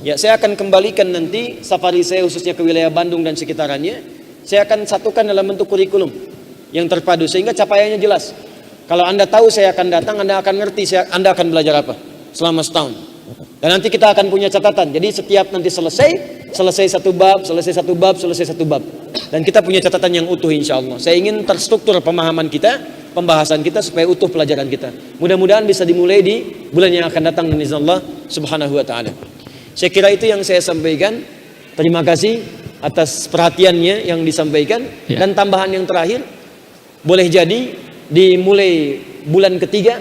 Ya, saya akan kembalikan nanti safari saya khususnya ke wilayah Bandung dan sekitarannya. Saya akan satukan dalam bentuk kurikulum yang terpadu sehingga capaiannya jelas. Kalau Anda tahu saya akan datang, Anda akan ngerti Anda akan belajar apa selama setahun. Dan nanti kita akan punya catatan. Jadi setiap nanti selesai satu bab, selesai satu bab. Dan kita punya catatan yang utuh insya Allah. Saya ingin terstruktur pemahaman kita, pembahasan kita supaya utuh pelajaran kita. Mudah-mudahan bisa dimulai di bulan yang akan datang dengan izin Allah Subhanahu wa taala. Saya kira itu yang saya sampaikan. Terima kasih atas perhatiannya yang disampaikan. Dan tambahan yang terakhir, boleh jadi dimulai bulan ketiga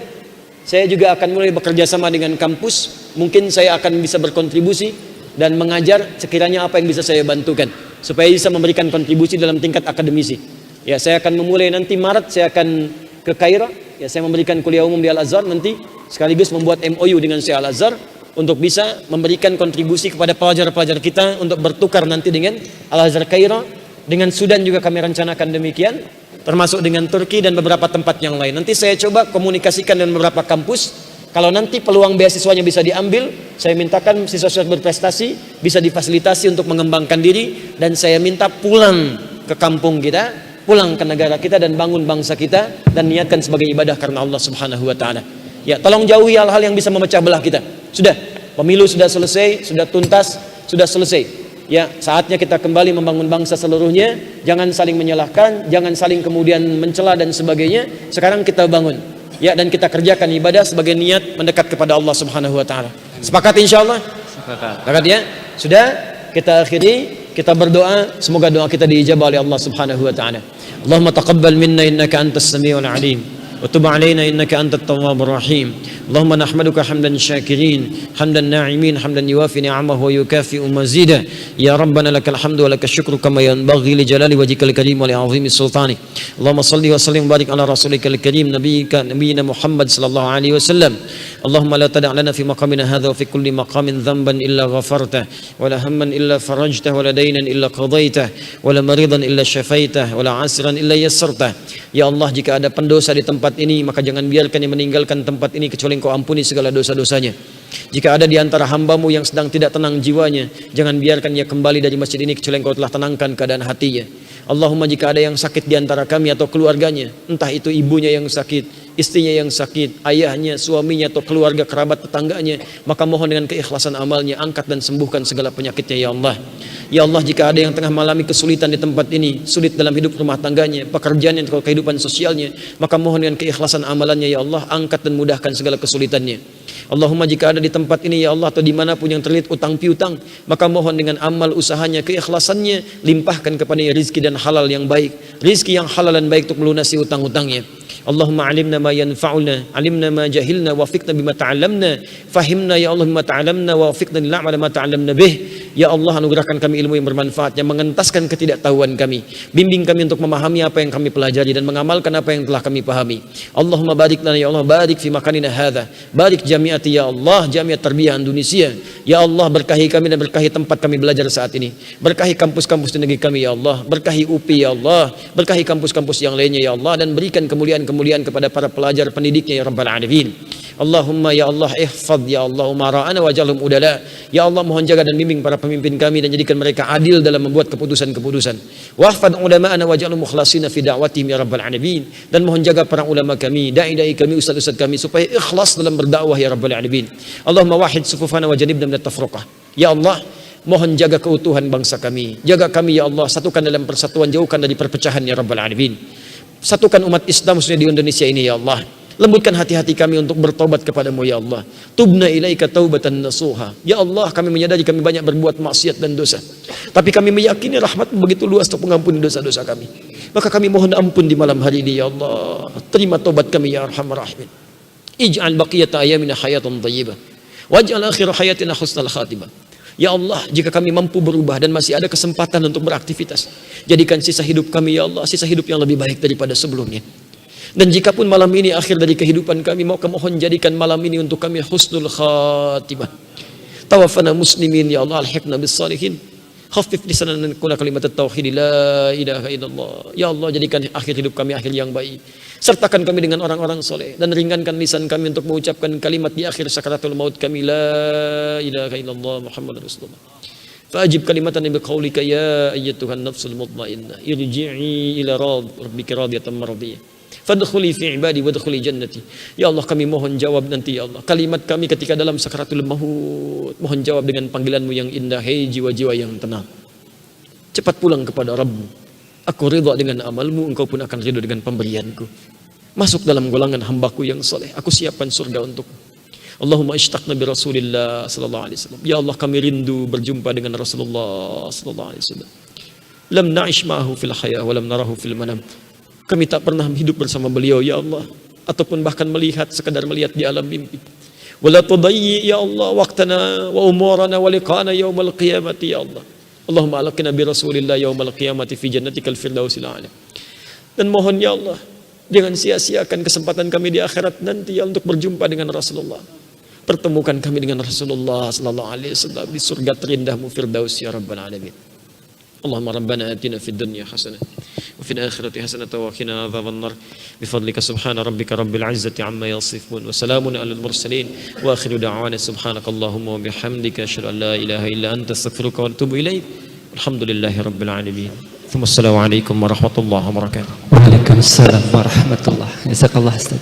saya juga akan mulai bekerja sama dengan kampus. Mungkin saya akan bisa berkontribusi dan mengajar sekiranya apa yang bisa saya bantukan supaya bisa memberikan kontribusi dalam tingkat akademisi. Ya, saya akan memulai nanti Maret saya akan ke Kairo. Ya, saya memberikan kuliah umum di Al-Azhar nanti sekaligus membuat MOU dengan Syekh Al-Azhar untuk bisa memberikan kontribusi kepada pelajar-pelajar kita untuk bertukar nanti dengan Al-Azhar Kairo. Dengan Sudan juga kami rencanakan demikian, termasuk dengan Turki dan beberapa tempat yang lain. Nanti saya coba komunikasikan dengan beberapa kampus. Kalau nanti peluang beasiswanya bisa diambil, saya mintakan siswa-siswa berprestasi bisa difasilitasi untuk mengembangkan diri, dan saya minta pulang ke kampung kita, pulang ke negara kita dan bangun bangsa kita dan niatkan sebagai ibadah karena Allah Subhanahu wa taala. Ya, tolong jauhi hal-hal yang bisa memecah belah kita. Sudah, pemilu sudah selesai, sudah tuntas, sudah selesai. Ya, saatnya kita kembali membangun bangsa seluruhnya. Jangan saling menyalahkan, jangan saling kemudian mencela dan sebagainya. Sekarang kita bangun. Ya, dan kita kerjakan ibadah sebagai niat mendekat kepada Allah Subhanahu wa taala. Sepakat insyaallah? Sepakat ya. Sudah, kita akhiri, kita berdoa, semoga doa kita diijabah oleh Allah Subhanahu wa taala. Allahumma taqabbal minna innaka antas samiul alim. وتب علينا إنك أنت التواب الرحيم اللهم نحمدك حمدا شاكرين حمدا ناعمين حمدا يوافي نعمه ويكافئ مزيدا يا ربنا لك الحمد ولك الشكر كما ينبغي لجلال وجهك الكريم ولعظيم سلطانك اللهم صل وسلم وبارك على رسولك الكريم نبينا محمد صلى الله عليه وسلم اللهم لا تدع لنا في مقامنا هذا وفي كل مقام ذنبا إلا غفرته ولا هما إلا فرجته ولا دينا إلا قضيته ولا مريضا إلا شفيته ولا عسرا إلا يسرته Ya Allah, jika ada pendosa di tempat ini, maka jangan biarkan yang meninggalkan tempat ini kecuali Engkau ampuni segala dosa-dosanya. Jika ada di antara hambamu yang sedang tidak tenang jiwanya, jangan biarkan ia kembali dari masjid ini kecuali Engkau telah tenangkan keadaan hatinya. Allahumma, jika ada yang sakit di antara kami atau keluarganya, entah itu ibunya yang sakit, istrinya yang sakit, ayahnya, suaminya atau keluarga kerabat tetangganya, maka mohon dengan keikhlasan amalnya angkat dan sembuhkan segala penyakitnya ya Allah. Ya Allah, jika ada yang tengah mengalami kesulitan di tempat ini, sulit dalam hidup rumah tangganya, pekerjaannya atau kehidupan sosialnya, maka mohon dengan keikhlasan amalannya ya Allah, angkat dan mudahkan segala kesulitannya. Allahumma, jika ada di tempat ini ya Allah atau dimanapun yang terlilit utang piutang, maka mohon dengan amal usahanya, keikhlasannya, limpahkan kepadanya rizki dan halal yang baik, rizki yang halal dan baik untuk melunasi utang-utangnya. Allahumma alimna ma yanfa'una, alimna ma jahilna, wafiqna bima ta'alamna, fahimna ya Allah bima ta'alamna, wafiqna lil'amala ma ta'alamna bih. Ya Allah, anugerahkan kami ilmu yang bermanfaat, yang mengentaskan ketidaktahuan kami. Bimbing kami untuk memahami apa yang kami pelajari dan mengamalkan apa yang telah kami pahami. Allahumma barik lana ya Allah, barik fi makanina hadha, barik jamiati ya Allah, jamiat tarbiyah Indonesia. Ya Allah, berkahi kami dan berkahi tempat kami belajar saat ini. Berkahi kampus-kampus di negeri kami ya Allah, berkahi UPI ya Allah, berkahi kampus-kampus yang lainnya ya Allah, dan berikan kemuliaan kepada para pelajar pendidiknya ya Rabbal Alamin. Allahumma ya Allah ihfad ya Allah umara'ana waj'alhum udala. Ya Allah, mohon jaga dan bimbing para pemimpin kami dan jadikan mereka adil dalam membuat keputusan-keputusan. Wahfad ulama'ana waj'alhum mukhlasina fi da'watihim ya Rabbal Alamin. Dan mohon jaga para ulama kami, dai-dai kami, ustaz-ustaz kami supaya ikhlas dalam berdakwah ya Rabbal Alamin. Allahumma wahid sufufana wa janibna minat tafruqah. Ya Allah, mohon jaga keutuhan bangsa kami. Jaga kami ya Allah, satukan dalam persatuan, jauhkan dari perpecahan ya Rabbal Alamin. Satukan umat Islam khususnya di Indonesia ini ya Allah. Lembutkan hati-hati kami untuk bertobat kepadamu ya Allah. Tubna ilaika taubatan nasuha. Ya Allah, kami menyadari kami banyak berbuat maksiat dan dosa, tapi kami meyakini rahmat-Mu begitu luas untuk mengampuni dosa-dosa kami. Maka kami mohon ampun di malam hari ini ya Allah. Terima tobat kami ya Arhamar Rahimin. Ij'al baqiyata ayamina hayatan thayyibah waj'al akhir hayatina husnal khatimah. Ya Allah, jika kami mampu berubah dan masih ada kesempatan untuk beraktivitas, jadikan sisa hidup kami ya Allah sisa hidup yang lebih baik daripada sebelumnya. Dan jika pun malam ini akhir dari kehidupan kami, mau mohon jadikan malam ini untuk kami husnul khatimah. Tawaffana muslimin ya Allah, alhiqna bis salihin. Khaffif lisanana min kulli kalimat at-tauhid la ilaha illallah. Ya Allah, jadikan akhir hidup kami akhir yang baik. Sertakan kami dengan orang-orang soleh dan ringankan lisan kami untuk mengucapkan kalimat di akhir sakaratul maut kami, la ilaha illallah Muhammadur Rasulullah. Fa'ajib kalimatan bi qaulika ya ayyatuhan nafsul mutmainnah irji'i ila rabbika radiyatan mardiyah. Fadkhuli fi ibadi wadkhuli jannati. Ya Allah, kami mohon jawab nanti ya Allah kalimat kami ketika dalam sakaratul maut. Mohon jawab dengan panggilan-Mu yang indah, hei jiwa-jiwa yang tenang, cepat pulang kepada Rabb-Mu. Aku ridha dengan amal-Mu, Engkau pun akan ridha dengan pemberianku. Masuk dalam golongan hamba-Ku yang soleh, aku siapkan surga untuk. Allahumma ishtaqna bi Rasulillah sallallahu alaihi wasallam. Ya Allah, kami rindu berjumpa dengan Rasulullah sallallahu alaihi wasallam. Lam na'ish ma'ahu fil haya wa lam narahu fil manam. Kami tak pernah hidup bersama beliau ya Allah, ataupun bahkan sekadar melihat di alam mimpi. Wala tudayyi ya Allah waqtana wa umurana wa liqa'ana yaumal qiyamati ya Allah. Allahumma alaqina bi Rasulillah yaumal qiyamati fi jannatikal firdausil a'la. Dan mohon ya Allah, jangan sia-siakan kesempatan kami di akhirat nanti ya untuk berjumpa dengan Rasulullah. Pertemukan kami dengan Rasulullah sallallahu alaihi wasallam di surga terindah-Mu firdaus ya Rabbal Alamin. Allahumma rabbana atina fid dunya hasanah wa fil akhirati hasanah wa qina adzaban nar bifadlika subhana rabbika rabbil izzati amma yasifun wa salamun alal mursalin wa akhiru da'wana subhanakallahumma wa bihamdika asyhadu an la ilaha illa anta astaghfiruka wa atubu ilaik. Alhamdulillahi rabbil alamin. Assalamualaikum warahmatullahi wabarakatuh. Waalaikumsalam warahmatullahi wabarakatuh. Jazakallah Ustaz.